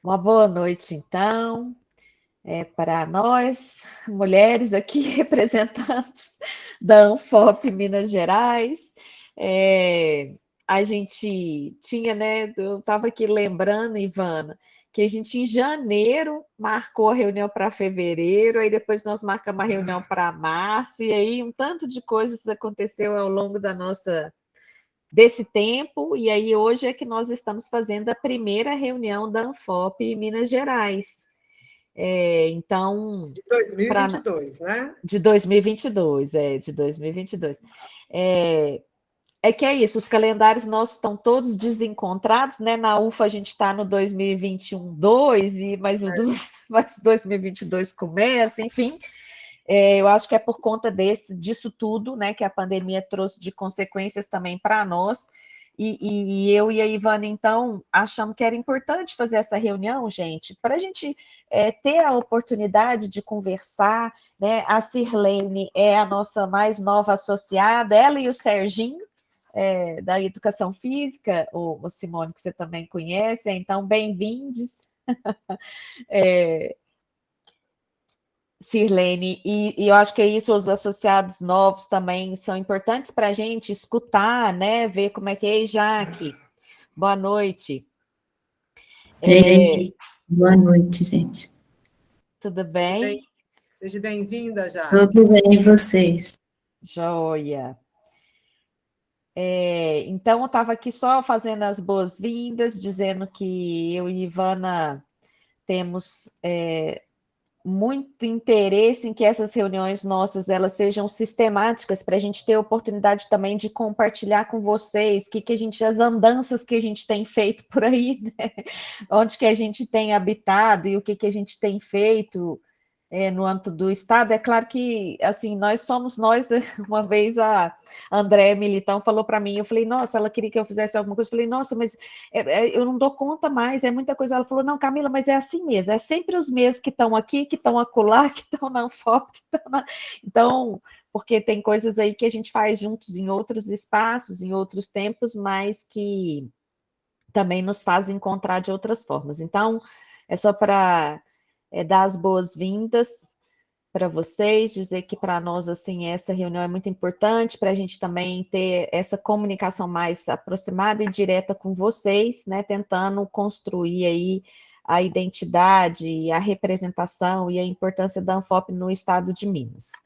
Uma boa noite, então, para nós, mulheres aqui, representantes da Anfop Minas Gerais. A gente tinha, né? Eu estava aqui lembrando, Ivana, que a gente em janeiro marcou a reunião para fevereiro, aí depois nós marcamos a reunião para março, e aí um tanto de coisas aconteceu ao longo desse tempo, e aí hoje é que nós estamos fazendo a primeira reunião da Anfop em Minas Gerais. Então, De dois mil e vinte e para dois, né? de 2022, de 2022. É, é que é isso, os calendários nossos estão todos desencontrados, né? Na UFA a gente está no 2021, 2, mas 2022 começa, enfim. Eu acho que é por conta disso tudo, né, que a pandemia trouxe de consequências também para nós. E eu e a Ivana, então, achamos que era importante fazer essa reunião, gente, para a gente ter a oportunidade de conversar, né? A Sirlene é a nossa mais nova associada, ela e o Serginho, da Educação Física, o Simone, que você também conhece, então, bem-vindos. Sirlene, e eu acho que é isso, os associados novos também são importantes para a gente escutar, né? Ver como é que é, Jaque. Boa noite. Boa noite, gente. Tudo bem? Seja bem-vinda, Jaque. Tudo bem, e vocês? Joia. Então, eu estava aqui só fazendo as boas-vindas, dizendo que eu e Ivana temos muito interesse em que essas reuniões nossas elas sejam sistemáticas para a gente ter a oportunidade também de compartilhar com vocês as andanças que a gente tem feito por aí, né? Onde que a gente tem habitado e o que a gente tem feito no âmbito do Estado. É claro que, assim, nós somos nós. Uma vez a Andréa Militão falou para mim, eu falei, nossa, ela queria que eu fizesse alguma coisa, eu falei, nossa, mas eu não dou conta mais, é muita coisa. Ela falou, não, Camila, mas é assim mesmo, é sempre os mesmos que estão aqui, que estão acolá, que estão na UFOP, que estão na... Então, porque tem coisas aí que a gente faz juntos em outros espaços, em outros tempos, mas que também nos fazem encontrar de outras formas. Então, é só para dar as boas-vindas para vocês, dizer que para nós, assim, essa reunião é muito importante para a gente também ter essa comunicação mais aproximada e direta com vocês, né, tentando construir aí a identidade, a representação e a importância da Anfop no estado de Minas. Não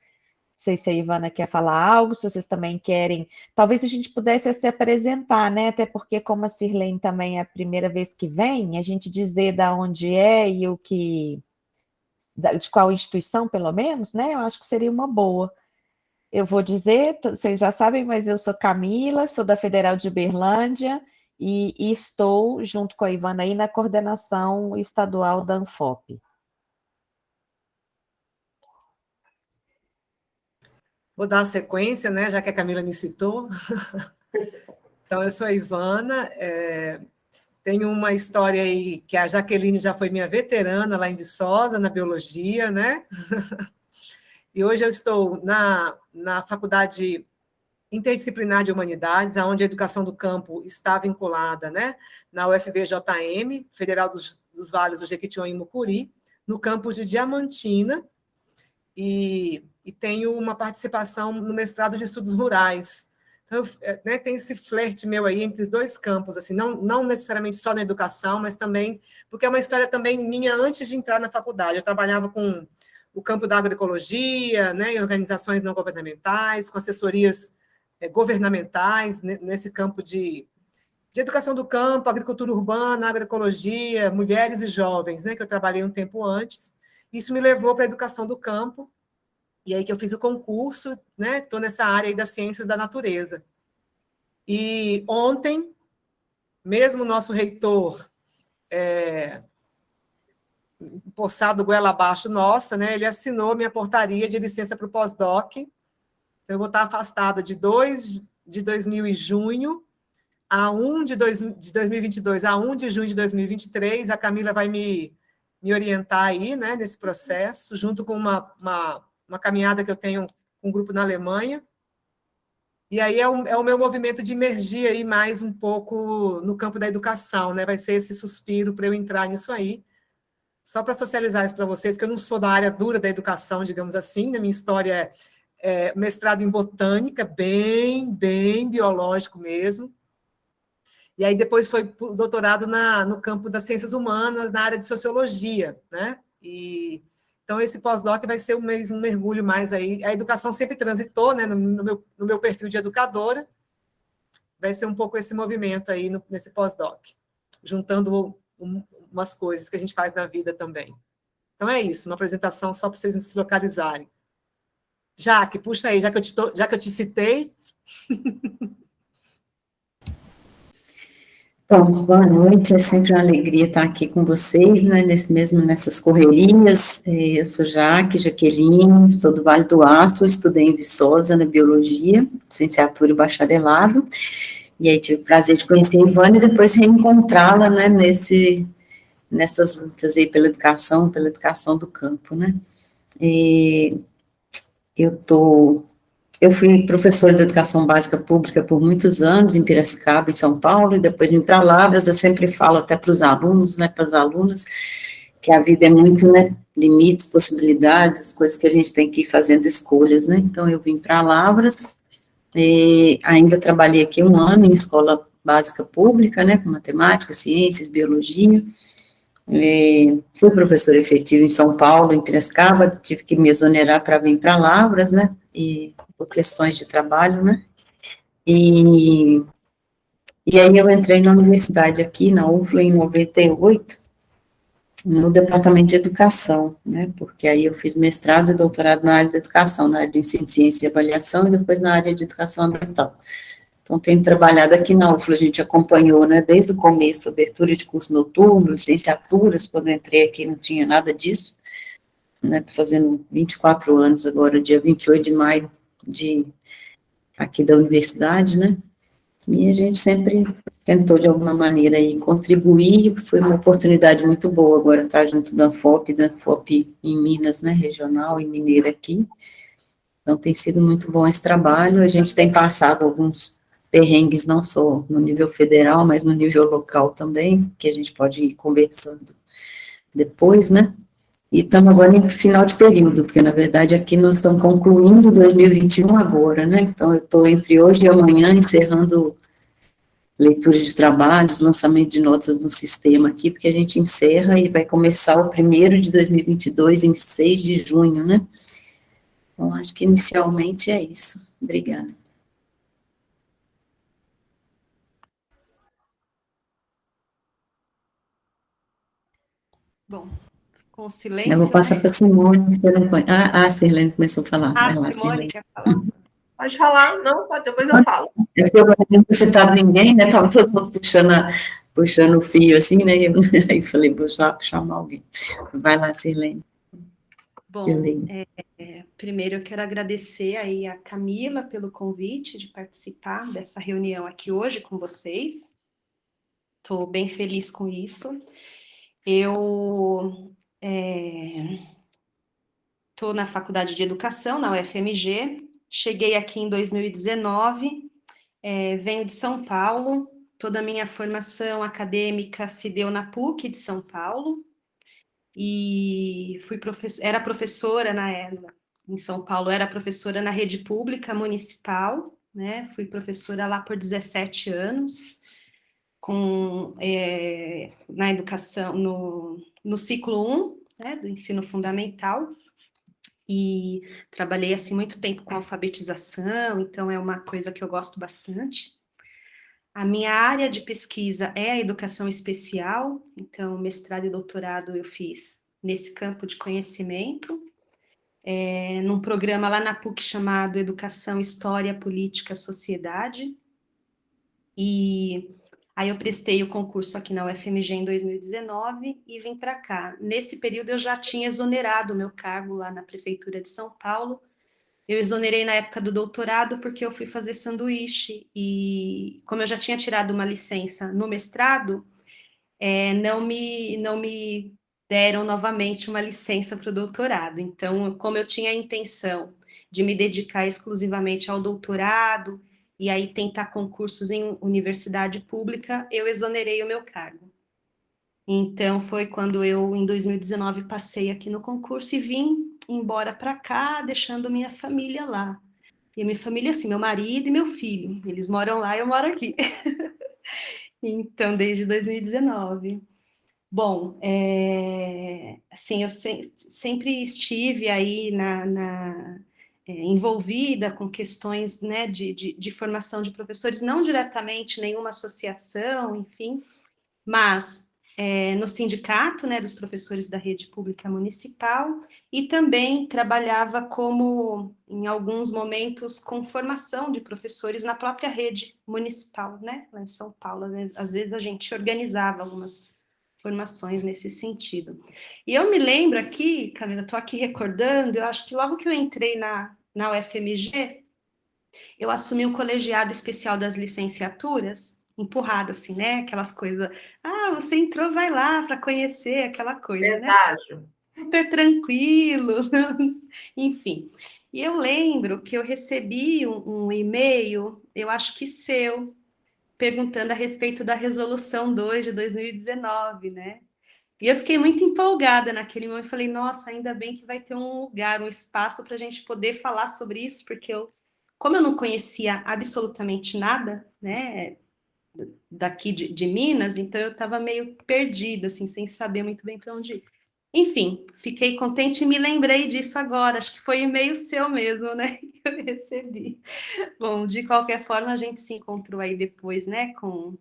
sei se a Ivana quer falar algo, se vocês também querem. Talvez a gente pudesse se apresentar, né? Até porque, como a Sirlene também é a primeira vez que vem, a gente dizer da onde é e o que, de qual instituição, pelo menos, né? Eu acho que seria uma boa. Eu vou dizer, vocês já sabem, mas eu sou Camila, sou da Federal de Uberlândia e estou, junto com a Ivana, aí na coordenação estadual da Anfop. Vou dar a sequência, né, já que a Camila me citou. Então, eu sou a Ivana, tenho uma história aí que a Jaqueline já foi minha veterana lá em Viçosa, na biologia, né? E hoje eu estou na Faculdade Interdisciplinar de Humanidades, onde a educação do campo está vinculada, né? Na UFVJM, Federal dos Vales do Jequitinhonha e Mucuri, no campus de Diamantina, e tenho uma participação no mestrado de estudos rurais. Então, né, tem esse flerte meu aí entre os dois campos, assim, não necessariamente só na educação, mas também, porque é uma história também minha antes de entrar na faculdade. Eu trabalhava com o campo da agroecologia, né, em organizações não governamentais, com assessorias governamentais, nesse campo de educação do campo, agricultura urbana, agroecologia, mulheres e jovens, né, que eu trabalhei um tempo antes. Isso me levou para a educação do campo, e aí que eu fiz o concurso, né? Estou nessa área aí das ciências da natureza. E ontem, mesmo o nosso reitor, poçado goela abaixo nossa, né? Ele assinou minha portaria de licença para o pós-doc. Então, eu vou estar afastada de 2 de 2000 em junho, a 1 de 2022 a 1 de junho de 2023. A Camila vai me orientar aí, né, nesse processo, junto com uma caminhada que eu tenho com um grupo na Alemanha. E aí é o meu movimento de emergir aí mais um pouco no campo da educação, né? Vai ser esse suspiro para eu entrar nisso aí. Só para socializar isso para vocês, que eu não sou da área dura da educação, digamos assim, né? Minha história é mestrado em botânica, bem biológico mesmo. E aí depois foi doutorado no campo das ciências humanas, na área de sociologia, né? Então esse pós-doc vai ser um mergulho mais aí. A educação sempre transitou, né? No meu perfil de educadora, vai ser um pouco esse movimento aí nesse pós-doc, juntando umas coisas que a gente faz na vida também. Então é isso, uma apresentação só para vocês se localizarem. Jaque, puxa aí, já que eu te citei. Bom, boa noite, é sempre uma alegria estar aqui com vocês, né, nessas correrias. Eu sou Jaqueline, sou do Vale do Aço, estudei em Viçosa, na Biologia, licenciatura e bacharelado, e aí tive o prazer de conhecer a Ivana e depois reencontrá-la, né, nessas lutas aí pela educação do campo, né. Eu fui professora de educação básica pública por muitos anos, em Piracicaba, em São Paulo, e depois vim para Lavras. Eu sempre falo até para os alunos, né, para as alunas, que a vida é muito, né, limites, possibilidades, coisas que a gente tem que ir fazendo escolhas, né. Então, eu vim para Lavras, e ainda trabalhei aqui um ano em escola básica pública, né, com matemática, ciências, biologia. Fui professora efetiva em São Paulo, em Piracicaba, tive que me exonerar para vir para Lavras, né, e por questões de trabalho, né, e aí eu entrei na universidade aqui, na UFLA, em 98, no departamento de educação, né, porque aí eu fiz mestrado e doutorado na área da educação, na área de ensino, ciência e avaliação, e depois na área de educação ambiental. Então, tenho trabalhado aqui na UFLA, a gente acompanhou, né, desde o começo, abertura de curso noturno, licenciaturas, quando eu entrei aqui não tinha nada disso, né, fazendo 24 anos agora, dia 28 de maio, aqui da universidade, né, e a gente sempre tentou, de alguma maneira, aí, contribuir, foi uma oportunidade muito boa agora estar junto da ANFOP em Minas, né, regional e mineira aqui, então tem sido muito bom esse trabalho, a gente tem passado alguns perrengues, não só no nível federal, mas no nível local também, que a gente pode ir conversando depois, né, e estamos agora em final de período, porque, na verdade, aqui nós estamos concluindo 2021 agora, né, então eu estou entre hoje e amanhã encerrando leitura de trabalhos, lançamento de notas no sistema aqui, porque a gente encerra e vai começar o primeiro de 2022 em 6 de junho, né, então acho que inicialmente é isso. Obrigada. Bom, com o silêncio, Eu vou passar para a Simone, que eu não conheço. A Sirlene começou a falar. Vai lá, Simone Sirlene. quer falar? Pode falar? Não, pode, depois eu falo. É porque eu não tinha citado ninguém, né, estava todo mundo puxando o fio, assim, né, e aí falei, vou chamar alguém. Vai lá, Sirlene. Bom, primeiro eu quero agradecer aí a Camila pelo convite de participar dessa reunião aqui hoje com vocês. Estou bem feliz com isso. Eu estou na Faculdade de Educação, na UFMG, cheguei aqui em 2019, venho de São Paulo, toda a minha formação acadêmica se deu na PUC de São Paulo, e era professora em São Paulo, era professora na rede pública municipal, né? Fui professora lá por 17 anos, na educação, no ciclo 1, né, do ensino fundamental, e trabalhei assim muito tempo com alfabetização, então é uma coisa que eu gosto bastante. A minha área de pesquisa é a educação especial, então mestrado e doutorado eu fiz nesse campo de conhecimento, num programa lá na PUC chamado Educação, História, Política, Sociedade, e aí eu prestei o concurso aqui na UFMG em 2019 e vim para cá. Nesse período eu já tinha exonerado o meu cargo lá na Prefeitura de São Paulo. Eu exonerei na época do doutorado porque eu fui fazer sanduíche e como eu já tinha tirado uma licença no mestrado, não me deram novamente uma licença para o doutorado. Então, como eu tinha a intenção de me dedicar exclusivamente ao doutorado e aí tentar concursos em universidade pública, eu exonerei o meu cargo. Então, foi quando eu, em 2019, passei aqui no concurso e vim embora para cá, deixando minha família lá. E a minha família, assim, meu marido e meu filho, eles moram lá e eu moro aqui. Então, desde 2019. Bom, assim, eu sempre estive aí envolvida com questões, né, de formação de professores, não diretamente nenhuma associação, enfim, mas no sindicato, né, dos professores da rede pública municipal, e também trabalhava como, em alguns momentos, com formação de professores na própria rede municipal, né, lá em São Paulo. Né? Às vezes a gente organizava algumas formações nesse sentido. E eu me lembro aqui, Camila, estou aqui recordando, eu acho que logo que eu entrei na UFMG, eu assumi o colegiado especial das licenciaturas, empurrado assim, né? Aquelas coisas, você entrou, vai lá para conhecer aquela coisa, né? Verdade. Super tranquilo, enfim. E eu lembro que eu recebi um e-mail, eu acho que seu, perguntando a respeito da Resolução 2 de 2019, né? E eu fiquei muito empolgada naquele momento. Falei, nossa, ainda bem que vai ter um lugar, um espaço para a gente poder falar sobre isso, porque como eu não conhecia absolutamente nada, né, daqui de Minas, então eu estava meio perdida, assim, sem saber muito bem para onde ir. Enfim, fiquei contente e me lembrei disso agora. Acho que foi e-mail seu mesmo, né, que eu recebi. Bom, de qualquer forma, a gente se encontrou aí depois, né, com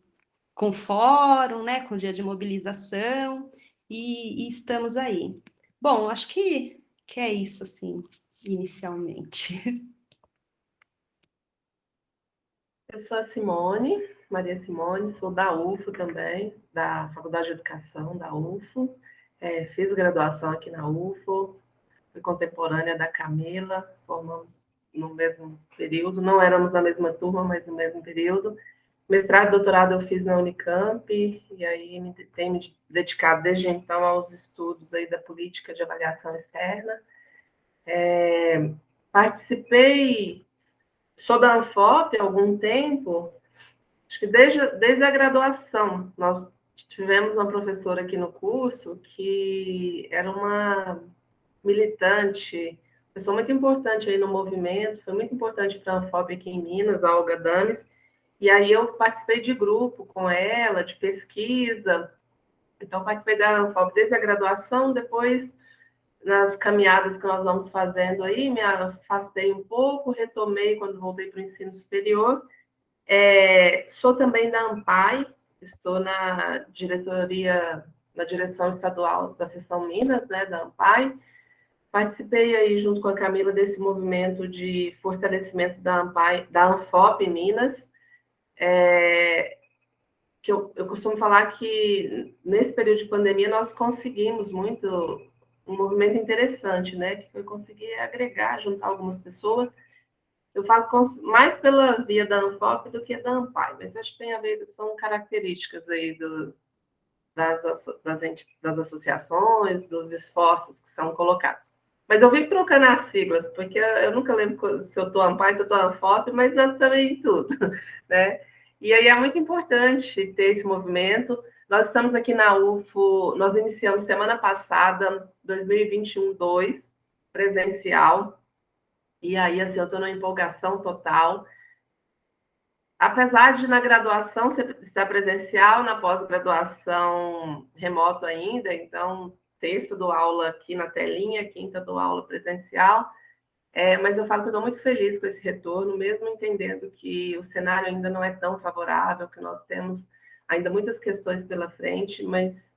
o fórum, né, com o dia de mobilização, e estamos aí. Bom, acho que é isso, assim, inicialmente. Eu sou a Simone, Maria Simone, sou da UFO também, da Faculdade de Educação da UFO. Fiz graduação aqui na UFO, fui contemporânea da Camila, formamos no mesmo período, não éramos na mesma turma, mas no mesmo período. Mestrado e doutorado eu fiz na Unicamp, e aí tenho me dedicado desde então aos estudos aí da política de avaliação externa. Participei, sou da Anfop há algum tempo, acho que desde a graduação. Nós tivemos uma professora aqui no curso que era uma militante, pessoa muito importante aí no movimento, foi muito importante para a Anfop aqui em Minas, a Olga Dames, e aí eu participei de grupo com ela, de pesquisa, então participei da Anfop desde a graduação, depois nas caminhadas que nós vamos fazendo aí, me afastei um pouco, retomei quando voltei para o ensino superior. Sou também da ANPAI, estou na diretoria, na direção estadual da seção Minas, né, da ANPAI. Participei aí, junto com a Camila, desse movimento de fortalecimento da ANPAI, da Anfop Minas, que eu costumo falar que nesse período de pandemia nós conseguimos muito um movimento interessante, né, que foi conseguir agregar, juntar algumas pessoas. Eu falo mais pela via da Anfop do que da ANPAI, mas acho que tem a ver, são características aí das associações, dos esforços que são colocados. Mas eu vivo trocando as siglas, porque eu nunca lembro se eu estou ANPAI, se eu estou Anfop, mas nós também em tudo, né? E aí é muito importante ter esse movimento. Nós estamos aqui na UFO, nós iniciamos semana passada, 2021-2, presencial, e aí, assim, eu estou numa empolgação total. Apesar de, na graduação, estar presencial, na pós-graduação, remoto ainda, então, terça dou aula aqui na telinha, quinta dou aula presencial, mas eu falo que eu estou muito feliz com esse retorno, mesmo entendendo que o cenário ainda não é tão favorável, que nós temos ainda muitas questões pela frente, mas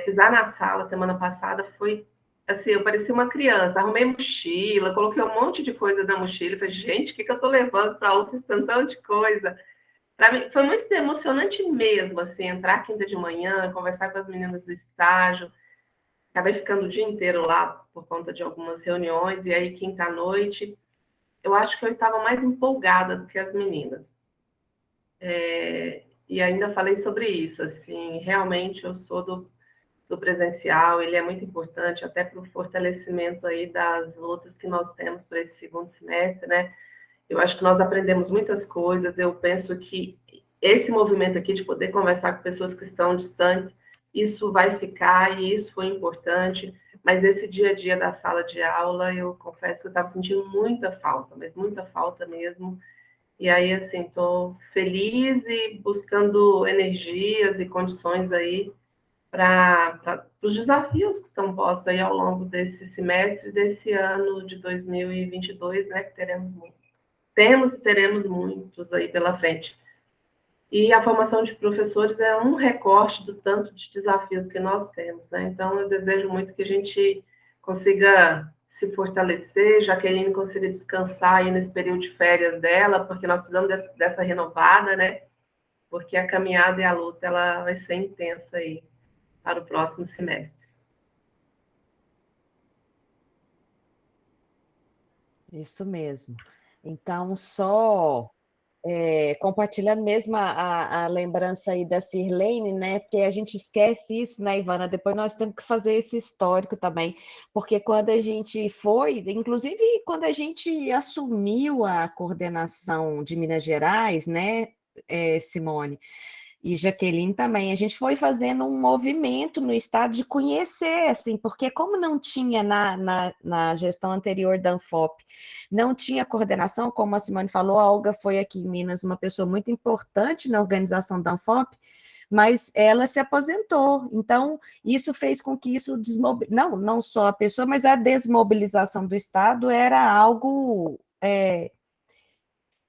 pisar na sala semana passada foi assim, eu parecia uma criança, arrumei mochila, coloquei um monte de coisa na mochila, falei, gente, o que eu estou levando para a UFO, tanto de coisa? Para mim, foi muito emocionante mesmo, assim, entrar quinta de manhã, conversar com as meninas do estágio, acabei ficando o dia inteiro lá, por conta de algumas reuniões, e aí quinta à noite, eu acho que eu estava mais empolgada do que as meninas. E ainda falei sobre isso, assim, realmente eu sou do presencial, ele é muito importante até para o fortalecimento aí das lutas que nós temos para esse segundo semestre, né? Eu acho que nós aprendemos muitas coisas, eu penso que esse movimento aqui de poder conversar com pessoas que estão distantes isso vai ficar, e isso foi importante, mas esse dia a dia da sala de aula, eu confesso que eu estava sentindo muita falta, mas muita falta mesmo. E aí, assim, estou feliz e buscando energias e condições aí para os desafios que estão postos aí ao longo desse semestre, desse ano de 2022, né, que temos e teremos muitos aí pela frente. E a formação de professores é um recorte do tanto de desafios que nós temos, né? Então, eu desejo muito que a gente consiga se fortalecer, Jaqueline consiga descansar aí nesse período de férias dela, porque nós precisamos dessa renovada, né? Porque a caminhada e a luta, ela vai ser intensa aí para o próximo semestre. Isso mesmo. Então, só compartilhando mesmo a lembrança aí da Sirlene, né? Porque a gente esquece isso, né, Ivana? Depois nós temos que fazer esse histórico também, porque quando a gente foi, inclusive quando a gente assumiu a coordenação de Minas Gerais, né, Simone? E Jaqueline também, a gente foi fazendo um movimento no estado de conhecer, assim, porque como não tinha na gestão anterior da Anfop, não tinha coordenação, como a Simone falou, a Olga foi aqui em Minas uma pessoa muito importante na organização da Anfop, mas ela se aposentou, então isso fez com que isso não só a pessoa, mas a desmobilização do Estado era algo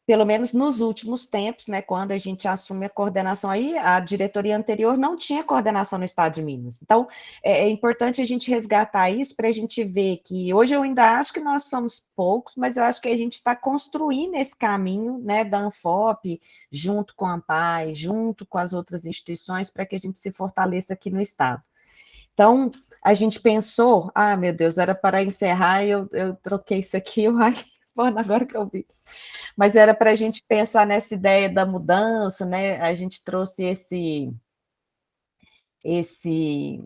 pelo menos nos últimos tempos, né, quando a gente assume a coordenação aí, a diretoria anterior não tinha coordenação no estado de Minas. Então, é importante a gente resgatar isso para a gente ver que hoje eu ainda acho que nós somos poucos, mas eu acho que a gente está construindo esse caminho, né, da Anfop, junto com a ANPAE, junto com as outras instituições, para que a gente se fortaleça aqui no estado. Então, a gente pensou, meu Deus, era para encerrar, eu troquei isso aqui, agora que eu vi. Mas era para a gente pensar nessa ideia da mudança, né? A gente trouxe esse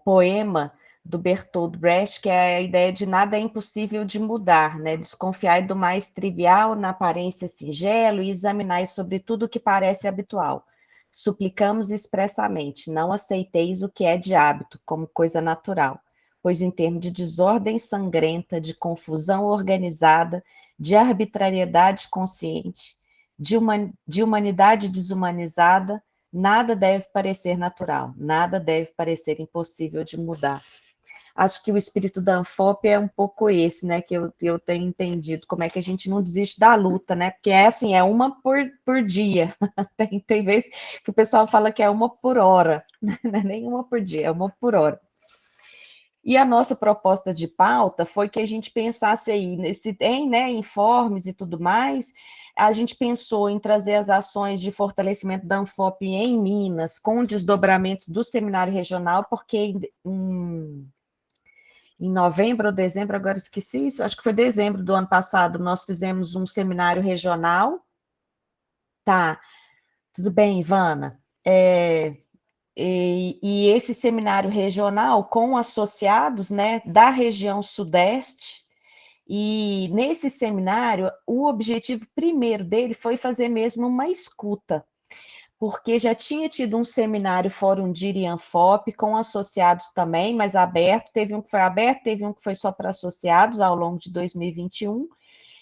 poema do Bertolt Brecht, que é a ideia de nada é impossível de mudar, né? Desconfiai do mais trivial na aparência singelo e examinai sobre tudo o que parece habitual. Suplicamos expressamente, não aceiteis o que é de hábito como coisa natural, pois em termos de desordem sangrenta, de confusão organizada, de arbitrariedade consciente, de humanidade desumanizada, nada deve parecer natural, nada deve parecer impossível de mudar. Acho que o espírito da Anfop é um pouco esse, né, que eu tenho entendido, como é que a gente não desiste da luta, né, porque é assim, é uma por dia, tem vezes que o pessoal fala que é uma por hora, não é nem uma por dia, é uma por hora. E a nossa proposta de pauta foi que a gente pensasse aí, né, informes e tudo mais, a gente pensou em trazer as ações de fortalecimento da Anfop em Minas, com desdobramentos do seminário regional, porque em novembro ou dezembro, agora esqueci isso, acho que foi dezembro do ano passado, nós fizemos um seminário regional. Tá, tudo bem, Ivana. E esse seminário regional com associados, né, da região sudeste, e nesse seminário, o objetivo primeiro dele foi fazer mesmo uma escuta, porque já tinha tido um seminário Fórum DIR e Anfop, com associados também, mas aberto, teve um que foi aberto, teve um que foi só para associados ao longo de 2021,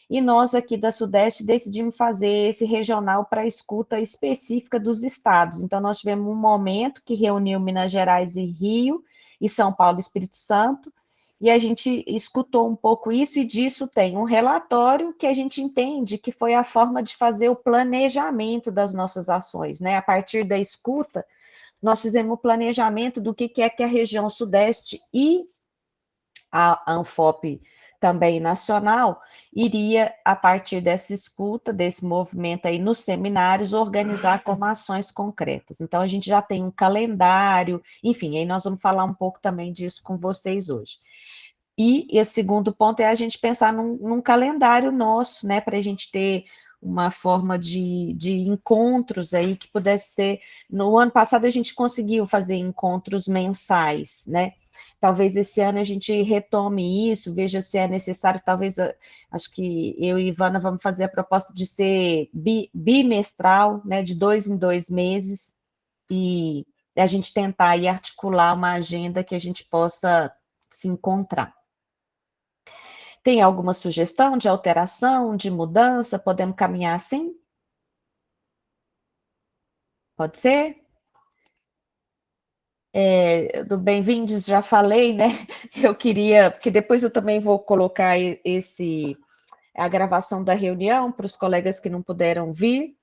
e nós aqui da Sudeste decidimos fazer esse regional para escuta específica dos estados. Então, nós tivemos um momento que reuniu Minas Gerais e Rio, e São Paulo e Espírito Santo, e a gente escutou um pouco isso, e disso tem um relatório que a gente entende que foi a forma de fazer o planejamento das nossas ações, né? A partir da escuta, nós fizemos o planejamento do que é que a região Sudeste e a Anfop também nacional, iria, a partir dessa escuta, desse movimento aí nos seminários, organizar como ações concretas. Então, a gente já tem um calendário, enfim, aí nós vamos falar um pouco também disso com vocês hoje. E esse segundo ponto é a gente pensar num calendário nosso, né, para a gente ter uma forma de encontros aí que pudesse ser. No ano passado a gente conseguiu fazer encontros mensais, né? Talvez esse ano a gente retome isso, veja se é necessário, talvez, acho que eu e Ivana vamos fazer a proposta de ser bimestral, né, de 2 em 2 meses, e a gente tentar aí articular uma agenda que a gente possa se encontrar. Tem alguma sugestão de alteração, de mudança? Podemos caminhar assim? Pode ser? Do Bem-vindos já falei, né? Eu queria, porque depois eu também vou colocar a gravação da reunião para os colegas que não puderam vir,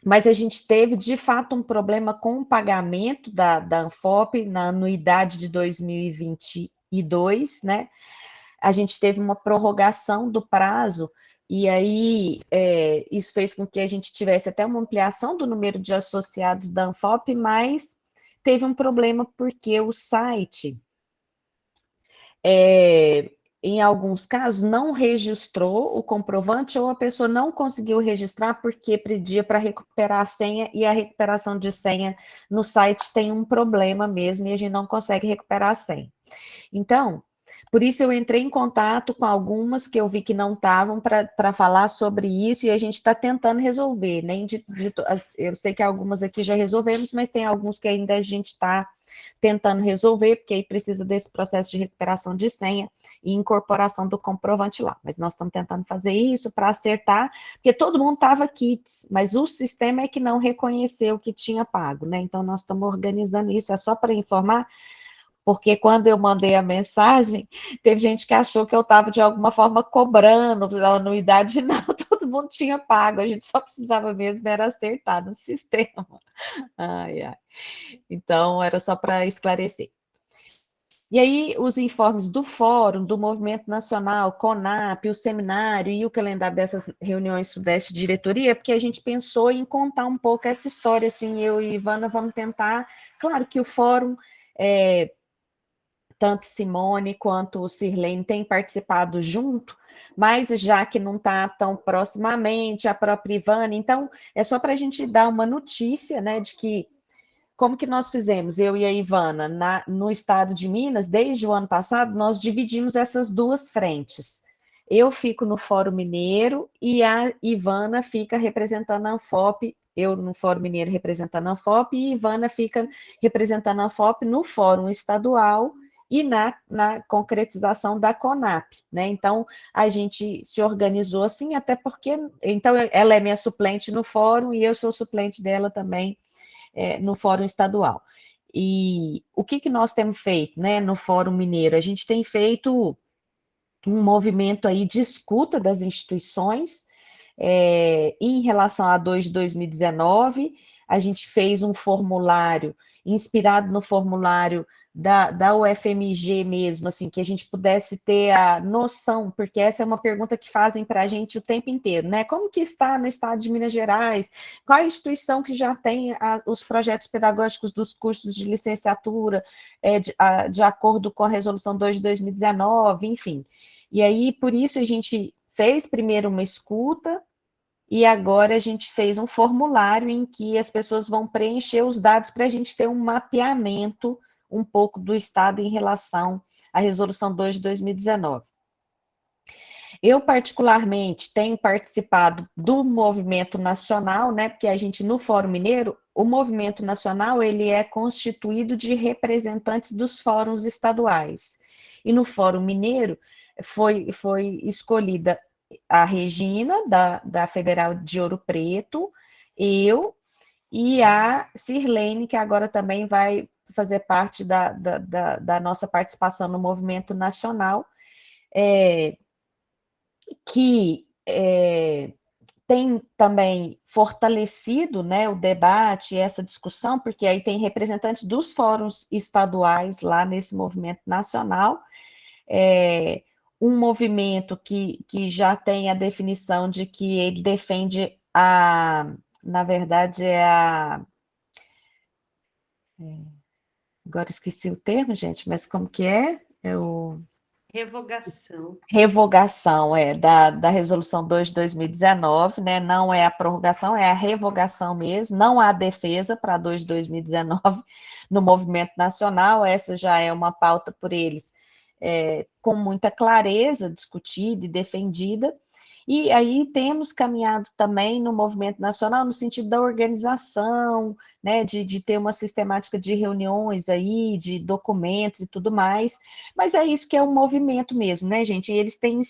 mas a gente teve, de fato, um problema com o pagamento da Anfop na anuidade de 2022, né? A gente teve uma prorrogação do prazo, e aí isso fez com que a gente tivesse até uma ampliação do número de associados da Anfop, mas teve um problema porque o site, em alguns casos, não registrou o comprovante ou a pessoa não conseguiu registrar porque pedia para recuperar a senha e a recuperação de senha no site tem um problema mesmo e a gente não consegue recuperar a senha. Então, por isso eu entrei em contato com algumas que eu vi que não estavam para falar sobre isso e a gente está tentando resolver, né? Eu sei que algumas aqui já resolvemos, mas tem alguns que ainda a gente está tentando resolver, porque aí precisa desse processo de recuperação de senha e incorporação do comprovante lá. Mas nós estamos tentando fazer isso para acertar, porque todo mundo estava kits, mas o sistema é que não reconheceu que tinha pago, né? Então nós estamos organizando isso, é só para informar, porque quando eu mandei a mensagem, teve gente que achou que eu estava de alguma forma cobrando a anuidade, não, todo mundo tinha pago, a gente só precisava mesmo era acertar no sistema. Ai, ai. Então, era só para esclarecer. E aí, os informes do Fórum, do Movimento Nacional, CONAP, o seminário e o calendário dessas reuniões Sudeste de diretoria, porque a gente pensou em contar um pouco essa história, assim, eu e Ivana vamos tentar, claro que o Fórum, tanto Simone quanto o Sirlene têm participado junto, mas já que não está tão proximamente, a própria Ivana, então, é só para a gente dar uma notícia, né, de que como que nós fizemos, eu e a Ivana, no estado de Minas, desde o ano passado, nós dividimos essas duas frentes. Eu fico no Fórum Mineiro e a Ivana fica representando a Anfop, eu no Fórum Mineiro representando a Anfop, e a Ivana fica representando a Anfop no Fórum Estadual e na concretização da CONAP, né? Então, a gente se organizou assim, até porque, então, ela é minha suplente no fórum e eu sou suplente dela também no Fórum Estadual. E o que nós temos feito, né, no Fórum Mineiro? A gente tem feito um movimento aí de escuta das instituições em relação a 2 de 2019, a gente fez um formulário inspirado no formulário da UFMG mesmo, assim, que a gente pudesse ter a noção, porque essa é uma pergunta que fazem para a gente o tempo inteiro, né? Como que está no estado de Minas Gerais? Qual a instituição que já tem os projetos pedagógicos dos cursos de licenciatura de acordo com a resolução 2 de 2019, enfim. E aí, por isso, a gente fez primeiro uma escuta, e agora a gente fez um formulário em que as pessoas vão preencher os dados para a gente ter um mapeamento um pouco do estado em relação à resolução 2 de 2019. Eu, particularmente, tenho participado do movimento nacional, né, porque a gente, no Fórum Mineiro, o movimento nacional, ele é constituído de representantes dos fóruns estaduais. E no Fórum Mineiro, foi escolhida a Regina, da Federal de Ouro Preto, eu e a Sirlene, que agora também vai fazer parte da nossa participação no movimento nacional, que tem também fortalecido, né, o debate, essa discussão, porque aí tem representantes dos fóruns estaduais lá nesse movimento nacional, um movimento que já tem a definição de que ele defende na verdade, agora esqueci o termo, gente, mas como que é? Revogação. Revogação, da resolução 2 de 2019, né? Não é a prorrogação, é a revogação mesmo, não há defesa para 2 de 2019 no movimento nacional, essa já é uma pauta por eles com muita clareza, discutida e defendida, E aí temos caminhado também no movimento nacional no sentido da organização, né, de ter uma sistemática de reuniões aí, de documentos e tudo mais, mas é isso que é o movimento mesmo, né, gente? E eles têm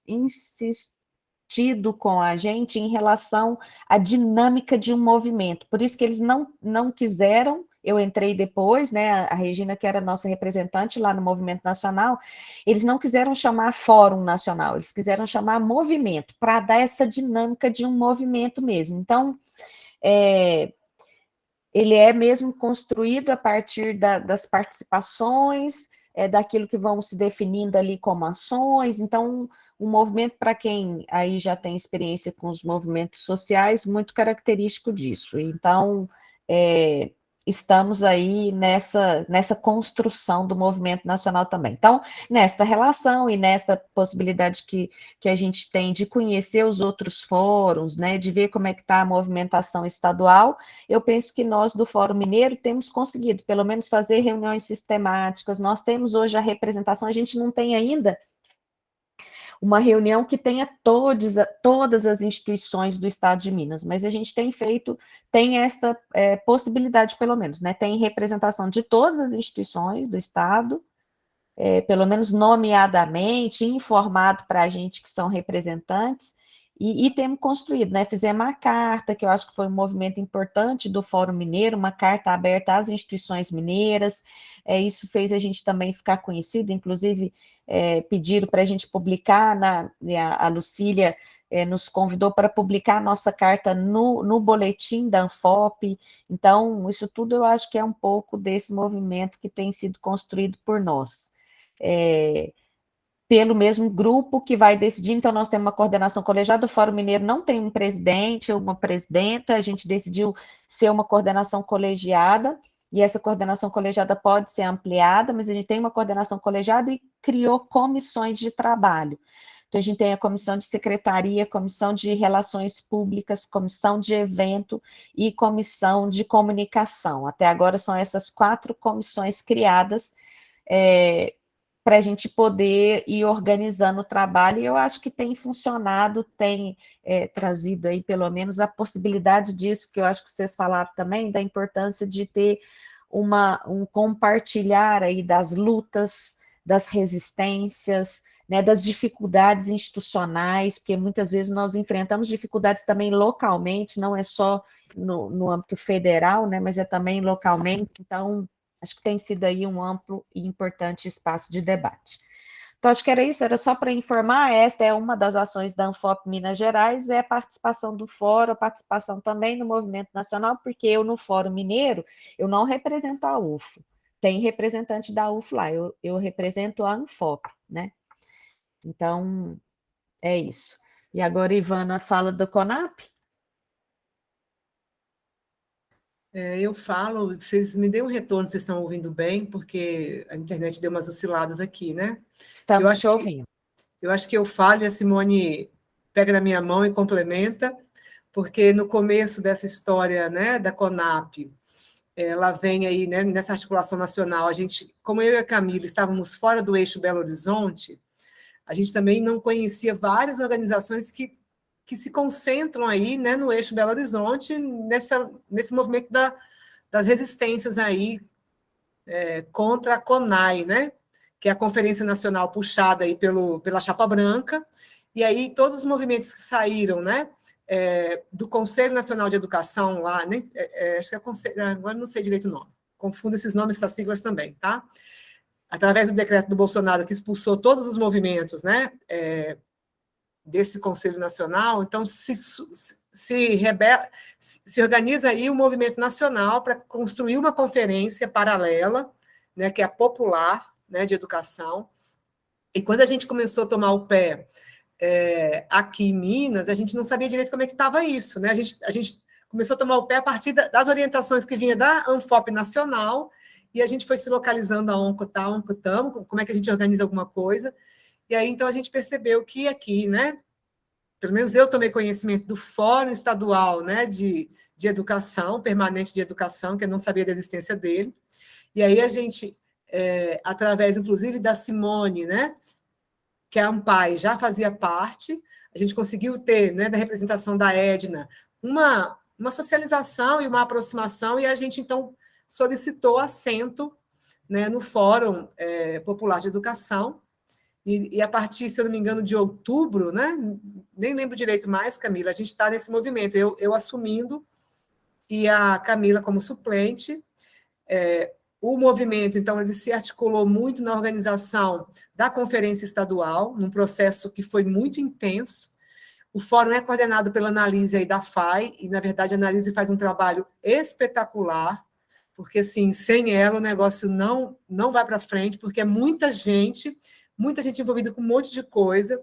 insistido com a gente em relação à dinâmica de um movimento, por isso que eles não quiseram. Eu entrei depois, né, a Regina, que era nossa representante lá no Movimento Nacional, eles não quiseram chamar Fórum Nacional, eles quiseram chamar movimento, para dar essa dinâmica de um movimento mesmo. Então, ele é mesmo construído a partir das participações, daquilo que vão se definindo ali como ações. Então, um movimento, para quem aí já tem experiência com os movimentos sociais, muito característico disso. Então, estamos aí nessa construção do movimento nacional também. Então, nesta relação e nessa possibilidade que a gente tem de conhecer os outros fóruns, né, de ver como é que está a movimentação estadual, eu penso que nós do Fórum Mineiro temos conseguido, pelo menos, fazer reuniões sistemáticas. Nós temos hoje a representação, a gente não tem ainda uma reunião que tenha todas as instituições do Estado de Minas, mas a gente tem esta possibilidade, pelo menos, né? Tem representação de todas as instituições do Estado, pelo menos nomeadamente, informado para a gente que são representantes, e temos construído, né? Fizemos uma carta, que eu acho que foi um movimento importante do Fórum Mineiro, uma carta aberta às instituições mineiras, isso fez a gente também ficar conhecido, inclusive pediram para a gente publicar, a Lucília nos convidou para publicar a nossa carta no boletim da Anfop. Então, isso tudo eu acho que é um pouco desse movimento que tem sido construído por nós. Pelo mesmo grupo que vai decidir. Então, nós temos uma coordenação colegiada, o Fórum Mineiro não tem um presidente ou uma presidenta, a gente decidiu ser uma coordenação colegiada, e essa coordenação colegiada pode ser ampliada, mas a gente tem uma coordenação colegiada e criou comissões de trabalho. Então, a gente tem a comissão de secretaria, comissão de relações públicas, comissão de evento e comissão de comunicação. Até agora são essas 4 comissões criadas, para a gente poder ir organizando o trabalho, e eu acho que tem funcionado, tem trazido aí, pelo menos, a possibilidade disso, que eu acho que vocês falaram também, da importância de ter um compartilhar aí das lutas, das resistências, né, das dificuldades institucionais, porque muitas vezes nós enfrentamos dificuldades também localmente, não é só no âmbito federal, né, mas é também localmente. Então, acho que tem sido aí um amplo e importante espaço de debate. Então, acho que era isso, era só para informar. Esta é uma das ações da Anfop Minas Gerais, é a participação do fórum, a participação também no movimento nacional, porque eu, no Fórum Mineiro, eu não represento a UFO, tem representante da UFO lá, eu represento a Anfop, né? Então, é isso. E agora, Ivana, fala do CONAP? Eu falo, vocês me deem um retorno, vocês estão ouvindo bem, porque a internet deu umas osciladas aqui, né? Estamos te ouvindo. Eu acho que eu falo e a Simone pega na minha mão e complementa, porque no começo dessa história, né, da CONAP, ela vem aí, né, nessa articulação nacional, a gente, como eu e a Camila estávamos fora do eixo Belo Horizonte, a gente também não conhecia várias organizações que se concentram aí, né, no eixo Belo Horizonte, nesse movimento das resistências aí contra a CONAI, né, que é a Conferência Nacional puxada aí pela Chapa Branca, e aí todos os movimentos que saíram, né, do Conselho Nacional de Educação lá, acho que é Conselho, agora não sei direito o nome, confundo esses nomes, essas siglas também, tá? Através do decreto do Bolsonaro, que expulsou todos os movimentos, né, desse Conselho Nacional, então se organiza aí um movimento nacional para construir uma conferência paralela, né, que é a popular, né, de educação, e quando a gente começou a tomar o pé aqui em Minas, a gente não sabia direito como é que estava isso, né, a gente começou a tomar o pé a partir das orientações que vinha da Anfop Nacional, e a gente foi se localizando aonde estamos, como é que a gente organiza alguma coisa. E aí, então, a gente percebeu que aqui, né, pelo menos eu tomei conhecimento do Fórum Estadual, né, de Educação, Permanente de Educação, que eu não sabia da existência dele. E aí a gente, através, inclusive, da Simone, né, que a ANPAI já fazia parte, a gente conseguiu ter, né, da representação da Edna, uma socialização e uma aproximação, e a gente, então, solicitou assento, né, no Fórum Popular de Educação, e a partir, se eu não me engano, de outubro, né, nem lembro direito mais, Camila, a gente está nesse movimento, eu assumindo, e a Camila como suplente. O movimento, então, ele se articulou muito na organização da Conferência Estadual, num processo que foi muito intenso. O fórum é coordenado pela Annalise aí da FAI, e, na verdade, a Annalise faz um trabalho espetacular, porque, assim, sem ela o negócio não vai para frente, porque é muita gente envolvida com um monte de coisa,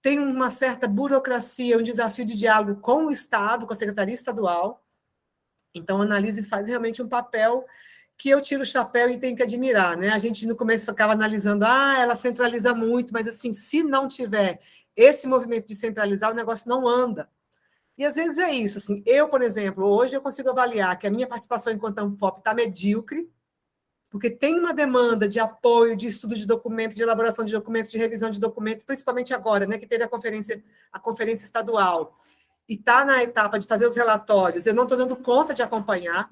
tem uma certa burocracia, um desafio de diálogo com o Estado, com a Secretaria Estadual. Então, a Annalise faz realmente um papel que eu tiro o chapéu e tenho que admirar, né? A gente, no começo, ficava analisando, ela centraliza muito, mas, assim, se não tiver esse movimento de centralizar, o negócio não anda. E, às vezes, é isso. Assim, eu, por exemplo, hoje eu consigo avaliar que a minha participação enquanto ANFOP está medíocre, porque tem uma demanda de apoio, de estudo de documento, de elaboração de documento, de revisão de documento, principalmente agora, né, que teve a conferência estadual, e está na etapa de fazer os relatórios, eu não estou dando conta de acompanhar.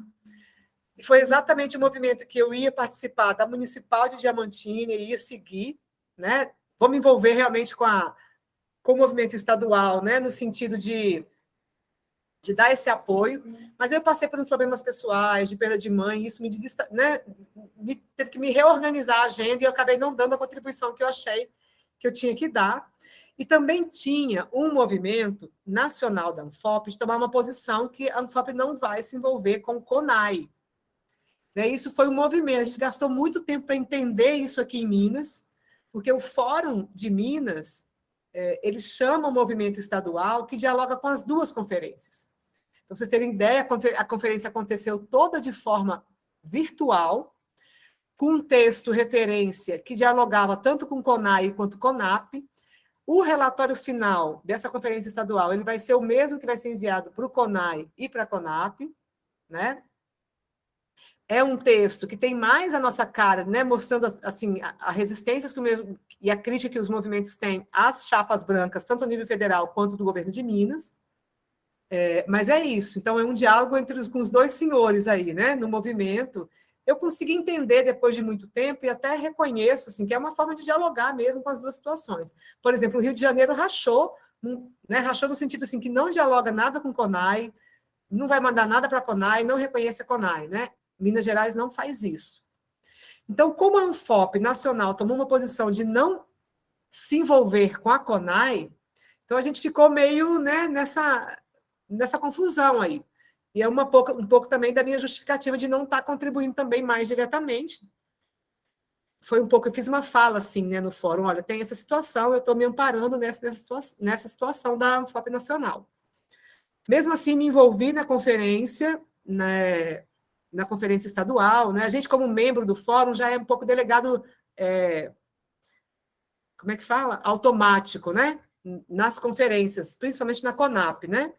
E foi exatamente o movimento que eu ia participar da Municipal de Diamantina e ia seguir, né? Vou me envolver realmente com o movimento estadual, né? No sentido de dar esse apoio, mas eu passei por uns problemas pessoais, de perda de mãe, e isso teve que me reorganizar a agenda, e eu acabei não dando a contribuição que eu achei que eu tinha que dar. E também tinha um movimento nacional da ANFOP de tomar uma posição que a ANFOP não vai se envolver com o CONAI. Isso foi um movimento, a gente gastou muito tempo para entender isso aqui em Minas, porque o Fórum de Minas, eles chamam o movimento estadual que dialoga com as duas conferências. Para vocês terem ideia, a conferência aconteceu toda de forma virtual, com um texto referência que dialogava tanto com o CONAI quanto com o CONAP. O relatório final dessa conferência estadual ele vai ser o mesmo que vai ser enviado para o CONAI e para a CONAP, né? É um texto que tem mais a nossa cara, né, mostrando assim, a resistência e a crítica que os movimentos têm às chapas brancas, tanto a nível federal quanto do governo de Minas. Mas é isso. Então, é um diálogo com os dois senhores aí, né, no movimento. Eu consegui entender depois de muito tempo e até reconheço assim, que é uma forma de dialogar mesmo com as duas situações. Por exemplo, o Rio de Janeiro rachou, né, rachou no sentido assim, que não dialoga nada com o CONAI, não vai mandar nada para a CONAI, não reconhece a CONAI, né? Minas Gerais não faz isso. Então, como a ANFOP nacional tomou uma posição de não se envolver com a CONAI, então a gente ficou meio, né, nessa confusão aí. E é um pouco também da minha justificativa de não estar contribuindo também mais diretamente. Foi um pouco, eu fiz uma fala assim, né, no fórum, olha, tem essa situação, eu estou me amparando nessa situação da ANFOP nacional. Mesmo assim, me envolvi na conferência, né, na conferência estadual, né? A gente, como membro do fórum, já é um pouco delegado, como é que fala? Automático, né? Nas conferências, principalmente na CONAP, né?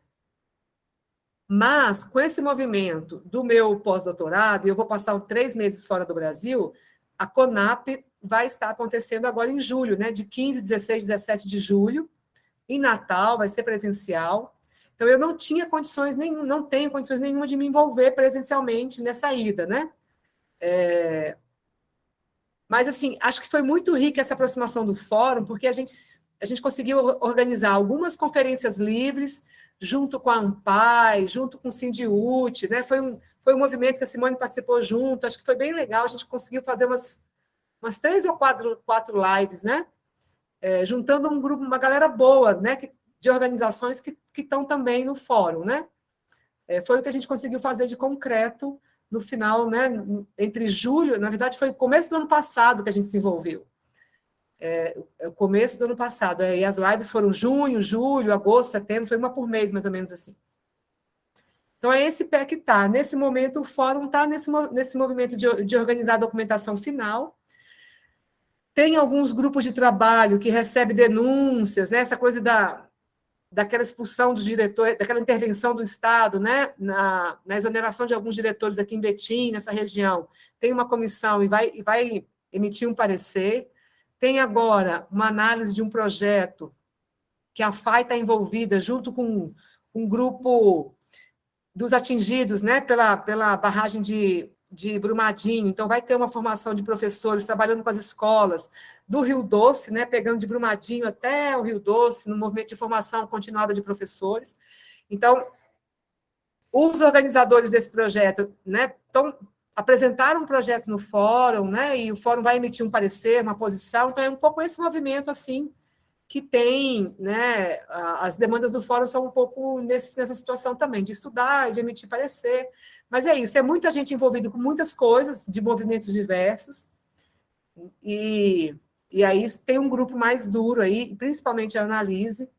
Mas, com esse movimento do meu pós-doutorado, e eu vou passar 3 meses fora do Brasil, a CONAP vai estar acontecendo agora em julho, né? De 15, 16, 17 de julho, em Natal, vai ser presencial. Então, eu não tenho condições nenhuma de me envolver presencialmente nessa ida, né? Mas, assim, acho que foi muito rica essa aproximação do fórum, porque a gente conseguiu organizar algumas conferências livres, junto com a ANPAI, junto com o Sindiúte, né? Foi um movimento que a Simone participou junto, acho que foi bem legal, a gente conseguiu fazer umas 3 ou 4 lives, né? Juntando um grupo, uma galera boa, né? De organizações que estão também no fórum, né? Foi o que a gente conseguiu fazer de concreto no final, né? Entre julho, na verdade, foi o começo do ano passado que a gente se envolveu. O começo do ano passado. E as lives foram junho, julho, agosto, setembro, foi uma por mês, mais ou menos assim. Então, é esse pé que está. Nesse momento, o fórum está nesse movimento de organizar a documentação final. Tem alguns grupos de trabalho que recebem denúncias, né? Essa coisa daquela expulsão dos diretores, daquela intervenção do Estado, né? na exoneração de alguns diretores aqui em Betim, nessa região. Tem uma comissão e vai emitir um parecer. Tem agora uma análise de um projeto que a FAI está envolvida junto com um grupo dos atingidos, né, pela barragem de Brumadinho. Então, vai ter uma formação de professores trabalhando com as escolas do Rio Doce, né, pegando de Brumadinho até o Rio Doce, no movimento de formação continuada de professores. Então, os organizadores desse projeto, né, apresentaram um projeto no fórum, né, e o fórum vai emitir um parecer, uma posição. Então, é um pouco esse movimento, assim, que tem, né, as demandas do fórum são um pouco nessa situação também, de estudar, de emitir parecer, mas é isso, é muita gente envolvida com muitas coisas, de movimentos diversos, e aí tem um grupo mais duro aí, principalmente a Analise,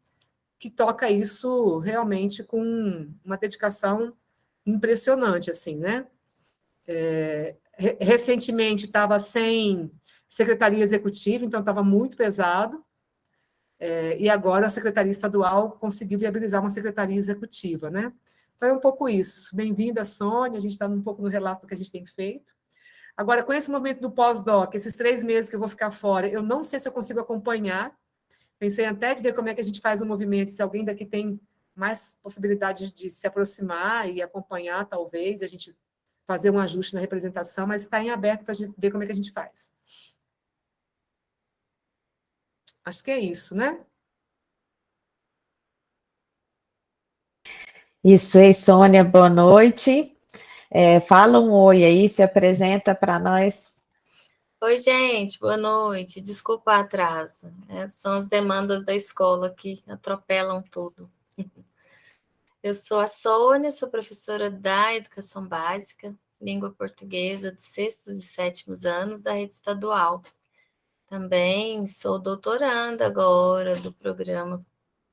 que toca isso realmente com uma dedicação impressionante, assim, né? Recentemente estava sem secretaria executiva, então estava muito pesado, e agora a Secretaria Estadual conseguiu viabilizar uma secretaria executiva, né? Então, é um pouco isso. Bem-vinda, Sônia, a gente está um pouco no relato que a gente tem feito. Agora, com esse momento do pós-doc, esses 3 meses que eu vou ficar fora, eu não sei se eu consigo acompanhar, pensei até de ver como é que a gente faz o movimento, se alguém daqui tem mais possibilidade de se aproximar e acompanhar, talvez, a gente fazer um ajuste na representação, mas está em aberto para a gente ver como é que a gente faz. Acho que é isso, né? Isso aí, Sônia, boa noite. Fala um oi aí, se apresenta para nós. Oi, gente, boa noite. Desculpa o atraso. São as demandas da escola que atropelam tudo. Eu sou a Sônia, sou professora da Educação Básica, Língua Portuguesa de 6º e 7º anos da rede estadual. Também sou doutoranda agora do programa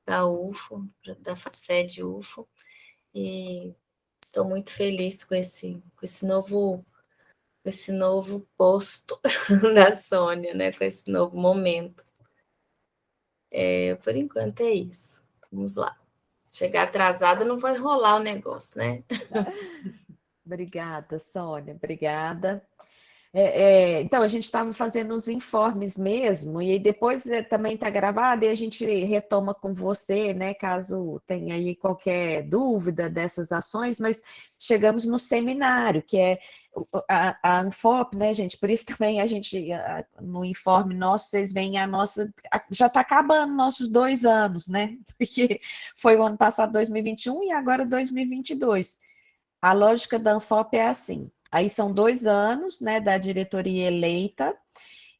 da UFO, da FACED UFO, e estou muito feliz com esse novo posto da Sônia, né? Com esse novo momento. Por enquanto é isso. Vamos lá. Chegar atrasada não vai rolar o negócio, né? Obrigada, Sônia, obrigada. Então, a gente estava fazendo os informes mesmo, e aí depois também está gravado, e a gente retoma com você, né, caso tenha aí qualquer dúvida dessas ações, mas chegamos no seminário, que é a Anfop, né, gente, por isso também a gente, no informe nosso, vocês veem já está acabando nossos 2 anos, né, porque foi o ano passado, 2021, e agora 2022. A lógica da Anfop é assim, aí são 2 anos, né, da diretoria eleita,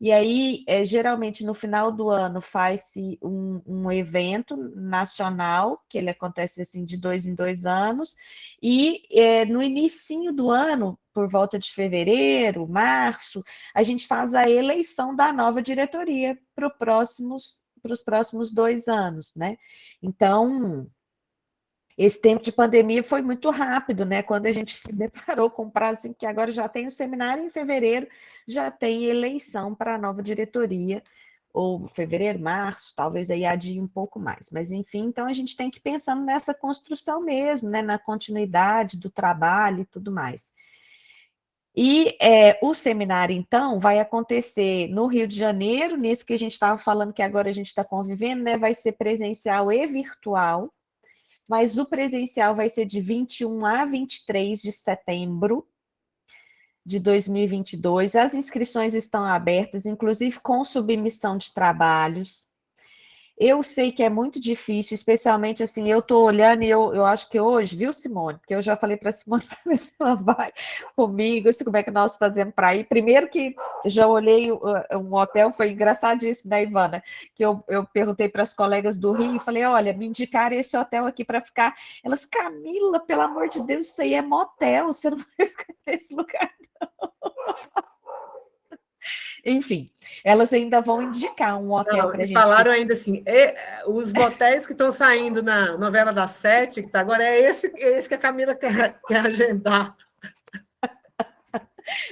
e aí, geralmente, no final do ano, faz-se um evento nacional, que ele acontece, assim, de 2 em 2 anos, e no início do ano, por volta de fevereiro, março, a gente faz a eleição da nova diretoria para os próximos 2 anos, né? Então, esse tempo de pandemia foi muito rápido, né? Quando a gente se deparou com o prazo, assim, que agora já tem o seminário em fevereiro, já tem eleição para a nova diretoria, ou fevereiro, março, talvez aí adie um pouco mais. Mas, enfim, então a gente tem que ir pensando nessa construção mesmo, né? Na continuidade do trabalho e tudo mais. E o seminário, então, vai acontecer no Rio de Janeiro, nesse que a gente estava falando que agora a gente está convivendo, né? Vai ser presencial e virtual, mas o presencial vai ser de 21 a 23 de setembro de 2022. As inscrições estão abertas, inclusive com submissão de trabalhos. Eu sei que é muito difícil, especialmente assim, eu estou olhando e eu acho que hoje, viu, Simone? Porque eu já falei para a Simone para ver se ela vai comigo, como é que nós fazemos para ir. Primeiro que já olhei um hotel, foi engraçadíssimo, né, Ivana? Que eu perguntei para as colegas do Rio e falei, olha, me indicaram esse hotel aqui para ficar. Elas, Camila, pelo amor de Deus, isso aí é motel, você não vai ficar nesse lugar, não. Enfim, elas ainda vão indicar um hotel para a gente. Falaram ainda assim, os motéis que estão saindo na novela das 7, que tá agora, é esse que a Camila quer agendar.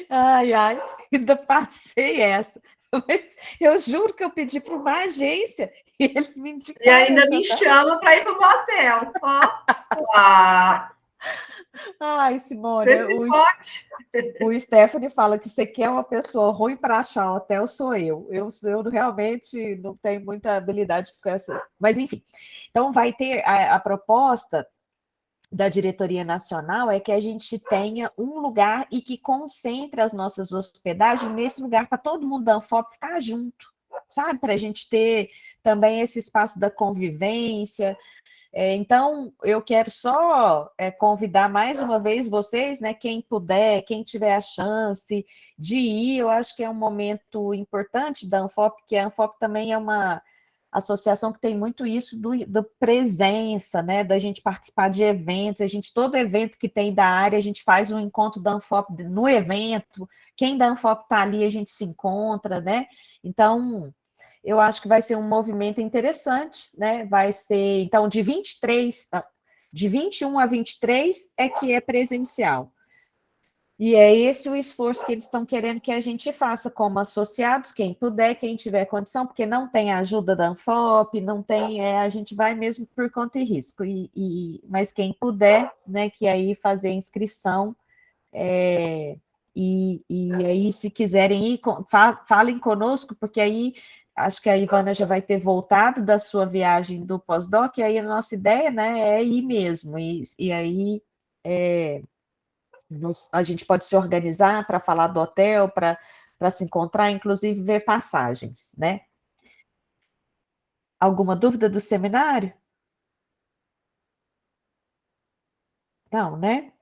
Ai, ainda passei essa. Mas eu juro que eu pedi para uma agência e eles me indicaram. E ainda me chama para ir para o motel. Ó. Ai, Simone, O Stephanie fala que você quer uma pessoa ruim para achar hotel, sou eu. Eu realmente não tenho muita habilidade com essa. Mas, enfim. Então, vai ter a proposta da diretoria nacional é que a gente tenha um lugar e que concentre as nossas hospedagens nesse lugar para todo mundo da Anfop ficar junto, sabe? Para a gente ter também esse espaço da convivência. Então, eu quero só convidar mais uma vez vocês, né? Quem puder, quem tiver a chance de ir, eu acho que é um momento importante da Anfop, porque a Anfop também é uma associação que tem muito isso do presença, né? Da gente participar de eventos, todo evento que tem da área, a gente faz um encontro da Anfop no evento, quem da Anfop está ali, a gente se encontra, né? Então, eu acho que vai ser um movimento interessante, né? Vai ser, então, de 21 a 23 é que é presencial. E é esse o esforço que eles estão querendo que a gente faça como associados, quem puder, quem tiver condição, porque não tem ajuda da Anfop, não tem, a gente vai mesmo por conta e risco. Mas quem puder, né, que aí fazer inscrição, e aí, se quiserem ir, falem conosco, porque aí acho que a Ivana já vai ter voltado da sua viagem do pós-doc, e aí a nossa ideia, né, é ir mesmo, e aí a gente pode se organizar para falar do hotel, para se encontrar, inclusive ver passagens, né? Alguma dúvida do seminário? Não, né?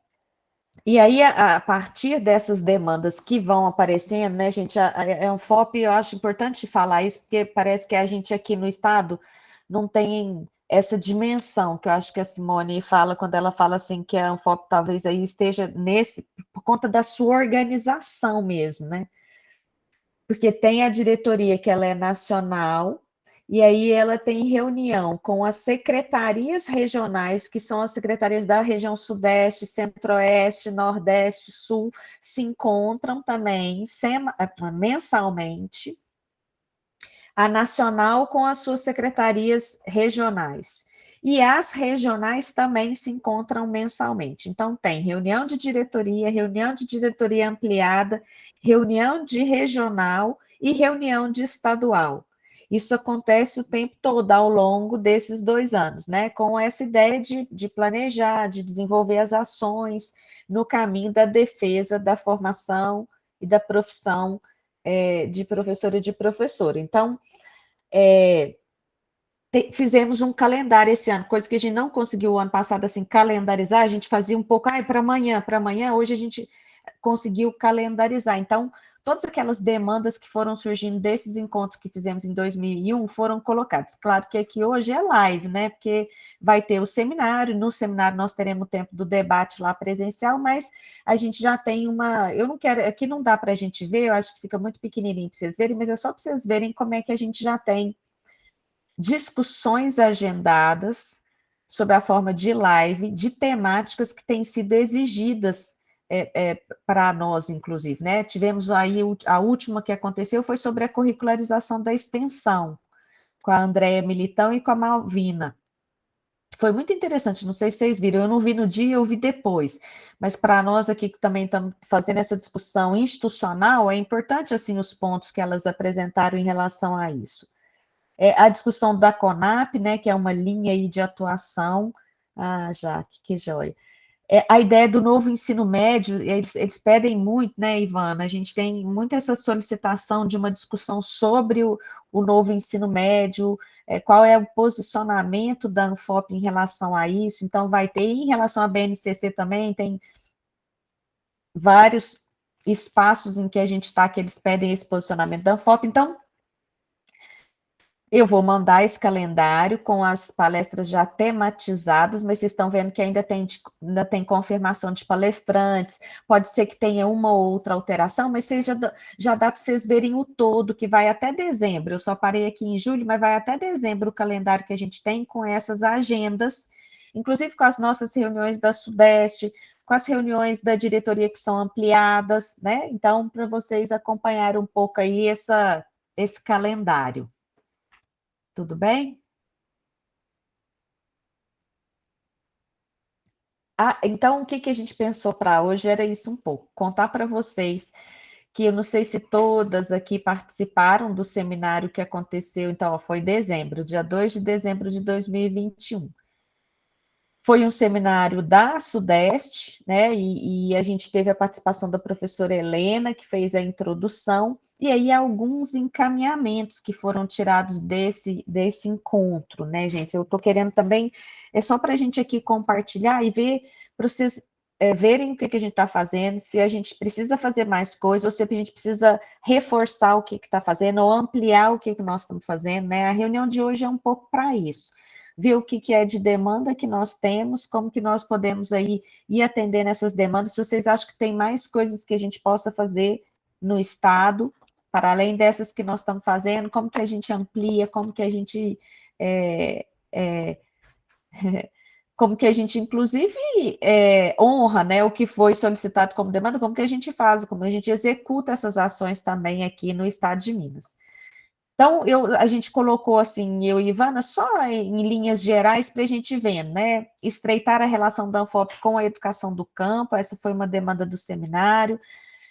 E aí, a partir dessas demandas que vão aparecendo, né, gente, a Anfop, eu acho importante falar isso, porque parece que a gente aqui no estado não tem essa dimensão, que eu acho que a Simone fala, quando ela fala assim, que a Anfop talvez aí esteja por conta da sua organização mesmo, né? Porque tem a diretoria que ela é nacional, e aí ela tem reunião com as secretarias regionais, que são as secretarias da região Sudeste, Centro-Oeste, Nordeste, Sul, se encontram também mensalmente, a nacional com as suas secretarias regionais. E as regionais também se encontram mensalmente. Então, tem reunião de diretoria ampliada, reunião de regional e reunião de estadual. Isso acontece o tempo todo, ao longo desses 2 anos, né? Com essa ideia de planejar, de desenvolver as ações no caminho da defesa da formação e da profissão de professora e de professora. Então, fizemos um calendário esse ano, coisa que a gente não conseguiu o ano passado, assim, calendarizar, a gente fazia um pouco, para amanhã, hoje a gente conseguiu calendarizar. Então, todas aquelas demandas que foram surgindo desses encontros que fizemos em 2001 foram colocadas. Claro que aqui hoje é live, né? Porque vai ter o seminário, no seminário nós teremos o tempo do debate lá presencial, mas a gente já tem eu não quero, aqui não dá para a gente ver, eu acho que fica muito pequenininho para vocês verem, mas é só para vocês verem como é que a gente já tem discussões agendadas sob a forma de live, de temáticas que têm sido exigidas para nós, inclusive, né? Tivemos aí, a última que aconteceu foi sobre a curricularização da extensão, com a Andréia Militão e com a Malvina. Foi muito interessante, não sei se vocês viram, eu não vi no dia, eu vi depois, mas para nós aqui que também estamos fazendo essa discussão institucional, é importante, assim, os pontos que elas apresentaram em relação a isso. A discussão da CONAP, né, que é uma linha aí de atuação. Ah, Jaque, que joia. A ideia do novo ensino médio, eles pedem muito, né, Ivana? A gente tem muito essa solicitação de uma discussão sobre o novo ensino médio, qual é o posicionamento da Anfop em relação a isso. Então, vai ter, em relação à BNCC também, tem vários espaços em que a gente está, que eles pedem esse posicionamento da Anfop. Então, eu vou mandar esse calendário com as palestras já tematizadas, mas vocês estão vendo que ainda tem confirmação de palestrantes, pode ser que tenha uma ou outra alteração, mas já dá para vocês verem o todo, que vai até dezembro. Eu só parei aqui em julho, mas vai até dezembro o calendário que a gente tem com essas agendas, inclusive com as nossas reuniões da Sudeste, com as reuniões da diretoria que são ampliadas, né? Então, para vocês acompanharem um pouco aí esse calendário. Tudo bem? Então, o que a gente pensou para hoje era isso um pouco, contar para vocês que eu não sei se todas aqui participaram do seminário que aconteceu, então, ó, foi dezembro, dia 2 de dezembro de 2021. Foi um seminário da Sudeste, né? E a gente teve a participação da professora Helena, que fez a introdução, e aí alguns encaminhamentos que foram tirados desse encontro, né, gente? Eu estou querendo também, é só para a gente aqui compartilhar e ver, para vocês verem o que a gente está fazendo, se a gente precisa fazer mais coisas, ou se a gente precisa reforçar o que está fazendo, ou ampliar o que nós estamos fazendo, né? A reunião de hoje é um pouco para isso. Ver o que é de demanda que nós temos, como que nós podemos aí ir atendendo essas demandas, se vocês acham que tem mais coisas que a gente possa fazer no Estado, para além dessas que nós estamos fazendo, como que a gente amplia, como que a gente como que a gente, inclusive, honra, né, o que foi solicitado como demanda, como que a gente faz, como a gente executa essas ações também aqui no Estado de Minas. Então, a gente colocou assim, eu e Ivana, só em linhas gerais para a gente ver, né? Estreitar a relação da Anfop com a educação do campo, essa foi uma demanda do seminário.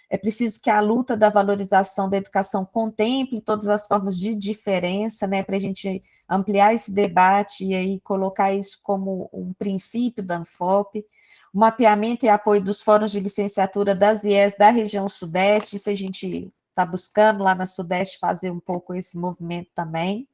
É preciso que a luta da valorização da educação contemple todas as formas de diferença, né? Para a gente ampliar esse debate e aí colocar isso como um princípio da Anfop. O mapeamento e apoio dos fóruns de licenciatura das IES da região Sudeste, isso a gente está buscando lá na Sudeste fazer um pouco esse movimento também,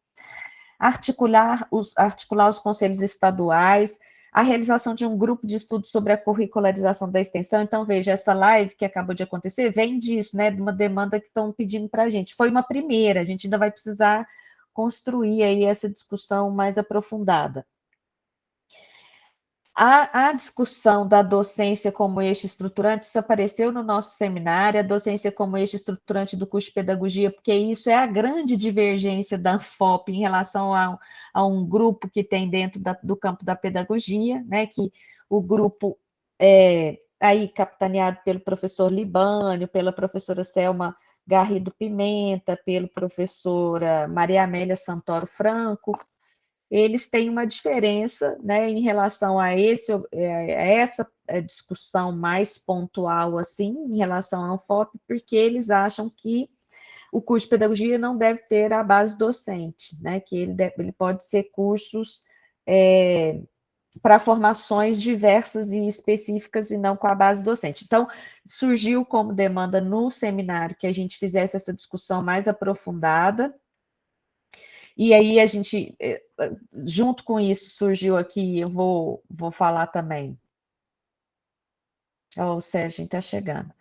articular os conselhos estaduais, a realização de um grupo de estudo sobre a curricularização da extensão. Então, veja, essa live que acabou de acontecer vem disso, né, de uma demanda que estão pedindo para a gente. Foi uma primeira, a gente ainda vai precisar construir aí essa discussão mais aprofundada. A discussão da docência como eixo estruturante, isso apareceu no nosso seminário, a docência como eixo estruturante do curso de pedagogia, porque isso é a grande divergência da Anfop em relação a um grupo que tem dentro do campo da pedagogia, né, que o grupo é aí capitaneado pelo professor Libânio, pela professora Selma Garrido Pimenta, pela professora Maria Amélia Santoro Franco, eles têm uma diferença, né, em relação a essa discussão mais pontual, assim, em relação ao Anfop, porque eles acham que o curso de pedagogia não deve ter a base docente, né, que ele pode ser cursos para formações diversas e específicas e não com a base docente. Então, surgiu como demanda no seminário que a gente fizesse essa discussão mais aprofundada. E aí a gente, junto com isso, surgiu aqui, eu vou falar também. O Sérgio está chegando.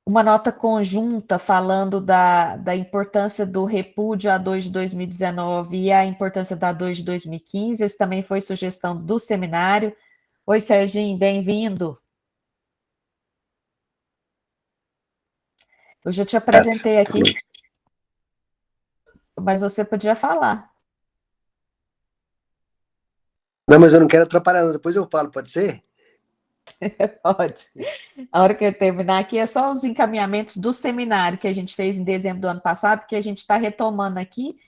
Uma nota conjunta falando da importância do repúdio A2 de 2019 e a importância da A2 de 2015. Esse também foi sugestão do seminário. Oi, Serginho, bem-vindo. Eu já te apresentei aqui, mas você podia falar. Não, mas eu não quero atrapalhar, não. Depois eu falo, pode ser? Pode. A hora que eu terminar aqui é só os encaminhamentos do seminário que a gente fez em dezembro do ano passado, que a gente está retomando aqui,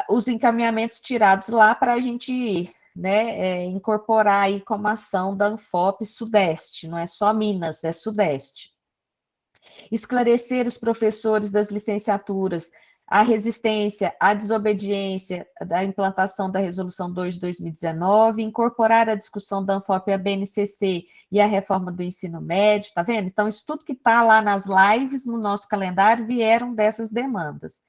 os encaminhamentos tirados lá para a gente, né, incorporar aí como ação da Anfop Sudeste, não é só Minas, é Sudeste. Esclarecer os professores das licenciaturas a resistência, a desobediência da implantação da Resolução 2 de 2019, incorporar a discussão da Anfop e a BNCC e a reforma do ensino médio, tá vendo? Então, isso tudo que está lá nas lives, no nosso calendário, vieram dessas demandas.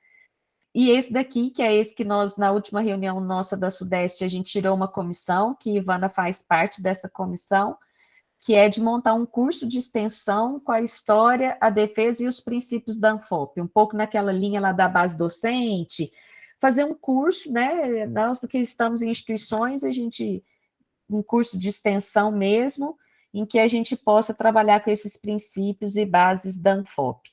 E esse daqui, que é esse que nós, na última reunião nossa da Sudeste, a gente tirou uma comissão, que Ivana faz parte dessa comissão, que é de montar um curso de extensão com a história, a defesa e os princípios da Anfop, um pouco naquela linha lá da base docente, fazer um curso, né, nós que estamos em instituições, um curso de extensão mesmo, em que a gente possa trabalhar com esses princípios e bases da Anfop.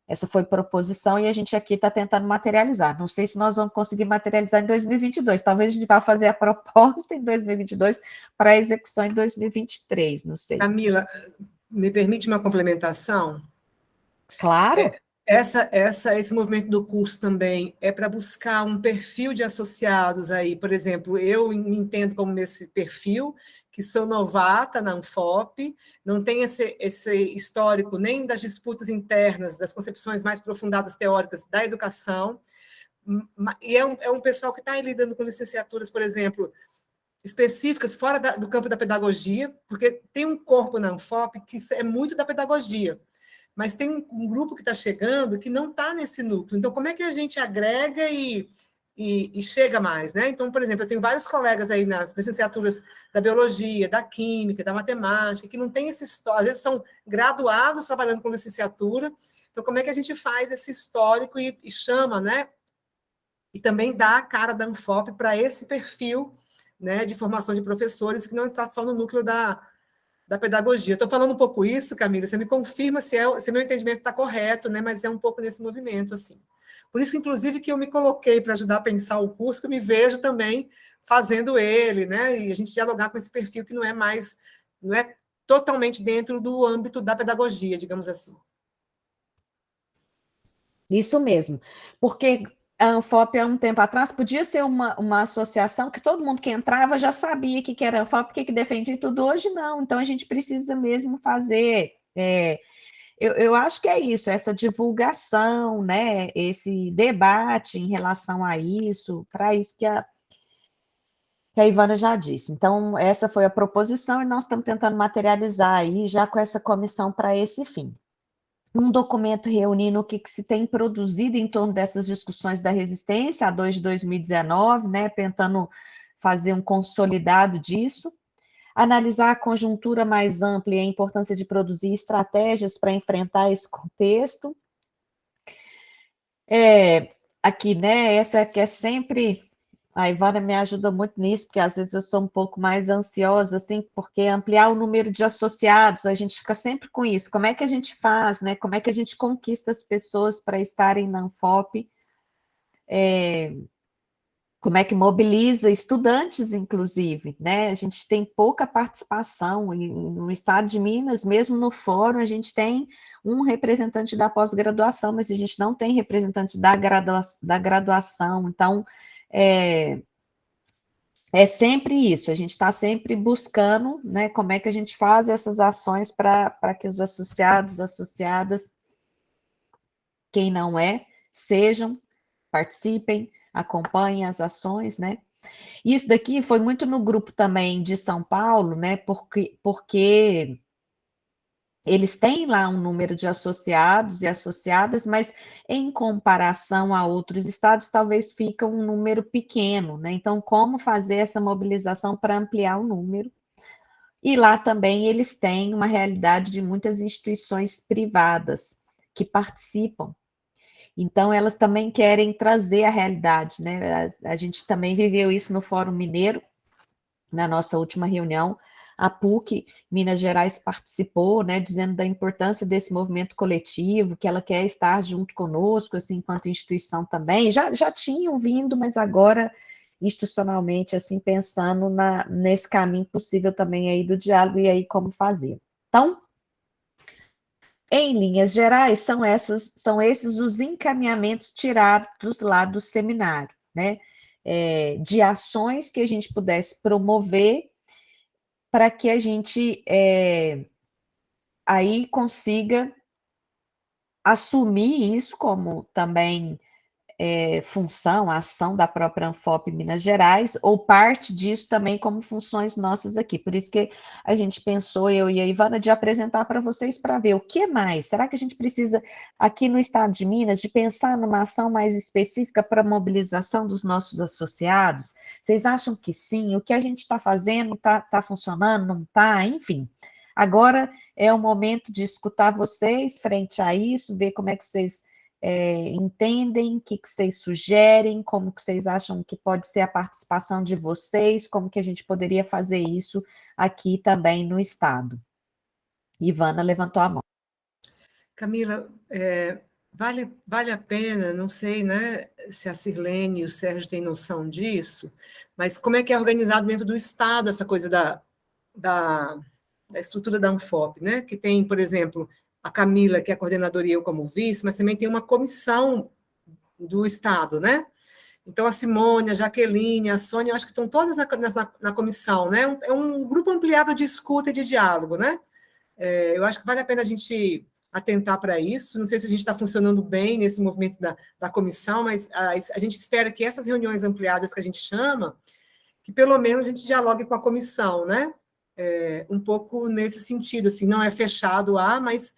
Essa foi proposição e a gente aqui está tentando materializar. Não sei se nós vamos conseguir materializar em 2022. Talvez a gente vá fazer a proposta em 2022 para a execução em 2023, não sei. Camila, me permite uma complementação? Claro. Esse movimento do curso também é para buscar um perfil de associados aí, por exemplo, eu me entendo como esse perfil, que sou novata na Anfop, não tenho esse histórico nem das disputas internas, das concepções mais aprofundadas teóricas da educação, e é um pessoal que está lidando com licenciaturas, por exemplo, específicas fora do campo da pedagogia, porque tem um corpo na Anfop que é muito da pedagogia, mas tem um grupo que está chegando que não está nesse núcleo. Então, como é que a gente agrega e chega mais, né? Então, por exemplo, eu tenho vários colegas aí nas licenciaturas da biologia, da química, da matemática, que não têm esse histórico, às vezes são graduados trabalhando com licenciatura. Então, como é que a gente faz esse histórico e chama, né? E também dá a cara da Anfop para esse perfil, né, de formação de professores que não está só no núcleo da pedagogia. Estou falando um pouco isso, Camila, você me confirma se meu entendimento está correto, né? Mas é um pouco nesse movimento, assim. Por isso, inclusive, que eu me coloquei para ajudar a pensar o curso, que eu me vejo também fazendo ele, né? E a gente dialogar com esse perfil que não é totalmente dentro do âmbito da pedagogia, digamos assim. Isso mesmo, porque a Anfop, há um tempo atrás, podia ser uma associação que todo mundo que entrava já sabia que era a Anfop, que defendia tudo. Hoje não, então a gente precisa mesmo fazer. Eu acho que é isso, essa divulgação, né, esse debate em relação a isso, para isso que a Ivana já disse. Então, essa foi a proposição e nós estamos tentando materializar aí já com essa comissão para esse fim. Um documento reunindo o que se tem produzido em torno dessas discussões da resistência, a 2 de 2019, né, tentando fazer um consolidado disso, analisar a conjuntura mais ampla e a importância de produzir estratégias para enfrentar esse contexto. Aqui, né, essa que é sempre... A Ivana me ajuda muito nisso, porque às vezes eu sou um pouco mais ansiosa, assim, porque ampliar o número de associados, a gente fica sempre com isso. Como é que a gente faz, né? Como é que a gente conquista as pessoas para estarem na Anfop? Como é que mobiliza estudantes, inclusive, né? A gente tem pouca participação, e no estado de Minas, mesmo no fórum, a gente tem um representante da pós-graduação, mas a gente não tem representante da graduação, então... É sempre isso, a gente está sempre buscando, né, como é que a gente faz essas ações para que os associados, associadas, quem não é, sejam, participem, acompanhem as ações, né? Isso daqui foi muito no grupo também de São Paulo, né, porque eles têm lá um número de associados e associadas, mas em comparação a outros estados, talvez fica um número pequeno, né? Então, como fazer essa mobilização para ampliar o número? E lá também eles têm uma realidade de muitas instituições privadas que participam. Então, elas também querem trazer a realidade, né? A gente também viveu isso no Fórum Mineiro, na nossa última reunião. A PUC Minas Gerais participou, né, dizendo da importância desse movimento coletivo, que ela quer estar junto conosco, assim, enquanto instituição também. Já tinham vindo, mas agora, institucionalmente, assim, pensando nesse caminho possível também aí do diálogo e aí como fazer. Então, em linhas gerais, são esses os encaminhamentos tirados lá do seminário, né? De ações que a gente pudesse promover para que a gente aí consiga assumir isso como também função, ação da própria Anfop Minas Gerais, ou parte disso também como funções nossas aqui. Por isso que a gente pensou, eu e a Ivana, de apresentar para vocês para ver o que mais. Será que a gente precisa, aqui no estado de Minas, de pensar numa ação mais específica para a mobilização dos nossos associados? Vocês acham que sim? O que a gente está fazendo está funcionando, não está? Enfim, agora é o momento de escutar vocês frente a isso, ver como é que vocês entendem, o que vocês sugerem, como que vocês acham que pode ser a participação de vocês, como que a gente poderia fazer isso aqui também no estado. Ivana levantou a mão. Camila, vale a pena, não sei, né, se a Sirlene e o Sérgio têm noção disso, mas como é que é organizado dentro do estado essa coisa da estrutura da Anfop, né? Que tem, por exemplo, a Camila, que é a coordenadora, e eu como vice, mas também tem uma comissão do Estado, né? Então, a Simone, a Jaqueline, a Sônia, eu acho que estão todas na comissão, né? É um grupo ampliado de escuta e de diálogo, né? Eu acho que vale a pena a gente atentar para isso. Não sei se a gente está funcionando bem nesse movimento da comissão, mas a gente espera que essas reuniões ampliadas que a gente chama, que pelo menos a gente dialogue com a comissão, né? Um pouco nesse sentido, assim, não é fechado mas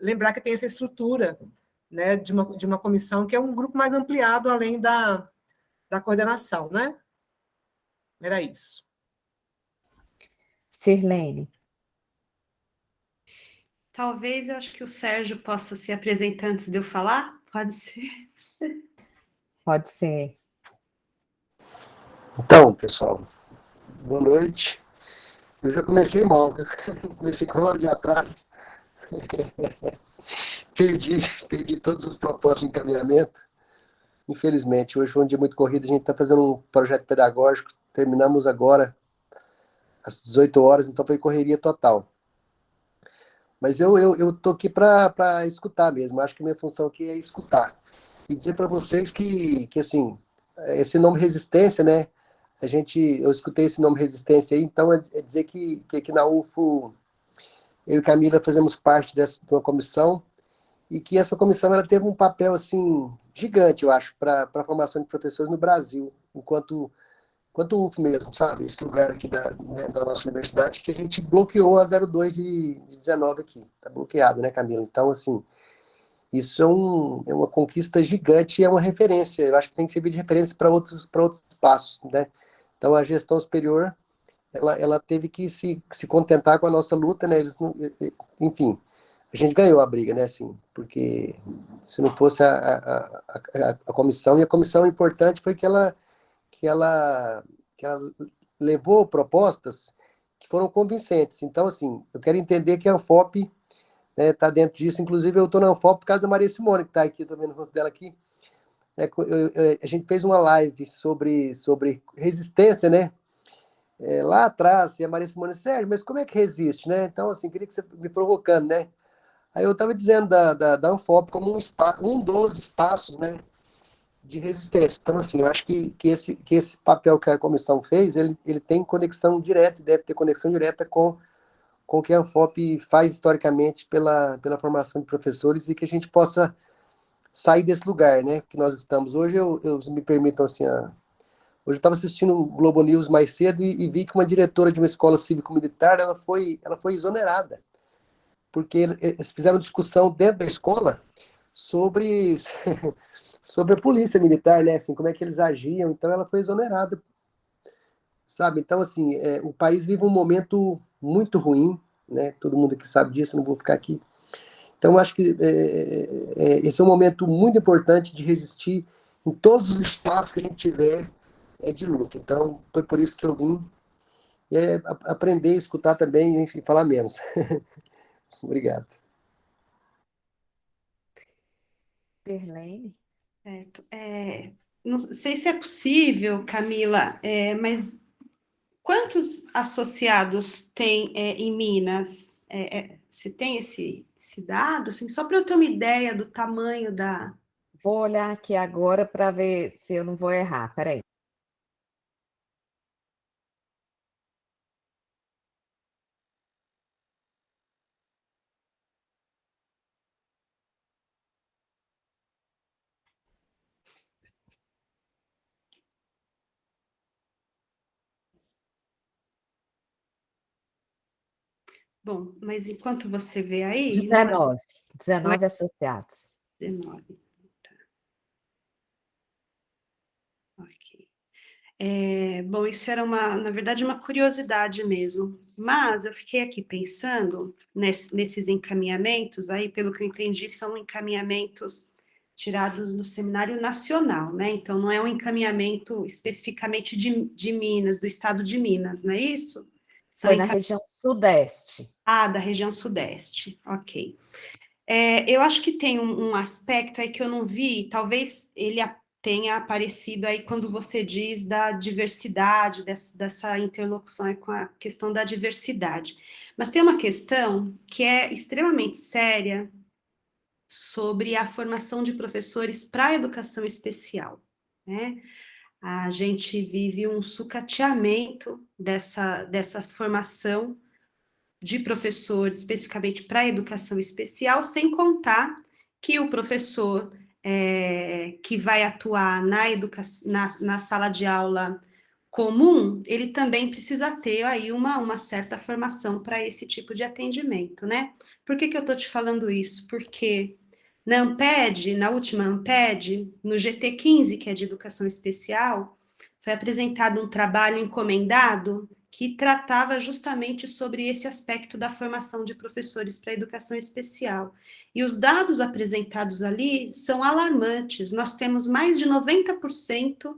lembrar que tem essa estrutura, né, de uma comissão que é um grupo mais ampliado além da coordenação, né? Era isso. Sirlene. Talvez eu acho que o Sérgio possa se apresentar antes de eu falar, pode ser? Pode ser. Então, pessoal, boa noite. Eu já comecei mal, viu? Comecei com uma hora de atraso. Perdi todos os propósitos de encaminhamento. Infelizmente, hoje foi um dia muito corrido. A gente está fazendo um projeto pedagógico. Terminamos agora às 18 horas, então foi correria total. Mas eu tô aqui para escutar mesmo. Acho que minha função aqui é escutar. E dizer para vocês que assim, esse nome resistência, né? Eu escutei esse nome resistência aí, então é dizer que aqui na UFO, eu e Camila fazemos parte de uma comissão, e que essa comissão ela teve um papel assim gigante, eu acho, para a formação de professores no Brasil, enquanto UFO mesmo, sabe? Esse lugar aqui da nossa universidade, que a gente bloqueou a 02 de 19 aqui. Tá bloqueado, né, Camila? Então, assim, isso é uma conquista gigante e é uma referência. Eu acho que tem que servir de referência para outros espaços, né? Então, a gestão superior, ela teve que se contentar com a nossa luta, né? Enfim, a gente ganhou a briga, né? Assim, porque se não fosse a comissão, e a comissão importante foi que ela levou propostas que foram convincentes. Então, assim, eu quero entender que a Anfop está dentro disso. Inclusive, eu estou na Anfop por causa da Maria Simone, que está aqui, estou vendo o rosto dela aqui. A gente fez uma live sobre resistência, né? Lá atrás, e a Maria Simone, Sérgio, mas como é que resiste, né? Então, assim, queria que você me provocando, né? Aí eu estava dizendo da Anfop como um dos espaços, né, de resistência. Então, assim, eu acho que esse papel que a comissão fez, ele tem conexão direta, deve ter conexão direta com o que a Anfop faz historicamente pela formação de professores, e que a gente possa sair desse lugar, né, que nós estamos. Hoje, se me permitam, assim, hoje eu estava assistindo o Globo News mais cedo e vi que uma diretora de uma escola cívico-militar, ela foi exonerada, porque eles fizeram discussão dentro da escola sobre a polícia militar, né, assim, como é que eles agiam. Então ela foi exonerada, sabe? Então, assim, o país vive um momento muito ruim, né, todo mundo aqui sabe disso, não vou ficar aqui. Então, eu acho que esse é um momento muito importante de resistir em todos os espaços que a gente tiver de luta. Então, foi por isso que eu vim, e aprender a escutar também, enfim, falar menos. Obrigado. Sirlene. Certo. Não sei se é possível, Camila, mas quantos associados tem em Minas? Você tem esse dado? Assim, só para eu ter uma ideia do tamanho da... Vou olhar aqui agora para ver se eu não vou errar. Peraí. Bom, mas enquanto você vê aí... 19 associados. 19. Tá. Ok. Bom, isso era na verdade, uma curiosidade mesmo. Mas eu fiquei aqui pensando nesses encaminhamentos, aí, pelo que eu entendi, são encaminhamentos tirados do Seminário Nacional, né? Então, não é um encaminhamento especificamente de Minas, do estado de Minas, não é isso? Foi na região sudeste. Da região sudeste, ok. Eu acho que tem um aspecto aí que eu não vi, talvez ele tenha aparecido aí quando você diz da diversidade, dessa interlocução aí com a questão da diversidade. Mas tem uma questão que é extremamente séria sobre a formação de professores para a educação especial, né? A gente vive um sucateamento dessa formação de professor, especificamente para a educação especial, sem contar que o professor que vai atuar na sala de aula comum, ele também precisa ter aí uma certa formação para esse tipo de atendimento, né? Por que eu estou te falando isso? Porque na Amped, na última Amped, no GT15, que é de educação especial, foi apresentado um trabalho encomendado que tratava justamente sobre esse aspecto da formação de professores para a educação especial. E os dados apresentados ali são alarmantes. Nós temos mais de 90%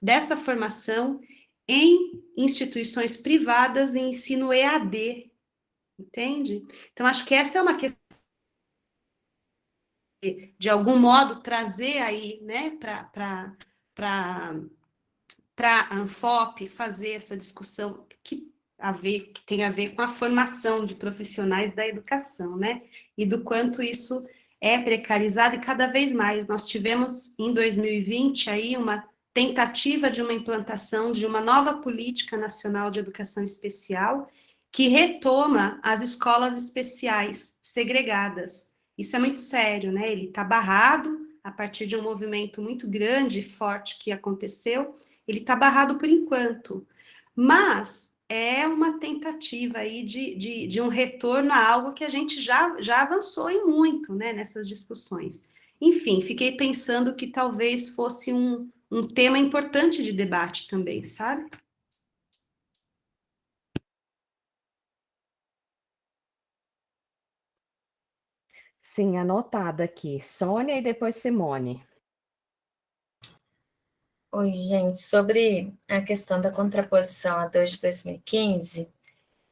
dessa formação em instituições privadas em ensino EAD, entende? Então, acho que essa é uma questão de algum modo trazer aí, né, para a Anfop fazer essa discussão que tem a ver com a formação de profissionais da educação, né? E do quanto isso é precarizado e cada vez mais. Nós tivemos em 2020 aí uma tentativa de uma implantação de uma nova política nacional de educação especial que retoma as escolas especiais segregadas. Isso é muito sério, né? Ele está barrado a partir de um movimento muito grande e forte que aconteceu. Ele está barrado por enquanto, mas é uma tentativa aí de um retorno a algo que a gente já avançou em muito, né, nessas discussões. Enfim, fiquei pensando que talvez fosse um tema importante de debate também, sabe? Sim, anotada aqui. Sônia e depois Simone. Oi, gente. Sobre a questão da contraposição a 2 de 2015,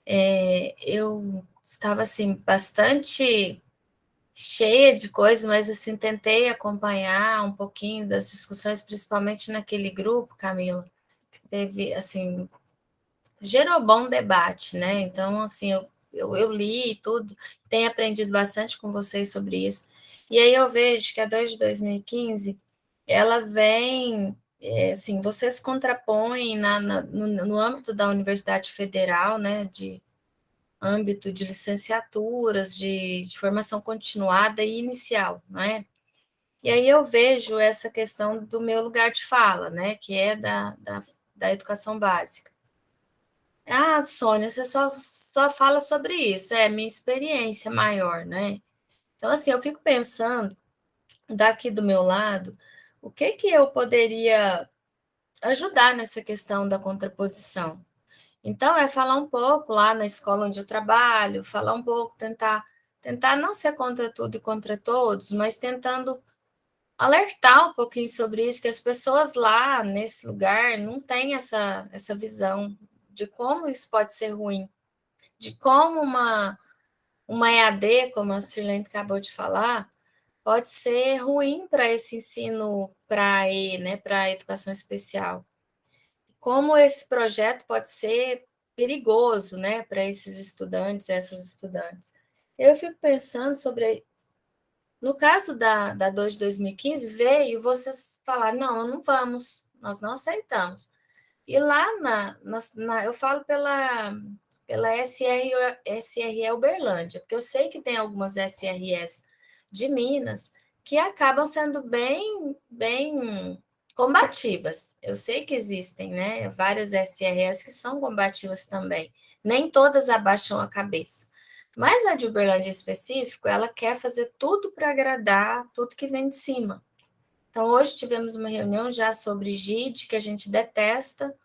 eu estava, assim, bastante cheia de coisas, mas, assim, tentei acompanhar um pouquinho das discussões, principalmente naquele grupo, Camila, que teve, assim, gerou bom debate, né? Então, assim, eu li tudo, tenho aprendido bastante com vocês sobre isso. E aí eu vejo que a 2 de 2015, ela vem, assim, vocês contrapõem no âmbito da Universidade Federal, né, de âmbito de licenciaturas, de formação continuada e inicial, não é? E aí eu vejo essa questão do meu lugar de fala, né, que é da educação básica. Ah, Sônia, você só fala sobre isso, é minha experiência maior, né? Então, assim, eu fico pensando, daqui do meu lado, o que eu poderia ajudar nessa questão da contraposição. Então, é falar um pouco lá na escola onde eu trabalho, falar um pouco, tentar não ser contra tudo e contra todos, mas tentando alertar um pouquinho sobre isso, que as pessoas lá nesse lugar não têm essa visão de como isso pode ser ruim, de como uma EAD, como a Sirlene acabou de falar, pode ser ruim para esse ensino para né, para a educação especial. Como esse projeto pode ser perigoso, né, para esses estudantes, essas estudantes. Eu fico pensando sobre, no caso da 2 de 2015, veio vocês falar, não vamos, nós não aceitamos. E lá eu falo pela SRE Uberlândia, porque eu sei que tem algumas SRS de Minas que acabam sendo bem combativas. Eu sei que existem, né, várias SRS que são combativas também. Nem todas abaixam a cabeça. Mas a de Uberlândia em específico, ela quer fazer tudo para agradar tudo que vem de cima. Então, hoje tivemos uma reunião já sobre GID, que a gente detesta,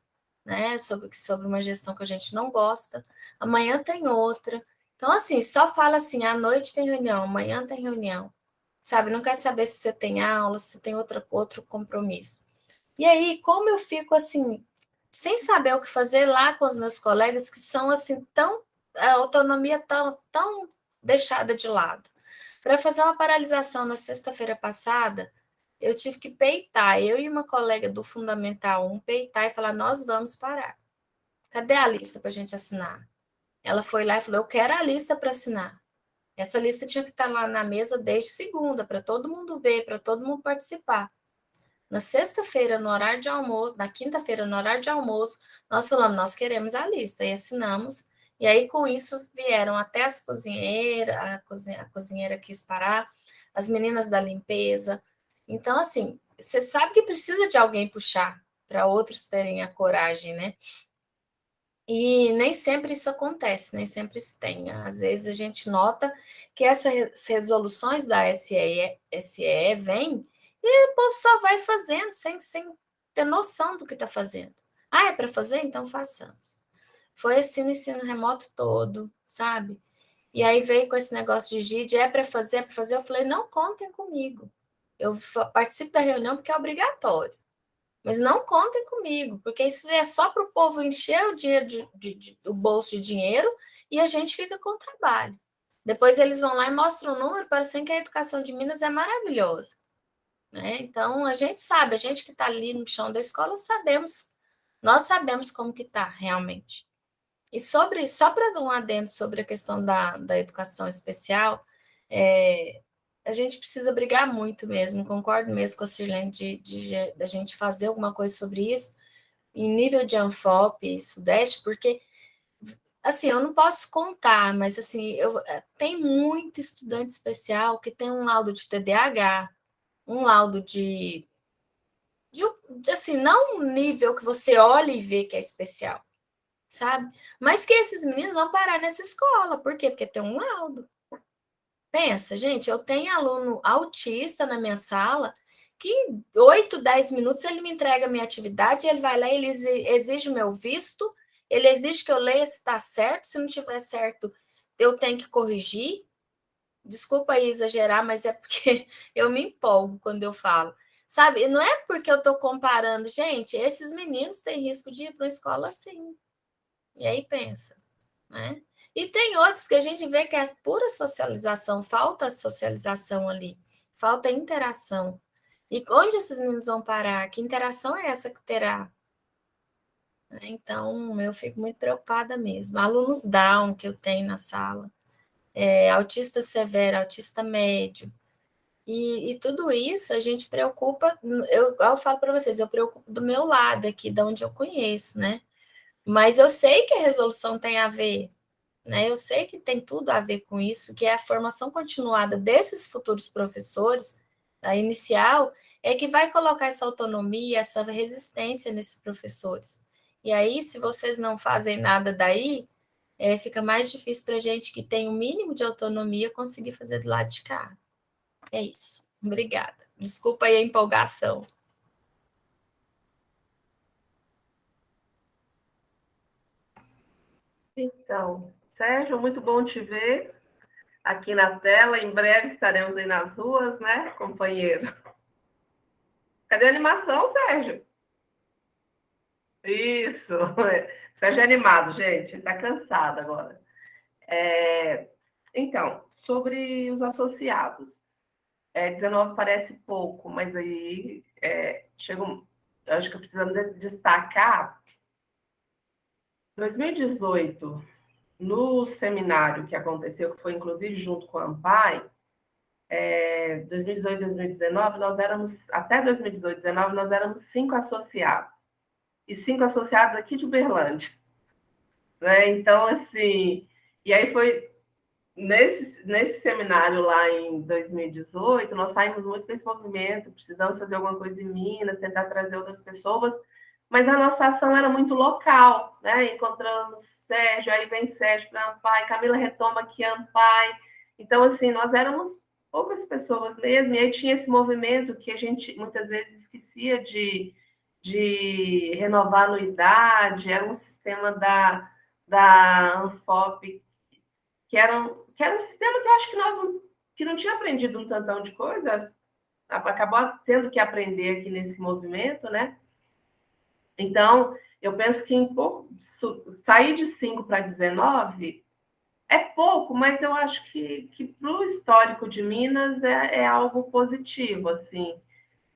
né, sobre uma gestão que a gente não gosta. Amanhã tem outra. Então, assim, só fala assim, à noite tem reunião, amanhã tem reunião. Sabe, não quer saber se você tem aula, se tem outro compromisso. E aí, como eu fico, assim, sem saber o que fazer lá com os meus colegas que são, assim, a autonomia tão deixada de lado. Para fazer uma paralisação na sexta-feira passada, eu tive que peitar, eu e uma colega do Fundamental 1, peitar e falar, nós vamos parar. Cadê a lista para a gente assinar? ela foi lá e falou, eu quero a lista para assinar. Essa lista tinha que estar lá na mesa desde segunda, para todo mundo ver, para todo mundo participar. Na sexta-feira, no horário de almoço, na quinta-feira, no horário de almoço, nós falamos, nós queremos a lista, e assinamos. E aí, com isso, vieram até as cozinheiras, a cozinheira quis parar, as meninas da limpeza. Então, assim, você sabe que precisa de alguém puxar, para outros terem a coragem, né? E nem sempre isso acontece, nem sempre isso tem. Às vezes a gente nota que essas resoluções da SE vêm e o povo só vai fazendo sem ter noção do que está fazendo. Ah, é para fazer? Então façamos. Foi assim no ensino remoto todo, sabe? E aí veio com esse negócio de GID, é para fazer, é para fazer. Eu falei, não contem comigo. Eu participo da reunião porque é obrigatório. Mas não contem comigo, porque isso é só para o povo encher o dinheiro o bolso de dinheiro e a gente fica com o trabalho. Depois eles vão lá e mostram o número, parecendo que a educação de Minas é maravilhosa. Né? Então, a gente sabe, a gente que está ali no chão da escola, nós sabemos como que está realmente. E só para dar um adendo sobre a questão da educação especial, a gente precisa brigar muito mesmo, concordo mesmo com a Sirlene da gente fazer alguma coisa sobre isso, em nível de Anfop, Sudeste, porque, assim, eu não posso contar, mas, assim, tem muito estudante especial que tem um laudo de TDAH, um laudo assim, não um nível que você olha e vê que é especial, sabe? Mas que esses meninos vão parar nessa escola. Por quê? Porque tem um laudo. Pensa, gente, eu tenho aluno autista na minha sala que em 8, 10 minutos ele me entrega a minha atividade, ele vai lá, ele exige o meu visto, ele exige que eu leia se está certo, se não tiver certo, eu tenho que corrigir. Desculpa aí exagerar, mas é porque eu me empolgo quando eu falo. Sabe, não é porque eu estou comparando, gente, esses meninos têm risco de ir para uma escola assim. E aí pensa, né? E tem outros que a gente vê que é pura socialização, falta socialização ali, falta interação. E onde esses meninos vão parar? Que interação é essa que terá? Então, eu fico muito preocupada mesmo. Alunos Down que eu tenho na sala, autista severo, autista médio, e tudo isso a gente preocupa, eu falo para vocês, eu preocupo do meu lado aqui, de onde eu conheço, né? Mas eu sei que a resolução tem a ver, né? Eu sei que tem tudo a ver com isso, que é a formação continuada desses futuros professores, a inicial, é que vai colocar essa autonomia, essa resistência nesses professores. E aí, se vocês não fazem nada daí, fica mais difícil para a gente que tem o mínimo de autonomia conseguir fazer do lado de cá. É isso. Obrigada. Desculpa aí a empolgação. Então, Sérgio, muito bom te ver aqui na tela. Em breve estaremos aí nas ruas, né, companheiro? Cadê a animação, Sérgio? Isso. Sérgio é animado, gente. Ele está cansado agora. Então, sobre os associados. 19 parece pouco, mas aí acho que eu preciso destacar 2018, no seminário que aconteceu, que foi inclusive junto com a AMPAI, 2018, 2019, até 2018, 2019, nós éramos 5 associados. E 5 associados aqui de Uberlândia. Né? Então, assim, e aí foi nesse seminário lá em 2018, nós saímos muito desse movimento, precisamos fazer alguma coisa em Minas, tentar trazer outras pessoas, mas a nossa ação era muito local, né? Encontramos Sérgio, aí vem Sérgio para a AMPAI, Camila retoma aqui a AMPAI. Então, assim, nós éramos poucas pessoas mesmo, e aí tinha esse movimento que a gente muitas vezes esquecia de renovar a anuidade, era um sistema da Anfop, que era um sistema que eu acho que nós não tinha aprendido um tantão de coisas, acabou tendo que aprender aqui nesse movimento, né? Então, eu penso que sair de 5 para 19 é pouco, mas eu acho que para o histórico de Minas é algo positivo, assim,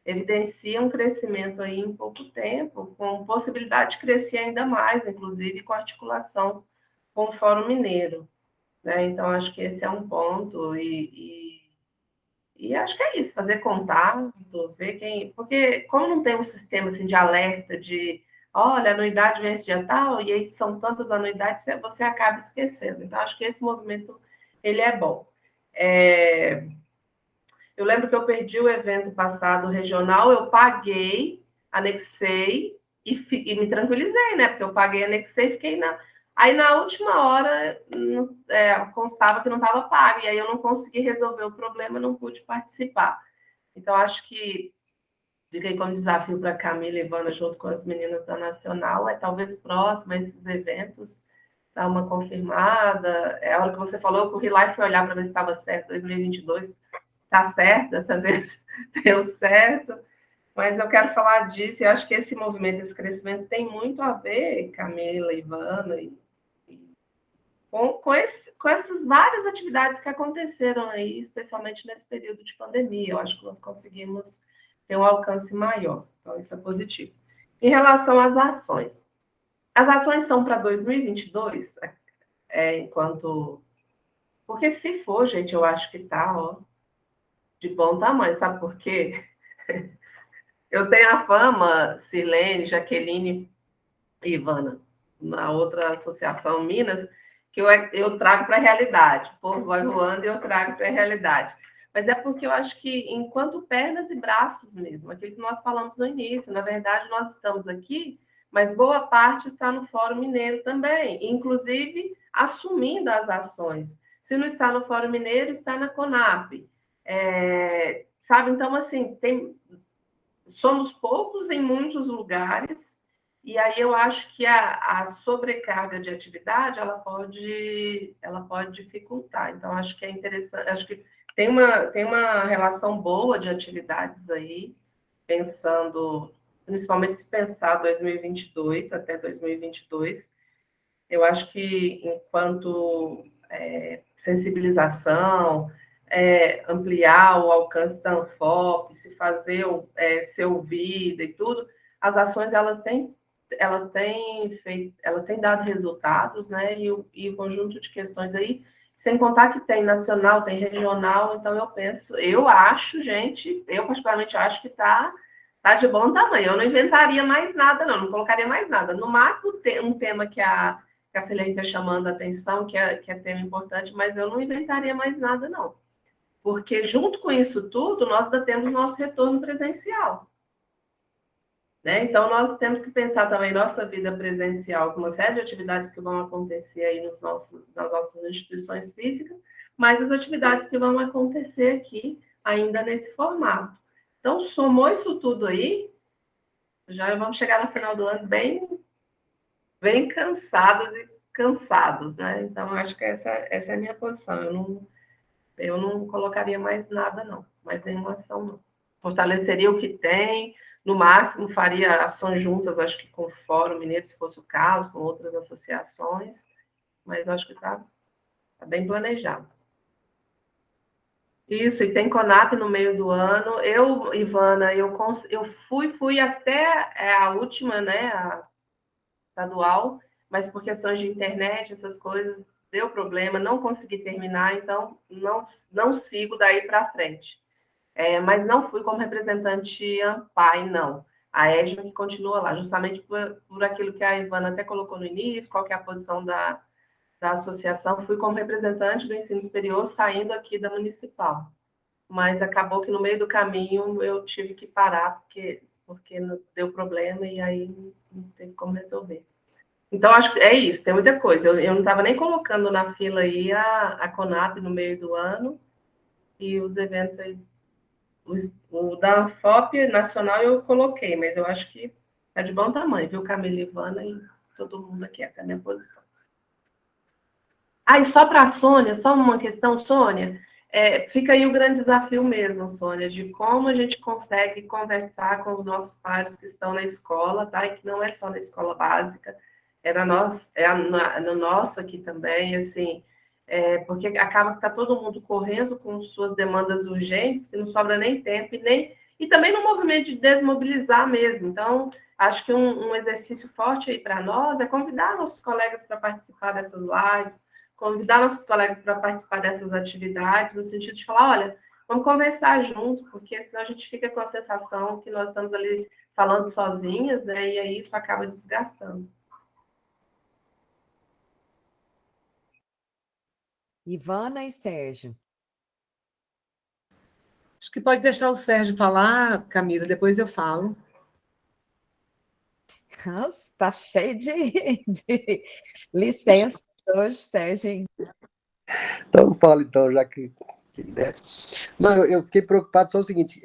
evidencia um crescimento aí em pouco tempo, com possibilidade de crescer ainda mais, inclusive com articulação com o Fórum Mineiro, né? Então, acho que esse é um ponto, e acho que é isso, fazer contato, ver quem... Porque como não tem um sistema assim, de alerta, de, olha, a anuidade vem esse dia tal, e aí são tantas anuidades, você acaba esquecendo. Então, acho que esse movimento, ele é bom. Eu lembro que eu perdi o evento passado regional, eu paguei, anexei e me tranquilizei, né? Porque eu paguei, anexei, fiquei na... Aí, na última hora, constava que não estava pago, e aí eu não consegui resolver o problema, não pude participar. Então, acho que fiquei como desafio para a Camila e Ivana, junto com as meninas da Nacional, talvez próximo a esses eventos, dar uma confirmada. A hora que você falou, eu corri lá e fui olhar para ver se estava certo, 2022, está certo, dessa vez deu certo. Mas eu quero falar disso, e eu acho que esse movimento, esse crescimento tem muito a ver, Camila, Ivana, com essas várias atividades que aconteceram aí, especialmente nesse período de pandemia. Eu acho que nós conseguimos ter um alcance maior, então isso é positivo. Em relação às ações. As ações são para 2022, enquanto... Porque se for, gente, eu acho que está de bom tamanho, sabe por quê? Eu tenho a fama, Silene, Jaqueline e Ivana, na outra associação Minas, que eu trago para a realidade. O povo vai voando e eu trago para a realidade. Mas é porque eu acho que, enquanto pernas e braços mesmo, aquilo que nós falamos no início, na verdade, nós estamos aqui, mas boa parte está no Fórum Mineiro também, inclusive assumindo as ações. Se não está no Fórum Mineiro, está na CONAP. Sabe? Então, assim, somos poucos em muitos lugares, e aí eu acho que a sobrecarga de atividade ela pode dificultar. Então, acho que é interessante, acho que tem uma relação boa de atividades aí, pensando, principalmente se pensar 2022, até 2022, eu acho que enquanto sensibilização, ampliar o alcance da Anfop, se fazer ser ouvida e tudo, as ações elas têm dado resultados, né? E o conjunto de questões aí, sem contar que tem nacional, tem regional, então eu acho, gente, eu particularmente acho que tá de bom tamanho. Eu não inventaria mais nada, não colocaria mais nada. No máximo, um tema que a Celene está chamando a atenção, que é tema importante, mas eu não inventaria mais nada, não. Porque, junto com isso tudo, nós ainda temos nosso retorno presencial. Né? Então, nós temos que pensar também nossa vida presencial, com uma série de atividades que vão acontecer aí nas nossas instituições físicas, mas as atividades que vão acontecer aqui, ainda nesse formato. Então, somou isso tudo aí, já vamos chegar no final do ano bem cansados, né? Então, acho que essa é a minha posição. Eu não colocaria mais nada, não. Mais nenhuma ação, não. Fortaleceria o que tem, no máximo faria ações juntas, acho que com o Fórum Mineiro, se fosse o caso, com outras associações, mas acho que está bem planejado. Isso, e tem CONAP no meio do ano. Eu, Ivana, eu fui até a última, né, a estadual, mas por questões de internet, essas coisas, deu problema, não consegui terminar, então não sigo daí para frente. Mas não fui como representante ANPAI, não. A EJA que continua lá, justamente por aquilo que a Ivana até colocou no início, qual que é a posição da associação. Fui como representante do ensino superior, saindo aqui da municipal. Mas acabou que no meio do caminho eu tive que parar, porque deu problema e aí não teve como resolver. Então, acho que é isso, tem muita coisa. Eu não estava nem colocando na fila aí a CONAP no meio do ano e os eventos aí. O da FOP nacional eu coloquei, mas eu acho que é de bom tamanho, viu, Camila e Ivana e todo mundo aqui, essa é a minha posição. E só para a Sônia, só uma questão, Sônia, fica aí o grande desafio mesmo, Sônia, de como a gente consegue conversar com os nossos pares que estão na escola, tá? E que não é só na escola básica, na nossa aqui também, assim, porque acaba que está todo mundo correndo com suas demandas urgentes, que não sobra nem tempo, e também no movimento de desmobilizar mesmo. Então, Acho que um exercício forte aí para nós é convidar nossos colegas para participar dessas lives, convidar nossos colegas para participar dessas atividades, no sentido de falar, olha, vamos conversar junto, porque senão a gente fica com a sensação que nós estamos ali falando sozinhas, né? E aí isso acaba desgastando. Ivana e Sérgio. Acho que pode deixar o Sérgio falar, Camila, depois eu falo. Nossa, tá cheio de licença hoje, Sérgio. Então, fala então, já que... né? Não, eu fiquei preocupado só o seguinte,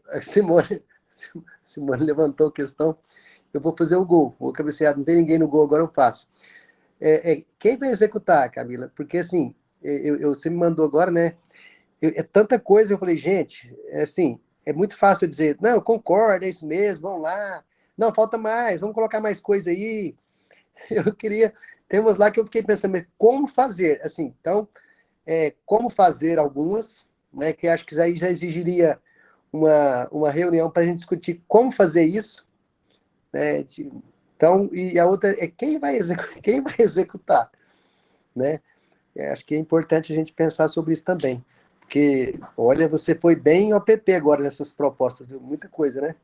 a Simone levantou a questão, eu vou fazer o gol, vou cabecear, não tem ninguém no gol, agora eu faço. Quem vai executar, Camila? Porque assim, você me mandou agora, né? É tanta coisa, eu falei, gente, assim, é muito fácil dizer, não, eu concordo, é isso mesmo, vamos lá. Não, falta mais, vamos colocar mais coisa aí. Eu queria, temos lá que eu fiquei pensando, mas como fazer? Assim, então, como fazer algumas, né, que acho que aí já exigiria uma reunião para a gente discutir como fazer isso, né? Então, e a outra é quem vai executar, né? Acho que é importante a gente pensar sobre isso também. Porque, olha, você foi bem OPP agora nessas propostas, viu? Muita coisa, né?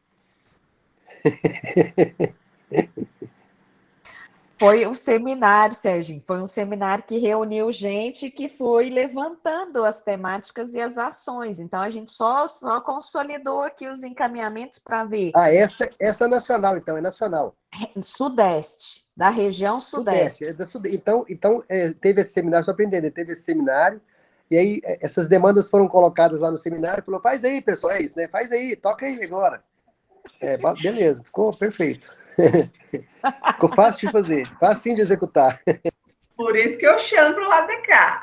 Foi um seminário, Sérgio, foi um seminário que reuniu gente que foi levantando as temáticas e as ações. Então, a gente só consolidou aqui os encaminhamentos para ver. Ah, essa é nacional, então, é nacional. Sudeste, da região Sudeste. Então, teve esse seminário, só para entender, teve esse seminário, e aí essas demandas foram colocadas lá no seminário, falou, faz aí, pessoal, é isso, né? Faz aí, toca aí agora. Beleza, ficou perfeito. Ficou fácil de fazer, fácil de executar. Por isso que eu chamo para o lado de cá.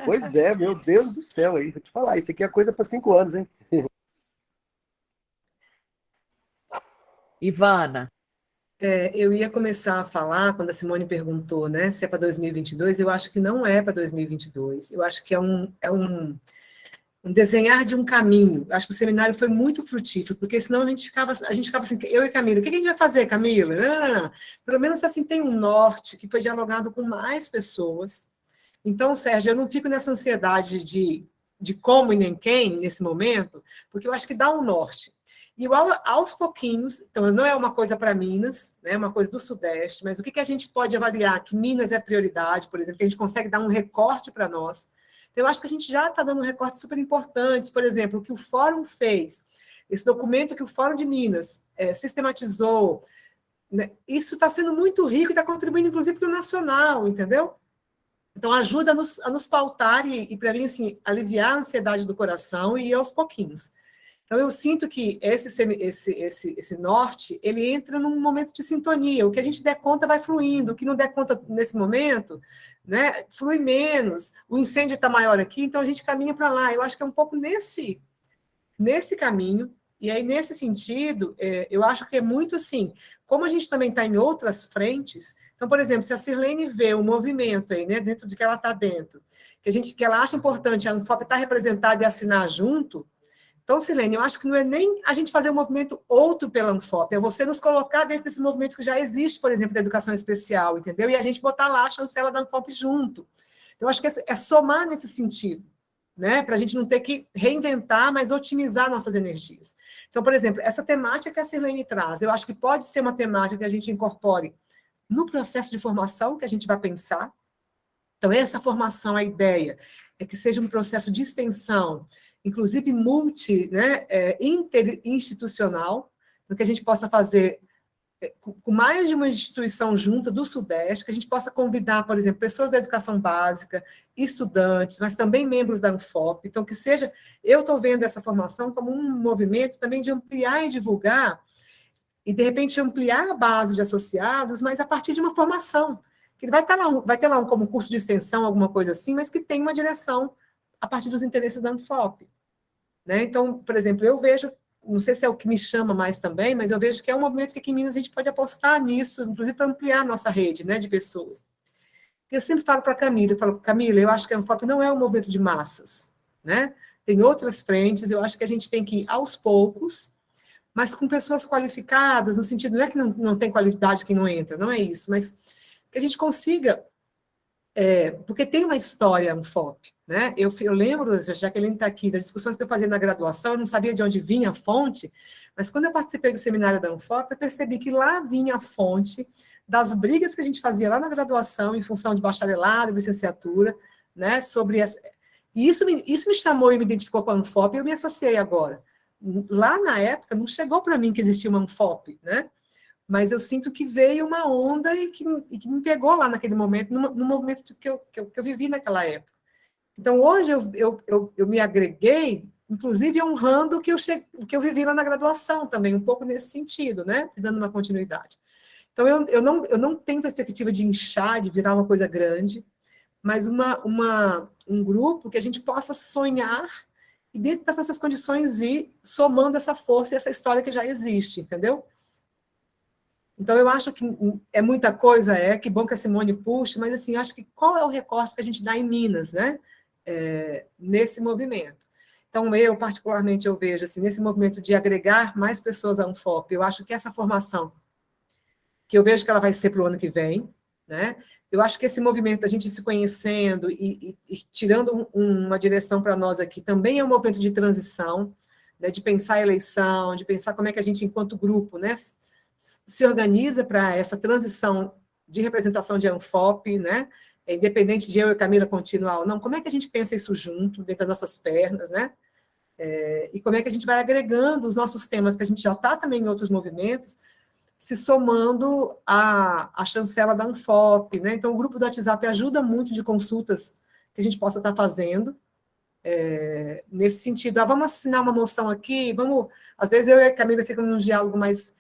Pois é, meu Deus do céu, aí, vou te falar, isso aqui é coisa para 5 anos, hein? Ivana. Eu ia começar a falar, quando a Simone perguntou, né, se é para 2022, eu acho que não é para 2022, eu acho que é um desenhar de um caminho. Acho que o seminário foi muito frutífero, porque senão a gente ficava assim, eu e Camila, o que a gente vai fazer, Camila? Não. Pelo menos assim tem um norte que foi dialogado com mais pessoas. Então, Sérgio, eu não fico nessa ansiedade de como e nem quem nesse momento, porque eu acho que dá um norte. E aos pouquinhos, então não é uma coisa para Minas, é uma coisa do Sudeste, mas o que a gente pode avaliar que Minas é prioridade, por exemplo, que a gente consegue dar um recorte para nós. Então, eu acho que a gente já está dando recortes super importantes, por exemplo, o que o Fórum fez, esse documento que o Fórum de Minas sistematizou, né, isso está sendo muito rico e está contribuindo, inclusive, para o nacional, entendeu? Então, ajuda a nos pautar e para mim, assim, aliviar a ansiedade do coração e ir aos pouquinhos. Então, eu sinto que esse norte, ele entra num momento de sintonia. O que a gente der conta vai fluindo, o que não der conta nesse momento, né, flui menos. O incêndio está maior aqui, então a gente caminha para lá. Eu acho que é um pouco nesse caminho. E aí, nesse sentido, eu acho que é muito assim, como a gente também está em outras frentes. Então, por exemplo, se a Sirlene vê o movimento aí, né, dentro de que ela está dentro, que ela acha importante a Anfop estar representada e assinar junto. Então, Silene, eu acho que não é nem a gente fazer um movimento outro pela Anfop, é você nos colocar dentro desse movimento que já existe, por exemplo, da educação especial, entendeu? E a gente botar lá a chancela da Anfop junto. Então, eu acho que é somar nesse sentido, né? Para a gente não ter que reinventar, mas otimizar nossas energias. Então, por exemplo, essa temática que a Silene traz, eu acho que pode ser uma temática que a gente incorpore no processo de formação que a gente vai pensar. Então, essa formação, a ideia é que seja um processo de extensão, inclusive interinstitucional, que a gente possa fazer com mais de uma instituição junta do Sudeste, que a gente possa convidar, por exemplo, pessoas da educação básica, estudantes, mas também membros da Anfop. Então, que seja, eu estou vendo essa formação como um movimento também de ampliar e divulgar, e, de repente, ampliar a base de associados, mas a partir de uma formação, que vai ter lá como curso de extensão, alguma coisa assim, mas que tem uma direção a partir dos interesses da Anfop. Né? Então, por exemplo, eu vejo, não sei se é o que me chama mais também, mas eu vejo que é um movimento que aqui em Minas a gente pode apostar nisso, inclusive para ampliar a nossa rede, né, de pessoas. Eu sempre falo para a Camila, Camila, eu acho que a Anfop não é um movimento de massas, né? Tem outras frentes, eu acho que a gente tem que ir aos poucos, mas com pessoas qualificadas, no sentido, não é que não tem qualidade quem não entra, não é isso, mas que a gente consiga, porque tem uma história, um FOP, né? Eu lembro, a Jaqueline está aqui, das discussões que eu fazia na graduação, eu não sabia de onde vinha a fonte, mas quando eu participei do seminário da Anfop, eu percebi que lá vinha a fonte das brigas que a gente fazia lá na graduação, em função de bacharelado, licenciatura, né, sobre essa... E isso me chamou e me identificou com a Anfop, e eu me associei agora. Lá na época, não chegou para mim que existia uma Anfop, né? Mas eu sinto que veio uma onda e que me pegou lá naquele momento, no movimento que eu vivi naquela época. Então, hoje eu me agreguei, inclusive honrando o que eu vivi lá na graduação também, um pouco nesse sentido, né? Dando uma continuidade. Então, eu não tenho perspectiva de inchar, de virar uma coisa grande, mas um grupo que a gente possa sonhar e, dentro dessas condições, ir somando essa força e essa história que já existe, entendeu? Então, eu acho que é muita coisa, que bom que a Simone puxa, mas, assim, acho que qual é o recorte que a gente dá em Minas, né? Nesse movimento. Então, particularmente, eu vejo, assim, nesse movimento de agregar mais pessoas à Anfop, eu acho que essa formação, que eu vejo que ela vai ser para o ano que vem, né? Eu acho que esse movimento da gente se conhecendo e tirando uma direção para nós aqui, também é um movimento de transição, né, de pensar a eleição, de pensar como é que a gente, enquanto grupo, né, se organiza para essa transição de representação de Anfop, né, independente de eu e Camila continuar ou não, como é que a gente pensa isso junto, dentro das nossas pernas, né, e como é que a gente vai agregando os nossos temas, que a gente já está também em outros movimentos, se somando à chancela da Anfop, né? Então, o grupo do WhatsApp ajuda muito de consultas que a gente possa estar fazendo, nesse sentido. Vamos assinar uma moção aqui, vamos... Às vezes, eu e a Camila ficamos num diálogo mais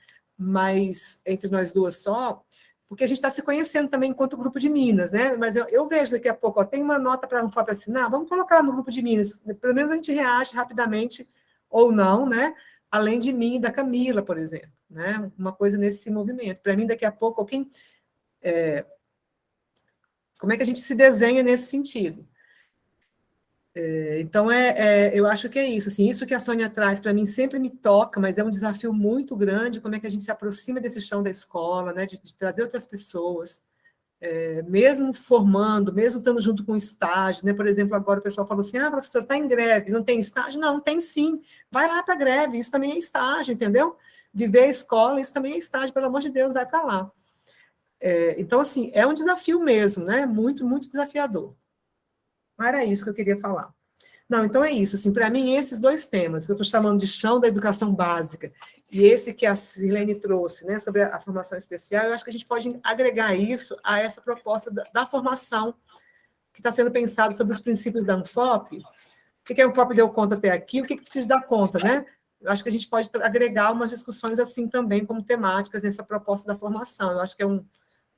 entre nós duas só, porque a gente está se conhecendo também enquanto grupo de Minas, né? Mas eu vejo daqui a pouco, tem uma nota para a Anfop assinar, vamos colocar lá no grupo de Minas, pelo menos a gente reage rapidamente, ou não, né? Além de mim e da Camila, por exemplo, né? Uma coisa nesse movimento. Para mim, daqui a pouco, como é que a gente se desenha nesse sentido? Então, eu acho que é isso. Assim, isso que a Sônia traz, para mim, sempre me toca, mas é um desafio muito grande, como é que a gente se aproxima desse chão da escola, né? De trazer outras pessoas, mesmo formando, mesmo estando junto com o estágio, né? Por exemplo, agora o pessoal falou assim, professor, está em greve, não tem estágio? Não, tem sim, vai lá para a greve, isso também é estágio, entendeu? Viver a escola, isso também é estágio, pelo amor de Deus, vai para lá. Então, assim, é um desafio mesmo, né? Muito, muito desafiador. Mas era isso que eu queria falar. Não, então é isso, assim, para mim, esses dois temas, que eu estou chamando de chão da educação básica, e esse que a Silene trouxe, né, sobre a formação especial, eu acho que a gente pode agregar isso a essa proposta da formação que está sendo pensada sobre os princípios da Anfop. O que a Anfop deu conta até aqui, o que precisa dar conta, né? Eu acho que a gente pode agregar umas discussões assim também, como temáticas nessa proposta da formação. Eu acho que é um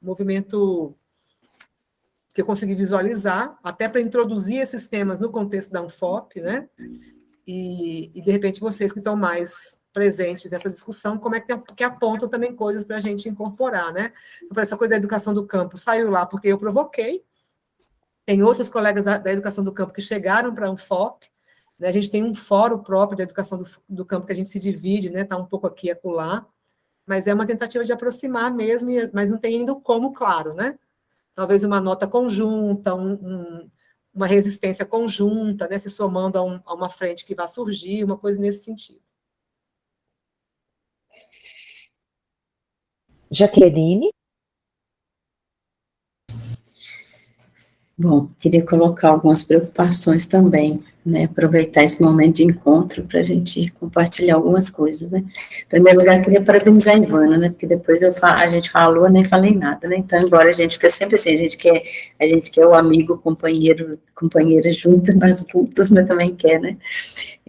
movimento que eu consegui visualizar, até para introduzir esses temas no contexto da Anfop, né? E de repente, vocês que estão mais presentes nessa discussão, como é que apontam também coisas para a gente incorporar, né? Então, essa coisa da educação do campo saiu lá porque eu provoquei, tem outros colegas da educação do campo que chegaram para a Anfop, né? A gente tem um fórum próprio da educação do campo que a gente se divide, né? Está um pouco aqui e acolá, mas é uma tentativa de aproximar mesmo, mas não tem ainda o como, claro, né? Talvez uma nota conjunta, uma resistência conjunta, né, se somando a uma frente que vai surgir, uma coisa nesse sentido. Jaqueline? Bom, queria colocar algumas preocupações também, né, aproveitar esse momento de encontro para a gente compartilhar algumas coisas, né. Em primeiro lugar, queria parabenizar a Ivana, né, porque depois a gente falou, nem falei nada, né, então embora a gente fica sempre assim, a gente quer o amigo, companheira junto nas lutas, mas também quer, né,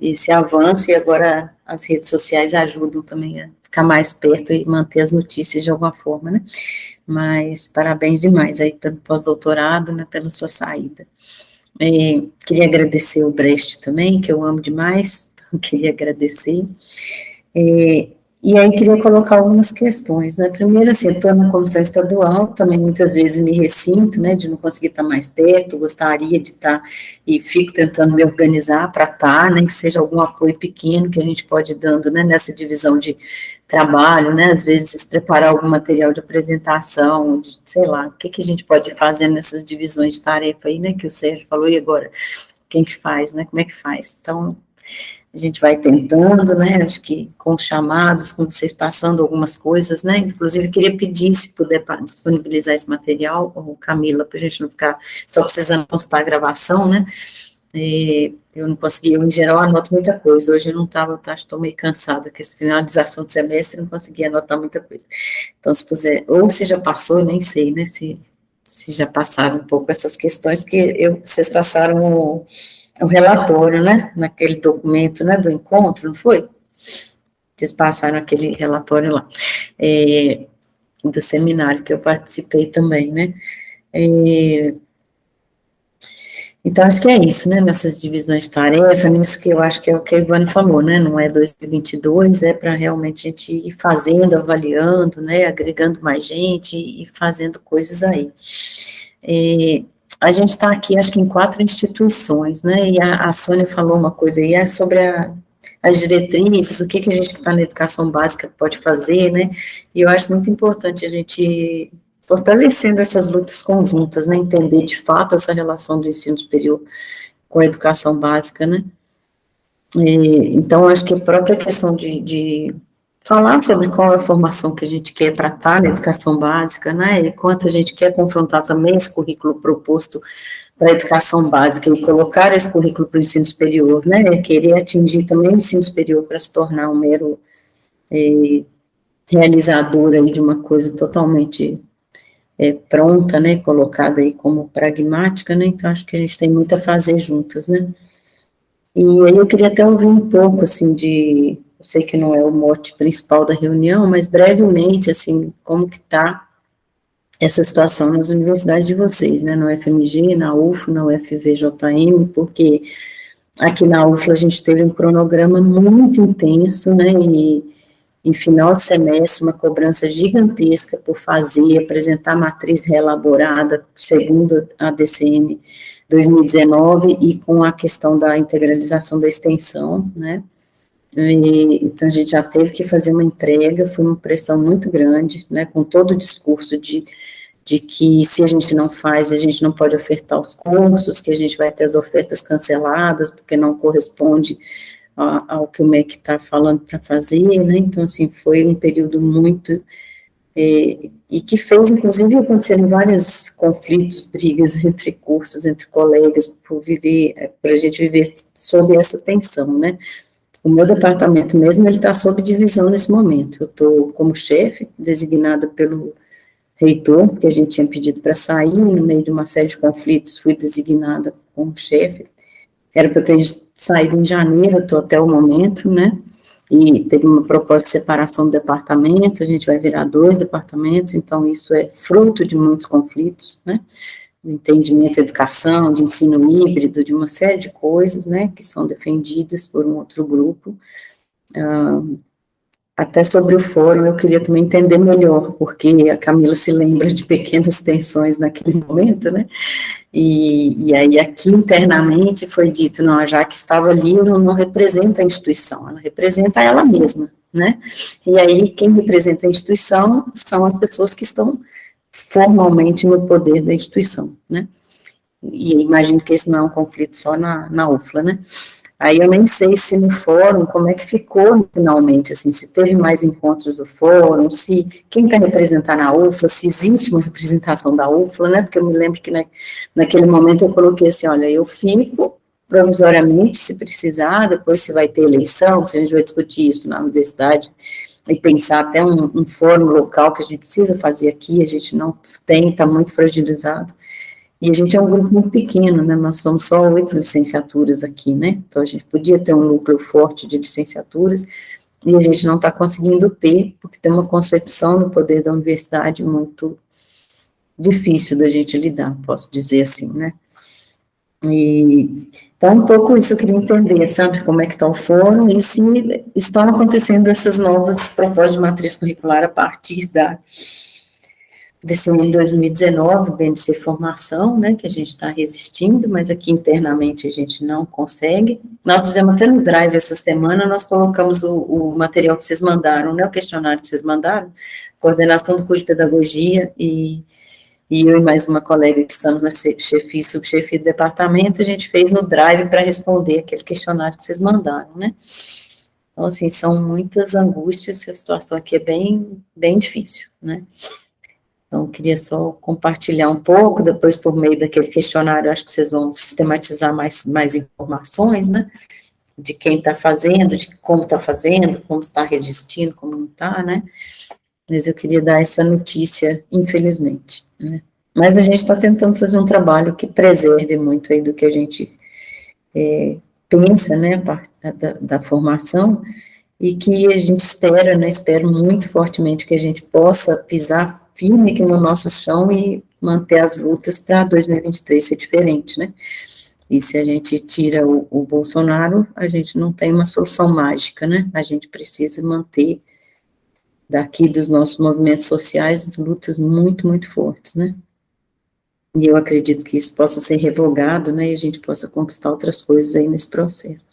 esse avanço, e agora as redes sociais ajudam também a ficar mais perto e manter as notícias de alguma forma, né. Mas parabéns demais aí pelo pós-doutorado, né, pela sua saída. Queria agradecer o Brecht também, que eu amo demais, então queria agradecer. E aí queria colocar algumas questões, né? Primeiro, assim, eu estou na comissão estadual, também muitas vezes me ressinto, né, de não conseguir estar mais perto, gostaria de estar, e fico tentando me organizar para estar, né, que seja algum apoio pequeno que a gente pode ir dando, né, nessa divisão de trabalho, né, às vezes preparar algum material de apresentação, de, sei lá, o que a gente pode fazer nessas divisões de tarefa aí, né, que o Sérgio falou, e agora, quem que faz, né, como é que faz? Então, a gente vai tentando, né, acho que com os chamados, com vocês passando algumas coisas, né, inclusive queria pedir se puder disponibilizar esse material, ou Camila, para a gente não ficar só precisando consultar a gravação, né, eu não consegui, eu em geral anoto muita coisa, hoje eu não estava, estou meio cansada, com essa finalização de semestre, não consegui anotar muita coisa, então se puder, ou se já passou, nem sei, né, se já passaram um pouco essas questões, porque vocês passaram o relatório, né, naquele documento, né, do encontro, não foi? Vocês passaram aquele relatório lá, do seminário que eu participei também, né, então acho que é isso, né, nessas divisões de tarefa, nisso que eu acho que é o que a Ivana falou, né, não é 2022, é para realmente a gente ir fazendo, avaliando, né, agregando mais gente e fazendo coisas aí. A gente está aqui, acho que em 4 instituições, né, e a Sônia falou uma coisa aí, sobre as diretrizes, o que a gente que está na educação básica pode fazer, né, e eu acho muito importante a gente fortalecendo essas lutas conjuntas, né, entender de fato essa relação do ensino superior com a educação básica, né, então acho que a própria questão de falar sobre qual é a formação que a gente quer para estar na educação básica, né, e quanto a gente quer confrontar também esse currículo proposto para a educação básica e colocar esse currículo para o ensino superior, né, querer atingir também o ensino superior para se tornar um mero realizador aí de uma coisa totalmente pronta, né, colocada aí como pragmática, né, então acho que a gente tem muito a fazer juntas, né. E aí eu queria até ouvir um pouco, assim, eu sei que não é o mote principal da reunião, mas brevemente, assim, como que está essa situação nas universidades de vocês, né, no FMG, na UF, na UFVJM, porque aqui na UF a gente teve um cronograma muito intenso, né, e em final de semestre, uma cobrança gigantesca por fazer, apresentar matriz reelaborada, segundo a DCM 2019, e com a questão da integralização da extensão, né, então a gente já teve que fazer uma entrega, foi uma pressão muito grande, né, com todo o discurso de que se a gente não faz, a gente não pode ofertar os cursos, que a gente vai ter as ofertas canceladas, porque não corresponde ao que o MEC está falando para fazer, né, então, assim, foi um período muito, e que fez, inclusive, acontecerem vários conflitos, brigas entre cursos, entre colegas, para a gente viver sob essa tensão, né. O meu departamento mesmo, ele está sob divisão nesse momento, eu estou como chefe, designada pelo reitor, porque a gente tinha pedido para sair, no meio de uma série de conflitos, fui designada como chefe, era para eu ter saído em janeiro, estou até o momento, né, e teve uma proposta de separação do departamento, a gente vai virar 2 departamentos, então isso é fruto de muitos conflitos, né, do entendimento da educação, de ensino híbrido, de uma série de coisas, né, que são defendidas por um outro grupo. Até sobre o fórum, eu queria também entender melhor, porque a Camila se lembra de pequenas tensões naquele momento, né, e aí aqui internamente foi dito, não, a Jaque estava ali, não representa a instituição, ela representa ela mesma, né, e aí quem representa a instituição são as pessoas que estão formalmente no poder da instituição, né, e imagino que esse não é um conflito só na UFLA, né. Aí eu nem sei se no fórum, como é que ficou finalmente, assim, se teve mais encontros do fórum, se quem está representando a UFLA, se existe uma representação da UFLA, né, porque eu me lembro que naquele momento eu coloquei assim, olha, eu fico provisoriamente, se precisar, depois se vai ter eleição, se a gente vai discutir isso na universidade, e pensar até um fórum local que a gente precisa fazer aqui, a gente não tem, está muito fragilizado. E a gente é um grupo muito pequeno, né, nós somos só 8 licenciaturas aqui, né, então a gente podia ter um núcleo forte de licenciaturas, e a gente não está conseguindo ter, porque tem uma concepção no poder da universidade muito difícil da gente lidar, posso dizer assim, né. Então, um pouco isso eu queria entender, sabe, como é que está o fórum e se estão acontecendo essas novas propostas de matriz curricular a partir desse ano de 2019, BNC Formação, né, que a gente está resistindo, mas aqui internamente a gente não consegue. Nós fizemos até no Drive essa semana, nós colocamos o material que vocês mandaram, né, o questionário que vocês mandaram, coordenação do curso de pedagogia e eu e mais uma colega que estamos na chefia e subchefia do departamento, a gente fez no Drive para responder aquele questionário que vocês mandaram, né? Então, assim, são muitas angústias, a situação aqui é bem, bem difícil, né? Então, queria só compartilhar um pouco, depois por meio daquele questionário, acho que vocês vão sistematizar mais informações, né? De quem está fazendo, de como está fazendo, como está resistindo, como não está, né? Mas eu queria dar essa notícia, infelizmente, né? Mas a gente está tentando fazer um trabalho que preserve muito aí do que a gente pensa, né, da formação, e que a gente espera, né, espero muito fortemente que a gente possa pisar firme aqui no nosso chão e manter as lutas para 2023 ser diferente, né? E se a gente tira o Bolsonaro, a gente não tem uma solução mágica, né? A gente precisa manter daqui dos nossos movimentos sociais, lutas muito, muito fortes, né? E eu acredito que isso possa ser revogado, né, e a gente possa conquistar outras coisas aí nesse processo.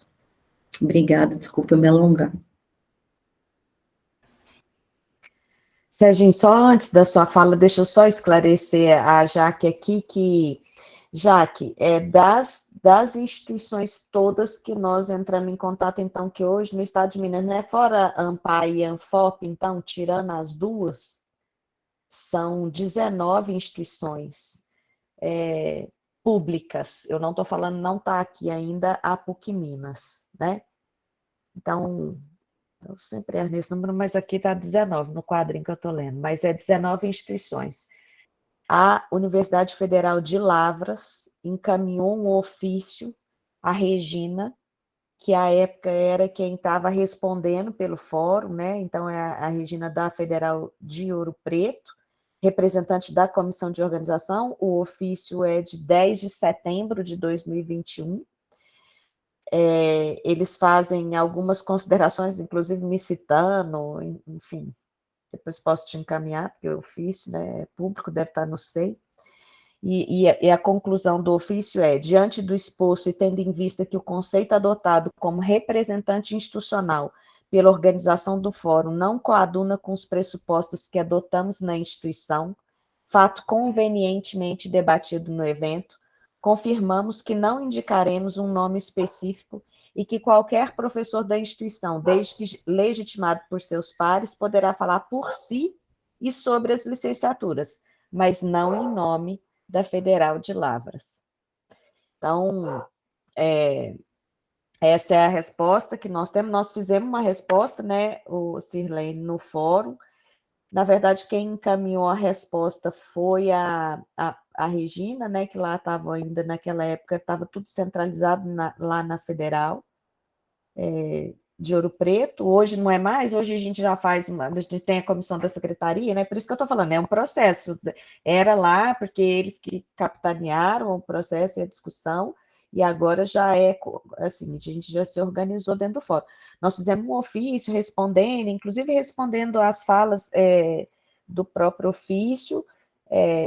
Obrigada, desculpa me alongar. Serginho, só antes da sua fala, deixa eu só esclarecer a Jaque aqui, que, Jaque, das instituições todas que nós entramos em contato, então, que hoje no estado de Minas, né, fora ANPAR e ANFOP, então, tirando as duas, são 19 instituições públicas. Eu não estou falando, não está aqui ainda a PUC Minas, né? Então, eu sempre erro nesse número, mas aqui está 19, no quadrinho que eu estou lendo, mas é 19 instituições. A Universidade Federal de Lavras encaminhou um ofício à Regina, que à época era quem estava respondendo pelo fórum, né? Então, é a Regina da Federal de Ouro Preto, representante da comissão de organização. O ofício é de 10 de setembro de 2021. Eles fazem algumas considerações, inclusive me citando, enfim, depois posso te encaminhar, porque o ofício, né, é público, deve estar no SEI. E a conclusão do ofício é: diante do exposto e tendo em vista que o conceito adotado como representante institucional pela organização do fórum não coaduna com os pressupostos que adotamos na instituição, fato convenientemente debatido no evento, confirmamos que não indicaremos um nome específico e que qualquer professor da instituição, desde que legitimado por seus pares, poderá falar por si e sobre as licenciaturas, mas não em nome da Federal de Lavras. Então, essa é a resposta que nós temos. Nós fizemos uma resposta, né, o Sirlene, no fórum. Na verdade, quem encaminhou a resposta foi a Regina, né, que lá estava ainda, naquela época, estava tudo centralizado lá na Federal de Ouro Preto. Hoje não é mais, hoje a gente já faz, a gente tem a comissão da secretaria, né, por isso que eu estou falando, é um processo. Era lá, porque eles que capitanearam o processo e a discussão, e agora já é, assim, a gente já se organizou dentro do fórum. Nós fizemos um ofício respondendo, inclusive respondendo às falas do próprio ofício,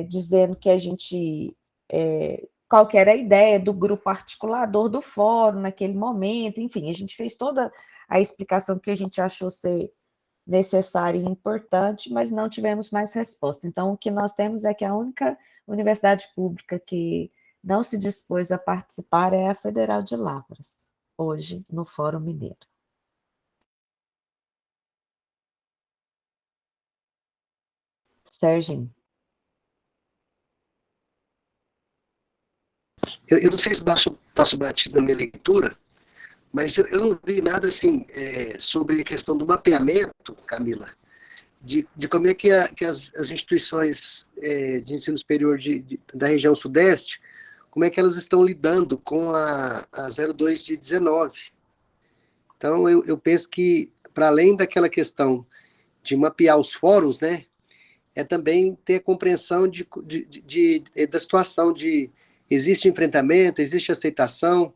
dizendo que a gente, qual que era a ideia do grupo articulador do fórum naquele momento, enfim, a gente fez toda a explicação que a gente achou ser necessária e importante, mas não tivemos mais resposta. Então, o que nós temos é que a única universidade pública que não se dispôs a participar é a Federal de Lavras, hoje, no Fórum Mineiro. Serginho. Eu não sei se passo batido na minha leitura, mas eu não vi nada assim sobre a questão do mapeamento, Camila, de como é que as instituições de ensino superior da região sudeste, como é que elas estão lidando com a 02 de 19. Então, eu penso que, para além daquela questão de mapear os fóruns, né, é também ter a compreensão da situação de existe enfrentamento, existe aceitação,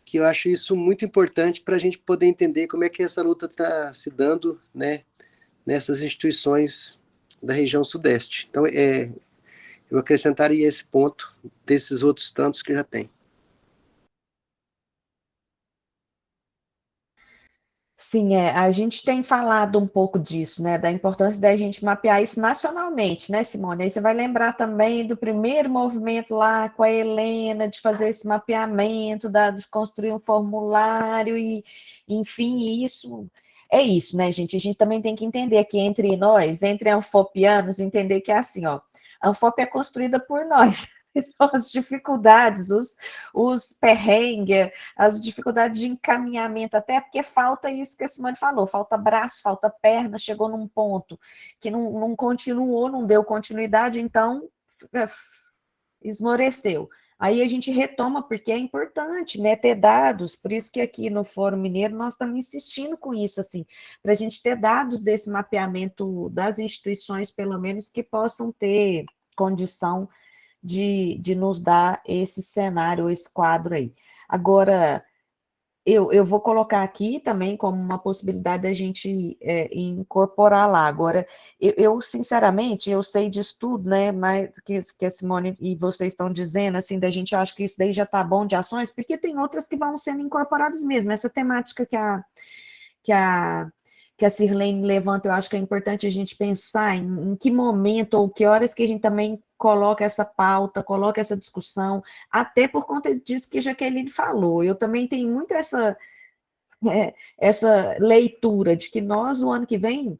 que eu acho isso muito importante para a gente poder entender como é que essa luta está se dando, né, nessas instituições da região sudeste. Então, eu acrescentaria esse ponto desses outros tantos que já tem. Sim, a gente tem falado um pouco disso, né, da importância da gente mapear isso nacionalmente, né, Simone? Aí você vai lembrar também do primeiro movimento lá com a Helena, de fazer esse mapeamento, de construir um formulário, e, enfim, isso, né, gente? A gente também tem que entender que entre nós, entre anfopianos, entender que é assim, ó, a Anfop é construída por nós. Então, as dificuldades, os perrengues, as dificuldades de encaminhamento, até porque falta isso que a Simone falou, falta braço, falta perna, chegou num ponto que não continuou, não deu continuidade, então esmoreceu. Aí a gente retoma, porque é importante, né, ter dados, por isso que aqui no Fórum Mineiro nós estamos insistindo com isso, assim, para a gente ter dados desse mapeamento das instituições, pelo menos, que possam ter condição de nos dar esse cenário, esse quadro aí. Agora, eu vou colocar aqui também como uma possibilidade da gente incorporar lá. Agora, sinceramente, eu sei disso tudo, né, mas que a Simone e vocês estão dizendo, assim, da gente acha que isso daí já está bom de ações, porque tem outras que vão sendo incorporadas mesmo. Essa temática que a, que a Sirlene levanta, eu acho que é importante a gente pensar em que momento ou que horas que a gente também coloca essa pauta, coloca essa discussão, até por conta disso que a Jaqueline falou. Eu também tenho muito essa leitura de que nós, o ano que vem,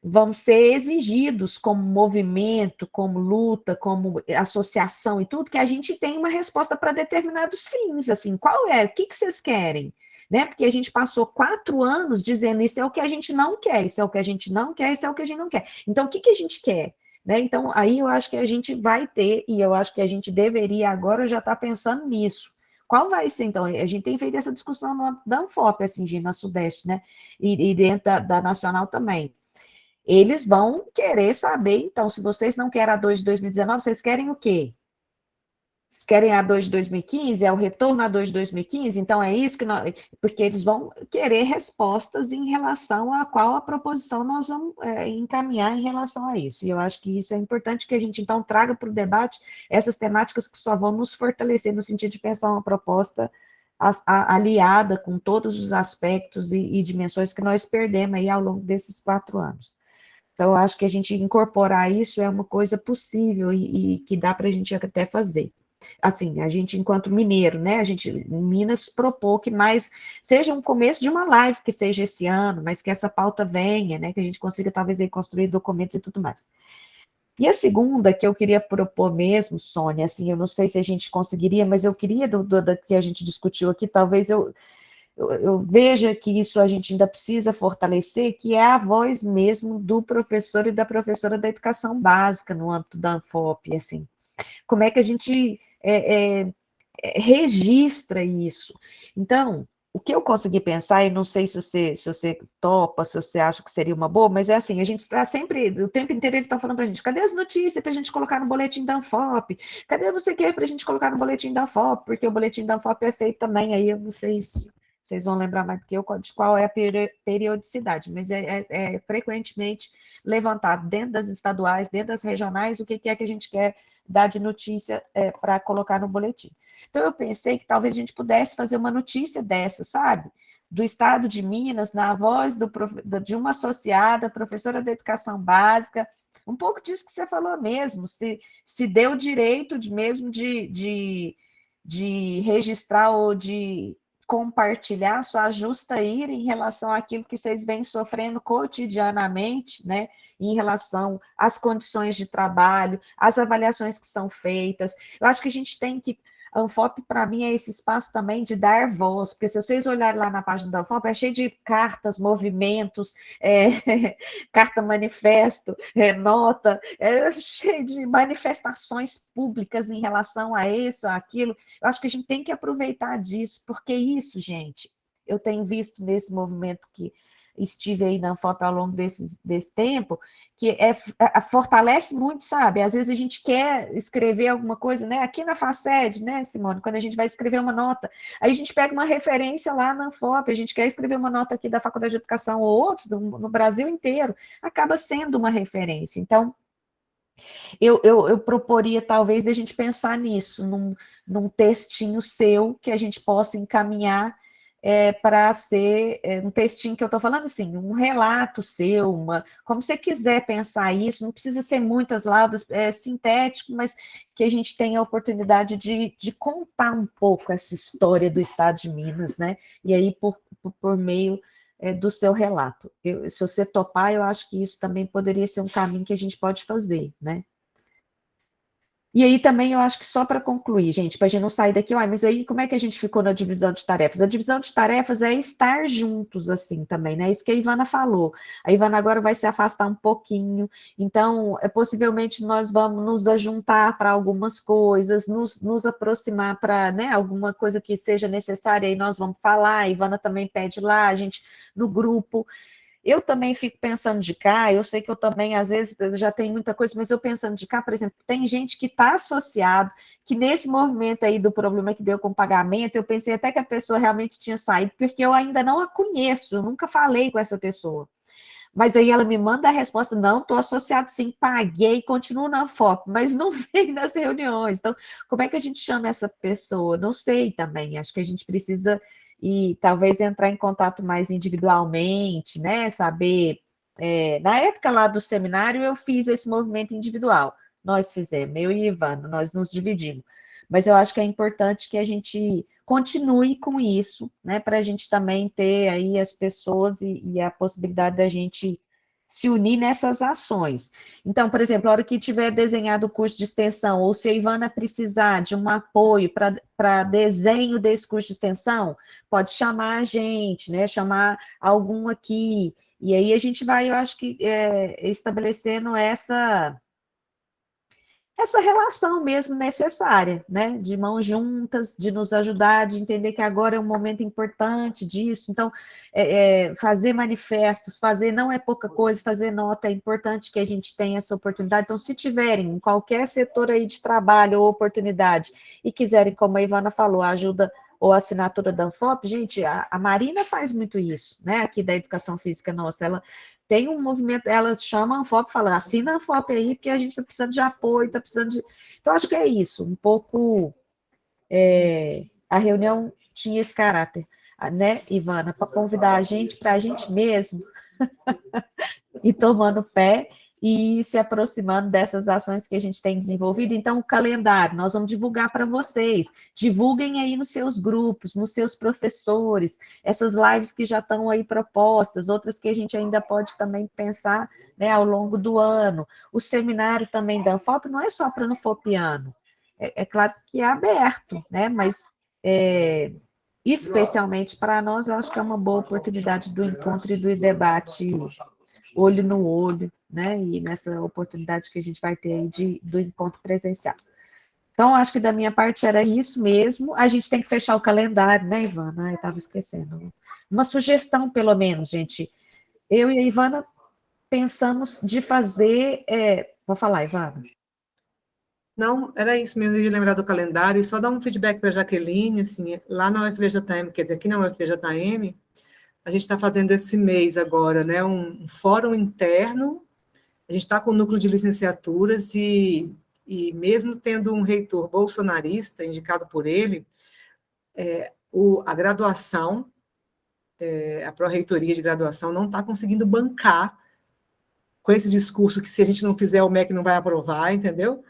vamos ser exigidos como movimento, como luta, como associação e tudo, que a gente tem uma resposta para determinados fins, assim, qual é? O que vocês querem? Né? Porque a gente passou 4 anos dizendo isso é o que a gente não quer, isso é o que a gente não quer, isso é o que a gente não quer. Então, o que a gente quer? Né? Então, aí eu acho que a gente vai ter, e eu acho que a gente deveria agora já estar pensando nisso. Qual vai ser, então? A gente tem feito essa discussão da Anfop, assim, na Sudeste, né? E dentro da Nacional também. Eles vão querer saber, então, se vocês não querem a 2 de 2019, vocês querem o quê? Vocês querem a 2 de 2015? É o retorno a 2 de 2015? Então, é isso que nós... Porque eles vão querer respostas em relação a qual a proposição nós vamos encaminhar em relação a isso. E eu acho que isso é importante que a gente, então, traga para o debate essas temáticas que só vão nos fortalecer no sentido de pensar uma proposta aliada com todos os aspectos e dimensões que nós perdemos aí ao longo desses 4 anos. Então, eu acho que a gente incorporar isso é uma coisa possível e que dá para a gente até fazer. Assim, a gente, enquanto mineiro, né, a gente, em Minas, propôs que mais, seja um começo de uma live, que seja esse ano, mas que essa pauta venha, né, que a gente consiga, talvez, aí, construir documentos e tudo mais. E a segunda, que eu queria propor mesmo, Sônia, assim, eu não sei se a gente conseguiria, mas eu queria, do que a gente discutiu aqui, talvez eu veja que isso a gente ainda precisa fortalecer, que é a voz mesmo do professor e da professora da educação básica no âmbito da Anfop, assim. Como é que a gente registra isso? Então, o que eu consegui pensar, e não sei se você topa, se você acha que seria uma boa, mas é assim, a gente está sempre, o tempo inteiro eles estão falando para a gente, cadê as notícias para a gente colocar no boletim da Anfop? Cadê você quer para a gente colocar no boletim da Anfop? Porque o boletim da Anfop é feito também, aí eu não sei se vocês vão lembrar mais do que eu, de qual é a periodicidade, mas é frequentemente levantado dentro das estaduais, dentro das regionais, o que é que a gente quer dar de notícia para colocar no boletim. Então, eu pensei que talvez a gente pudesse fazer uma notícia dessa, sabe? Do estado de Minas, na voz de uma associada, professora da educação básica, um pouco disso que você falou mesmo, se deu direito mesmo de registrar ou de compartilhar sua justa ira em relação àquilo que vocês vêm sofrendo cotidianamente, né, em relação às condições de trabalho, às avaliações que são feitas. Eu acho que a gente tem que... A Anfop, para mim, é esse espaço também de dar voz, porque se vocês olharem lá na página da Anfop, é cheio de cartas, movimentos, carta manifesto, nota, é cheio de manifestações públicas em relação a isso, a aquilo. Eu acho que a gente tem que aproveitar disso, porque isso, gente, eu tenho visto nesse movimento estive aí na Anfop ao longo desse tempo, que fortalece muito, sabe? Às vezes a gente quer escrever alguma coisa, né? Aqui na FACED, né, Simone? Quando a gente vai escrever uma nota, aí a gente pega uma referência lá na Anfop, a gente quer escrever uma nota aqui da Faculdade de Educação ou outros, no Brasil inteiro, acaba sendo uma referência. Então, eu proporia, talvez, a gente pensar nisso, num textinho seu que a gente possa encaminhar para ser um textinho que eu estou falando assim, um relato seu, como você quiser pensar isso, não precisa ser muitas laudas, sintético, mas que a gente tenha a oportunidade de contar um pouco essa história do Estado de Minas, né? E aí, por meio do seu relato. Se você topar, eu acho que isso também poderia ser um caminho que a gente pode fazer, né? E aí também eu acho que só para concluir, gente, para a gente não sair daqui, mas aí como é que a gente ficou na divisão de tarefas? A divisão de tarefas é estar juntos, assim, também, né? Isso que a Ivana falou. A Ivana agora vai se afastar um pouquinho, então, possivelmente nós vamos nos ajuntar para algumas coisas, nos aproximar para, né, alguma coisa que seja necessária, aí nós vamos falar, a Ivana também pede lá, a gente, no grupo. Eu também fico pensando de cá, eu sei que eu também, às vezes, já tenho muita coisa, mas eu pensando de cá, por exemplo, tem gente que está associado, que nesse movimento aí do problema que deu com o pagamento, eu pensei até que a pessoa realmente tinha saído, porque eu ainda não a conheço, eu nunca falei com essa pessoa. Mas aí ela me manda a resposta, não, estou associado sim, paguei, continuo na FOP, mas não vem nas reuniões. Então, como é que a gente chama essa pessoa? Não sei também, acho que a gente precisa e talvez entrar em contato mais individualmente, né? Saber. Na época lá do seminário, eu fiz esse movimento individual. Nós fizemos, eu e Ivana, nós nos dividimos. Mas eu acho que é importante que a gente continue com isso, né? Para a gente também ter aí as pessoas e a possibilidade da gente se unir nessas ações. Então, por exemplo, a hora que tiver desenhado o curso de extensão, ou se a Ivana precisar de um apoio para desenho desse curso de extensão, pode chamar a gente, né? Chamar algum aqui. E aí a gente vai, eu acho que, estabelecendo essa relação mesmo necessária, né? De mãos juntas, de nos ajudar, de entender que agora é um momento importante disso. Então, fazer manifestos, fazer não é pouca coisa, fazer nota é importante que a gente tenha essa oportunidade. Então, se tiverem em qualquer setor aí de trabalho ou oportunidade e quiserem, como a Ivana falou, ajuda ou assinatura da Anfop, gente, a Marina faz muito isso, né? Aqui da educação física nossa, ela tem um movimento, ela chama a Anfop e fala, assina a Anfop aí, porque a gente está precisando de apoio, está precisando de... Então, acho que é isso, um pouco... a reunião tinha esse caráter, né, Ivana, para convidar a gente, para a gente mesmo, e tomando fé, e se aproximando dessas ações que a gente tem desenvolvido. Então, o calendário, nós vamos divulgar para vocês. Divulguem aí nos seus grupos, nos seus professores, essas lives que já estão aí propostas, outras que a gente ainda pode também pensar, né, ao longo do ano. O seminário também da Anfop não é só para anfopiano. É claro que é aberto, né, mas especialmente para nós, eu acho que é uma boa oportunidade do encontro e do debate olho no olho, né? E nessa oportunidade que a gente vai ter aí do encontro presencial. Então, acho que da minha parte era isso mesmo. A gente tem que fechar o calendário, né, Ivana? Eu estava esquecendo. Uma sugestão, pelo menos, gente. Eu e a Ivana pensamos de fazer... Vou falar, Ivana. Não, era isso mesmo, eu ia lembrar do calendário, e só dar um feedback para a Jaqueline, assim, lá na UFVJM, quer dizer, aqui na UFVJM, a gente está fazendo esse mês agora, né, um fórum interno, a gente está com o núcleo de licenciaturas e mesmo tendo um reitor bolsonarista, indicado por ele, a graduação, a pró-reitoria de graduação não está conseguindo bancar com esse discurso que se a gente não fizer o MEC não vai aprovar, entendeu?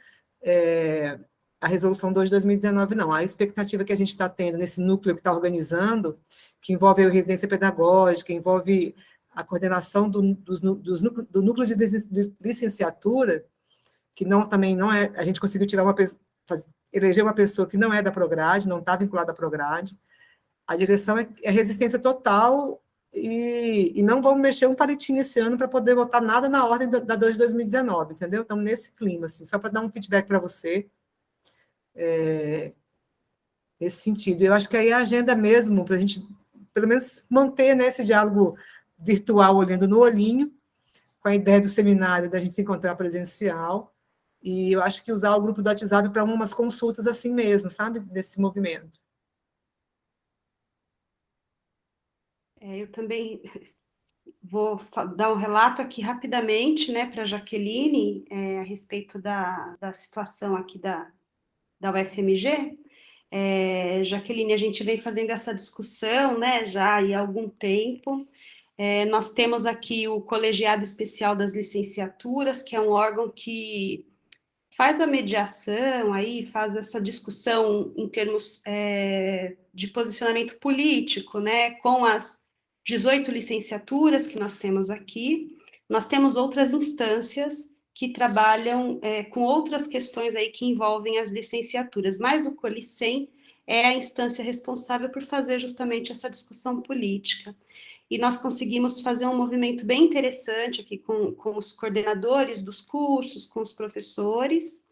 A resolução 2 de 2019, não. A expectativa que a gente está tendo nesse núcleo que está organizando, que envolve a residência pedagógica, envolve a coordenação do núcleo de licenciatura, que também não é... A gente conseguiu tirar eleger uma pessoa que não é da Prograde, não está vinculada à Prograde. A direção é resistência total e não vamos mexer um palitinho esse ano para poder botar nada na ordem da 2 de 2019, entendeu? Estamos nesse clima, assim, só para dar um feedback para você, nesse sentido. Eu acho que aí a agenda mesmo, para a gente, pelo menos, manter, né, esse diálogo virtual, olhando no olhinho, com a ideia do seminário, da gente se encontrar presencial, e eu acho que usar o grupo do WhatsApp para umas consultas assim mesmo, sabe, desse movimento. Eu também vou dar um relato aqui rapidamente, né, para a Jaqueline, a respeito da situação aqui da UFMG. Jaqueline, a gente vem fazendo essa discussão, né, já há algum tempo. Nós temos aqui o Colegiado Especial das Licenciaturas, que é um órgão que faz a mediação, aí faz essa discussão em termos de posicionamento político, né, com as 18 licenciaturas que nós temos aqui. Nós temos outras instâncias que trabalham com outras questões aí que envolvem as licenciaturas, mas o Colicem é a instância responsável por fazer justamente essa discussão política. E nós conseguimos fazer um movimento bem interessante aqui com os coordenadores dos cursos, com os professores,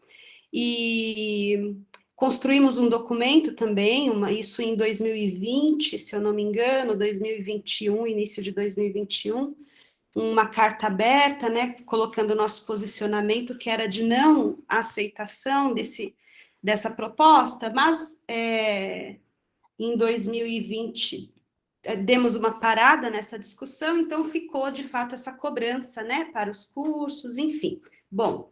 e construímos um documento também, isso em 2020, se eu não me engano, 2021, início de 2021, uma carta aberta, né, colocando o nosso posicionamento, que era de não aceitação dessa proposta, mas em 2020 demos uma parada nessa discussão, então ficou, de fato, essa cobrança, né, para os cursos, enfim. Bom,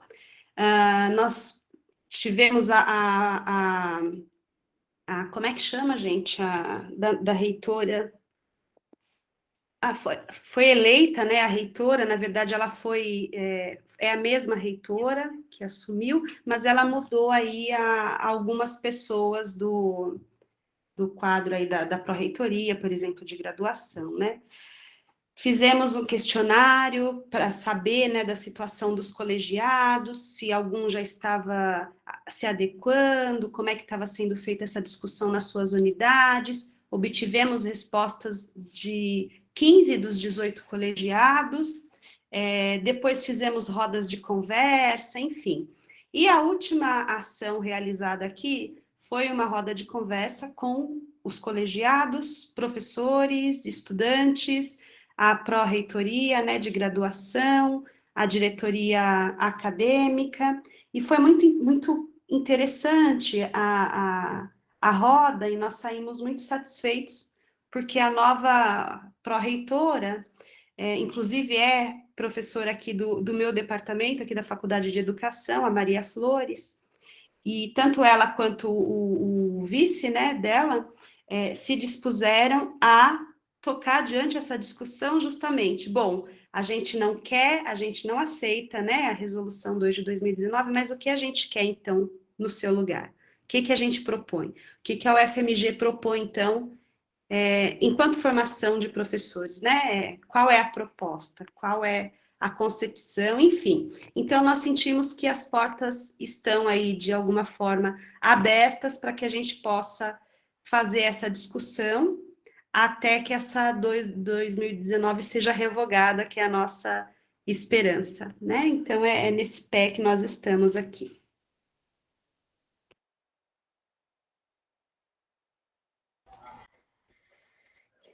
nós tivemos como é que chama, gente, da reitora... foi eleita, né, a reitora, na verdade, ela é a mesma reitora que assumiu, mas ela mudou aí algumas pessoas do quadro aí da pró-reitoria, por exemplo, de graduação, né? Fizemos um questionário para saber, né, da situação dos colegiados, se algum já estava se adequando, como é que estava sendo feita essa discussão nas suas unidades. Obtivemos respostas de 15 dos 18 colegiados, depois fizemos rodas de conversa, enfim. E a última ação realizada aqui foi uma roda de conversa com os colegiados, professores, estudantes, a pró-reitoria, né, de graduação, a diretoria acadêmica, e foi muito, muito interessante a roda, e nós saímos muito satisfeitos, porque a nova pró-reitora, inclusive é professora aqui do meu departamento, aqui da Faculdade de Educação, a Maria Flores, e tanto ela quanto o vice, né, dela se dispuseram a tocar adiante essa discussão justamente. Bom, a gente não quer, a gente não aceita, né, a resolução 2 de 2019, mas o que a gente quer, então, no seu lugar? O que a gente propõe? O que a UFMG propõe, então, enquanto formação de professores, né? Qual é a proposta? Qual é a concepção? Enfim. Então, nós sentimos que as portas estão aí, de alguma forma, abertas para que a gente possa fazer essa discussão até que essa 2019 seja revogada, que é a nossa esperança, né? Então, é nesse pé que nós estamos aqui.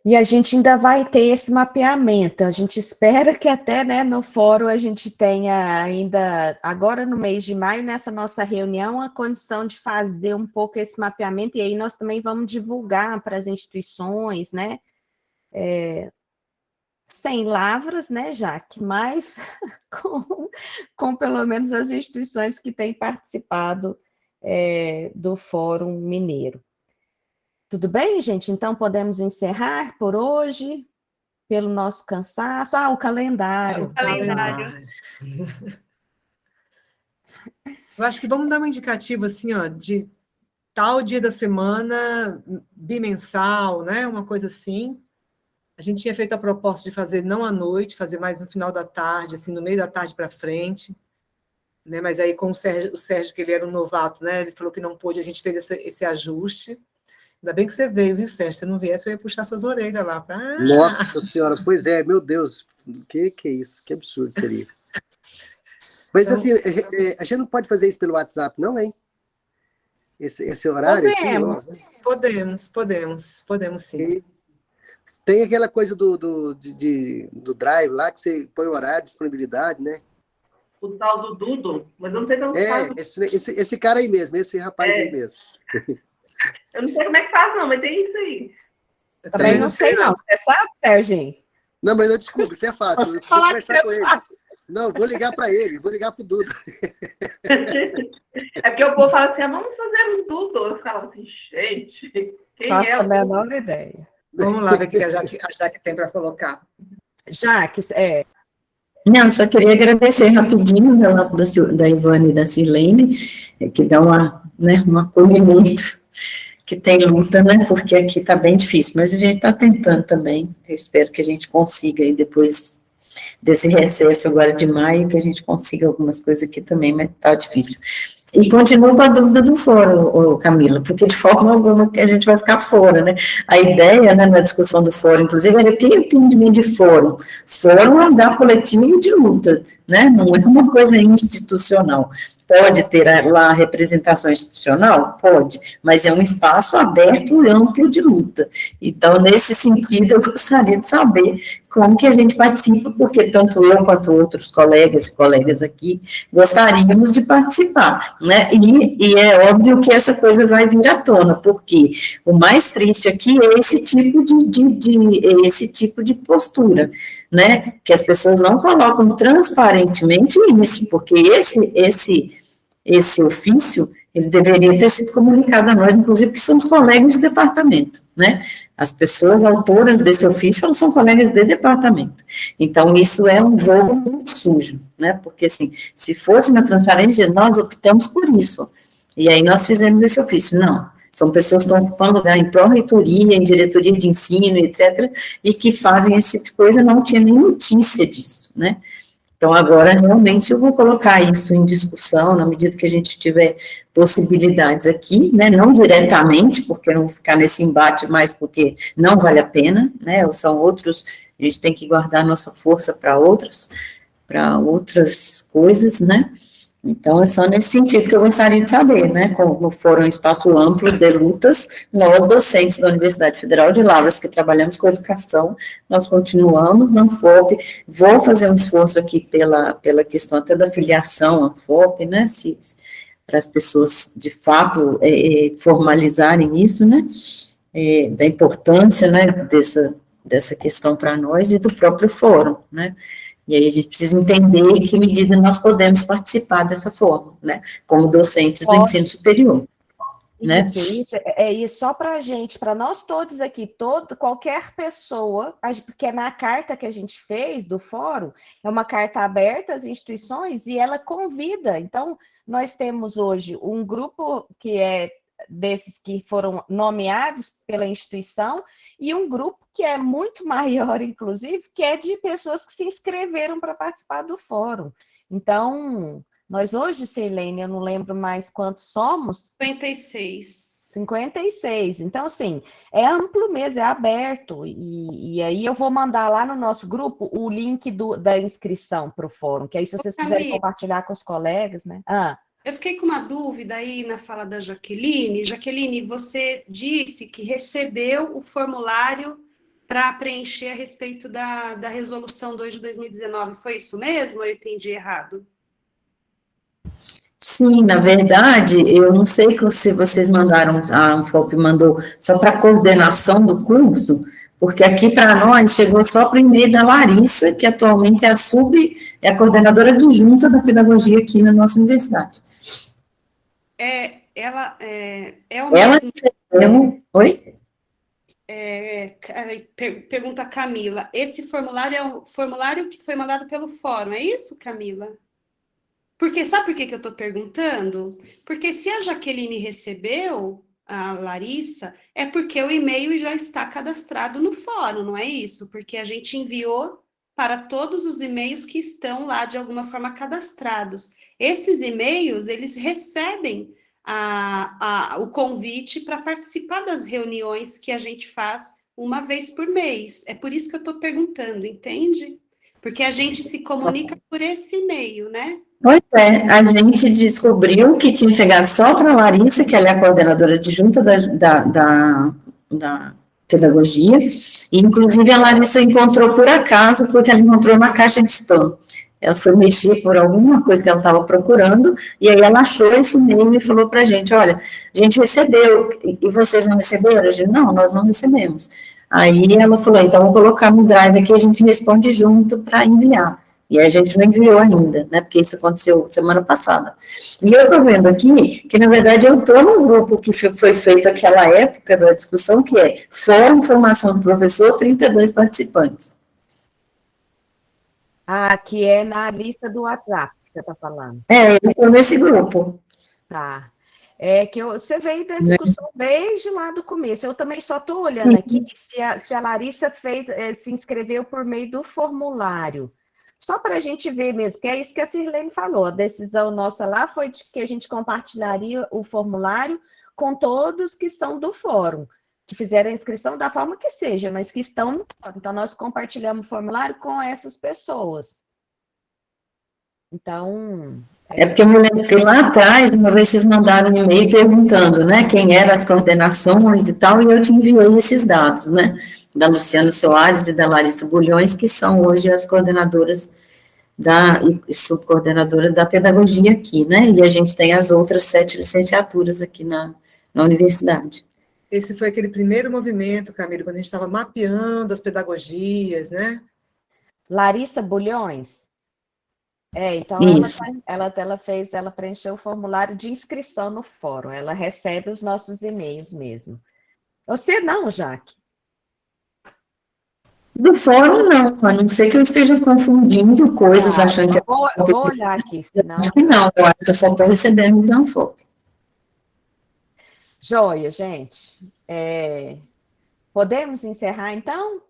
E a gente ainda vai ter esse mapeamento. A gente espera que até, né, no fórum a gente tenha ainda, agora no mês de maio, nessa nossa reunião, a condição de fazer um pouco esse mapeamento, e aí nós também vamos divulgar para as instituições, né, sem lavras, né, Jaque, mas com pelo menos as instituições que têm participado do Fórum Mineiro. Tudo bem, gente? Então, podemos encerrar por hoje, pelo nosso cansaço. O calendário. O calendário. Eu acho que vamos dar um indicativo, assim, ó, de tal dia da semana, bimensal, né? Uma coisa assim. A gente tinha feito a proposta de fazer não à noite, fazer mais no final da tarde, assim, no meio da tarde para frente. Né? Mas aí, com o Sérgio, que ele era um novato, né? Ele falou que não pôde, a gente fez esse ajuste. Ainda bem que você veio, viu, Sérgio? Se não viesse, eu ia puxar suas orelhas lá. Nossa Senhora, pois é, meu Deus. Que é isso? Que absurdo seria. Mas, então, assim, a gente não pode fazer isso pelo WhatsApp, não, hein? Esse horário? Podemos, assim, podemos sim. Tem aquela coisa do Drive lá, que você põe o horário, disponibilidade, né? O tal do Dudo, mas eu não sei como faz. Esse cara aí mesmo, esse rapaz aí mesmo. Eu não sei como é que faz, não, mas tem isso aí. Eu também não sei, não. Você sabe, Serginho? Não, mas eu desculpo, isso é fácil. Eu vou falar conversar com ele. Não, vou ligar para ele, vou ligar para o Dudo. É porque o povo fala assim, vamos fazer um Dudo. Eu falo assim, gente, quem Faço é o a menor ideia. Vamos lá ver o que a Jaque tem para colocar. Jaque, Não, só queria agradecer rapidinho o relato da Ivane e da Silene, que dá um acolhimento, que tem luta, né, porque aqui está bem difícil, mas a gente está tentando também, eu espero que a gente consiga aí depois desse recesso agora de maio, que a gente consiga algumas coisas aqui também, mas está difícil. E continuo com a dúvida do fórum, Camila, porque de forma alguma que a gente vai ficar fora, né? A ideia, né, na discussão do fórum, inclusive, era o que eu entendi de fórum? Fórum é um lugar coletivo de lutas, né? Não é uma coisa institucional. Pode ter lá representação institucional? Pode, mas é um espaço aberto e amplo de luta. Então, nesse sentido, eu gostaria de saber como que a gente participa, porque tanto eu quanto outros colegas e colegas aqui gostaríamos de participar, né? E é óbvio que essa coisa vai vir à tona, porque o mais triste aqui é esse tipo de postura, né? Que as pessoas não colocam transparentemente isso, porque esse ofício, ele deveria ter sido comunicado a nós, inclusive, que somos colegas de departamento, né? As pessoas autoras desse ofício, elas são colegas de departamento. Então, isso é um jogo muito sujo, né? Porque, assim, se fosse na transparência, nós optamos por isso. E aí nós fizemos esse ofício. Não, são pessoas que estão ocupando lugar em pró-reitoria, em diretoria de ensino, etc., e que fazem esse tipo de coisa, não tinha nem notícia disso, né? Então, agora, realmente, eu vou colocar isso em discussão, na medida que a gente tiver possibilidades aqui, né, não diretamente, porque eu não vou ficar nesse embate mais, porque não vale a pena, né, são outros, a gente tem que guardar nossa força para outras coisas, né. Então, é só nesse sentido que eu gostaria de saber, né, como for um espaço amplo de lutas, nós, docentes da Universidade Federal de Lavras, que trabalhamos com educação, nós continuamos na FOP, vou fazer um esforço aqui pela questão até da filiação à FOP, né, para as pessoas, de fato, formalizarem isso, né, da importância, né, dessa questão para nós e do próprio fórum, né. E aí a gente precisa entender em que medida nós podemos participar dessa forma, né, como docentes do ensino superior, né. Isso só para a gente, para nós todos aqui, qualquer pessoa, porque na carta que a gente fez do fórum, é uma carta aberta às instituições e ela convida. Então, nós temos hoje um grupo que é desses que foram nomeados pela instituição, e um grupo que é muito maior, inclusive, que é de pessoas que se inscreveram para participar do fórum. Então, nós hoje, Silene, eu não lembro mais quantos somos. 56. Então, assim, é amplo mesmo, é aberto. E aí eu vou mandar lá no nosso grupo o link da inscrição para o fórum, que aí se vocês quiserem compartilhar com os colegas, né? Eu fiquei com uma dúvida aí na fala da Jaqueline. Jaqueline, você disse que recebeu o formulário para preencher a respeito da Resolução 2 de 2019. Foi isso mesmo ou eu entendi errado? Sim, na verdade, eu não sei se vocês mandaram, a Anfop mandou só para a coordenação do curso, porque aqui para nós chegou só para o e-mail da Larissa, que atualmente é a coordenadora adjunta da pedagogia aqui na nossa universidade. Ela mesmo... Oi? Pergunta a Camila, esse formulário é um formulário que foi mandado pelo fórum, é isso, Camila? Porque, sabe por que eu estou perguntando? Porque se a Jaqueline recebeu, a Larissa, é porque o e-mail já está cadastrado no fórum, não é isso? Porque a gente enviou para todos os e-mails que estão lá de alguma forma cadastrados. Esses e-mails, eles recebem o convite para participar das reuniões que a gente faz uma vez por mês. É por isso que eu estou perguntando, entende? Porque a gente se comunica por esse e-mail, né? Pois é, a gente descobriu que tinha chegado só para a Larissa, que ela é a coordenadora adjunta da pedagogia, e inclusive a Larissa encontrou por acaso, porque ela encontrou na caixa de spam. Ela foi mexer por alguma coisa que ela estava procurando, e aí ela achou esse e-mail e falou para a gente, olha, a gente recebeu, e vocês não receberam? Eu disse, não, nós não recebemos. Aí ela falou, então vou colocar no Drive aqui, a gente responde junto para enviar. E a gente não enviou ainda, né, porque isso aconteceu semana passada. E eu estou vendo aqui que, na verdade, eu estou no grupo que foi feito naquela época da discussão, que é Fórum Formação do Professor, 32 participantes. Ah, que é na lista do WhatsApp que você está falando. É, eu estou nesse grupo. Tá. É que você veio da discussão desde lá do começo. Eu também só estou olhando aqui se a Larissa se inscreveu por meio do formulário. Só para a gente ver mesmo, que é isso que a Sirlene falou. A decisão nossa lá foi de que a gente compartilharia o formulário com todos que são do fórum, que fizeram a inscrição da forma que seja, mas que estão no fórum. Então, nós compartilhamos o formulário com essas pessoas. Então... É porque eu me lembro que lá atrás, uma vez vocês mandaram um e-mail perguntando, né, quem eram as coordenações e tal, e eu te enviei esses dados, né, da Luciana Soares e da Larissa Bulhões, que são hoje as coordenadoras e subcoordenadora da pedagogia aqui, né, e a gente tem as outras 7 licenciaturas aqui na universidade. Esse foi aquele primeiro movimento, Camila, quando a gente estava mapeando as pedagogias, né? Larissa Bulhões? Então ela preencheu o formulário de inscrição no fórum, ela recebe os nossos e-mails mesmo. Você não, Jaque? Do fórum, não, a não ser que eu esteja confundindo coisas, achando que... Vou olhar aqui, senão... Acho que não, eu acho que eu só estou recebendo do Anfop. Joia, gente. Podemos encerrar, então?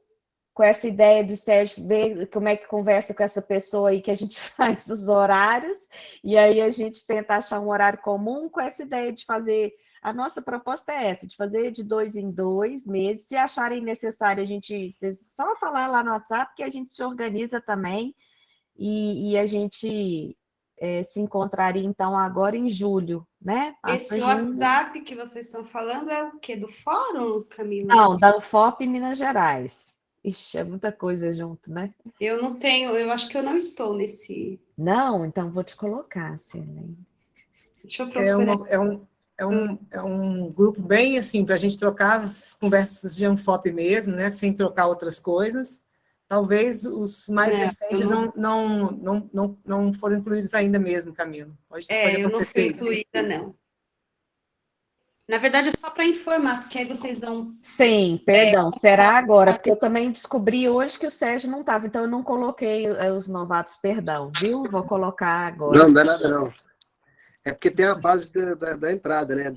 Com essa ideia de Sérgio ver como é que conversa com essa pessoa aí que a gente faz os horários, e aí a gente tenta achar um horário comum com essa ideia de fazer... A nossa proposta é essa, de fazer de 2 em 2 meses. Se acharem necessário, só falar lá no WhatsApp que a gente se organiza também, e a gente se encontraria, então, agora em julho, né? Esse WhatsApp que vocês estão falando é o quê? Do fórum, Camila? Não, da UFOP Minas Gerais. Ixi, é muita coisa junto, né? Eu não tenho, eu acho que eu não estou nesse... Não? Então vou te colocar, Sirlene. Deixa eu procurar. É um grupo bem assim, para a gente trocar as conversas de Anfop mesmo, né? Sem trocar outras coisas. Talvez os mais recentes não foram incluídos ainda mesmo, Camila. Pode eu não fui isso. incluída, não. Na verdade, é só para informar, porque aí vocês vão... Sim, perdão, será agora, porque eu também descobri hoje que o Sérgio não estava, então eu não coloquei os novatos, perdão, viu? Vou colocar agora. Não dá nada, não. É porque tem a fase da entrada, né,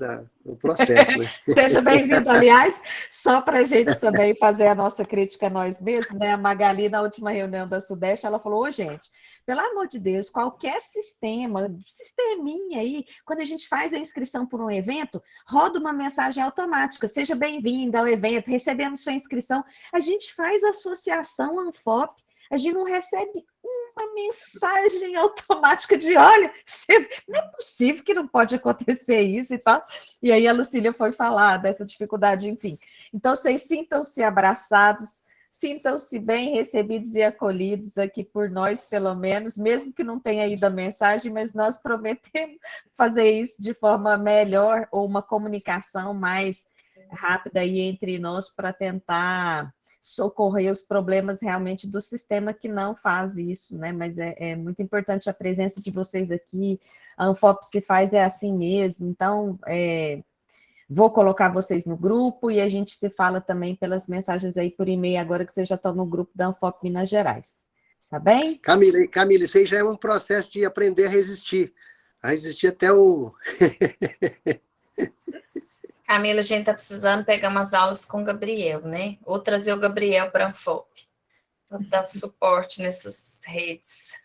do processo. Né? Seja bem-vindo, aliás, só para a gente também fazer a nossa crítica a nós mesmos, né? A Magali, na última reunião da Sudeste, ela falou, gente, pelo amor de Deus, qualquer sisteminha aí, quando a gente faz a inscrição por um evento, roda uma mensagem automática, seja bem-vindo ao evento, recebemos sua inscrição, a gente faz associação Anfop, a gente não recebe uma mensagem automática de, olha, não é possível que não pode acontecer isso e tal. E aí a Lucília foi falar dessa dificuldade, enfim. Então, vocês sintam-se abraçados, sintam-se bem recebidos e acolhidos aqui por nós, pelo menos, mesmo que não tenha ido a mensagem, mas nós prometemos fazer isso de forma melhor, ou uma comunicação mais rápida aí entre nós para tentar socorrer os problemas realmente do sistema que não faz isso, né? Mas é muito importante a presença de vocês aqui, a Anfop se faz assim mesmo, então vou colocar vocês no grupo e a gente se fala também pelas mensagens aí por e-mail agora que vocês já estão no grupo da Anfop Minas Gerais, tá bem? Camila, isso aí já é um processo de aprender a resistir até o... Camila, a gente está precisando pegar umas aulas com o Gabriel, né? Ou trazer o Gabriel para a Anfop, para dar suporte nessas redes.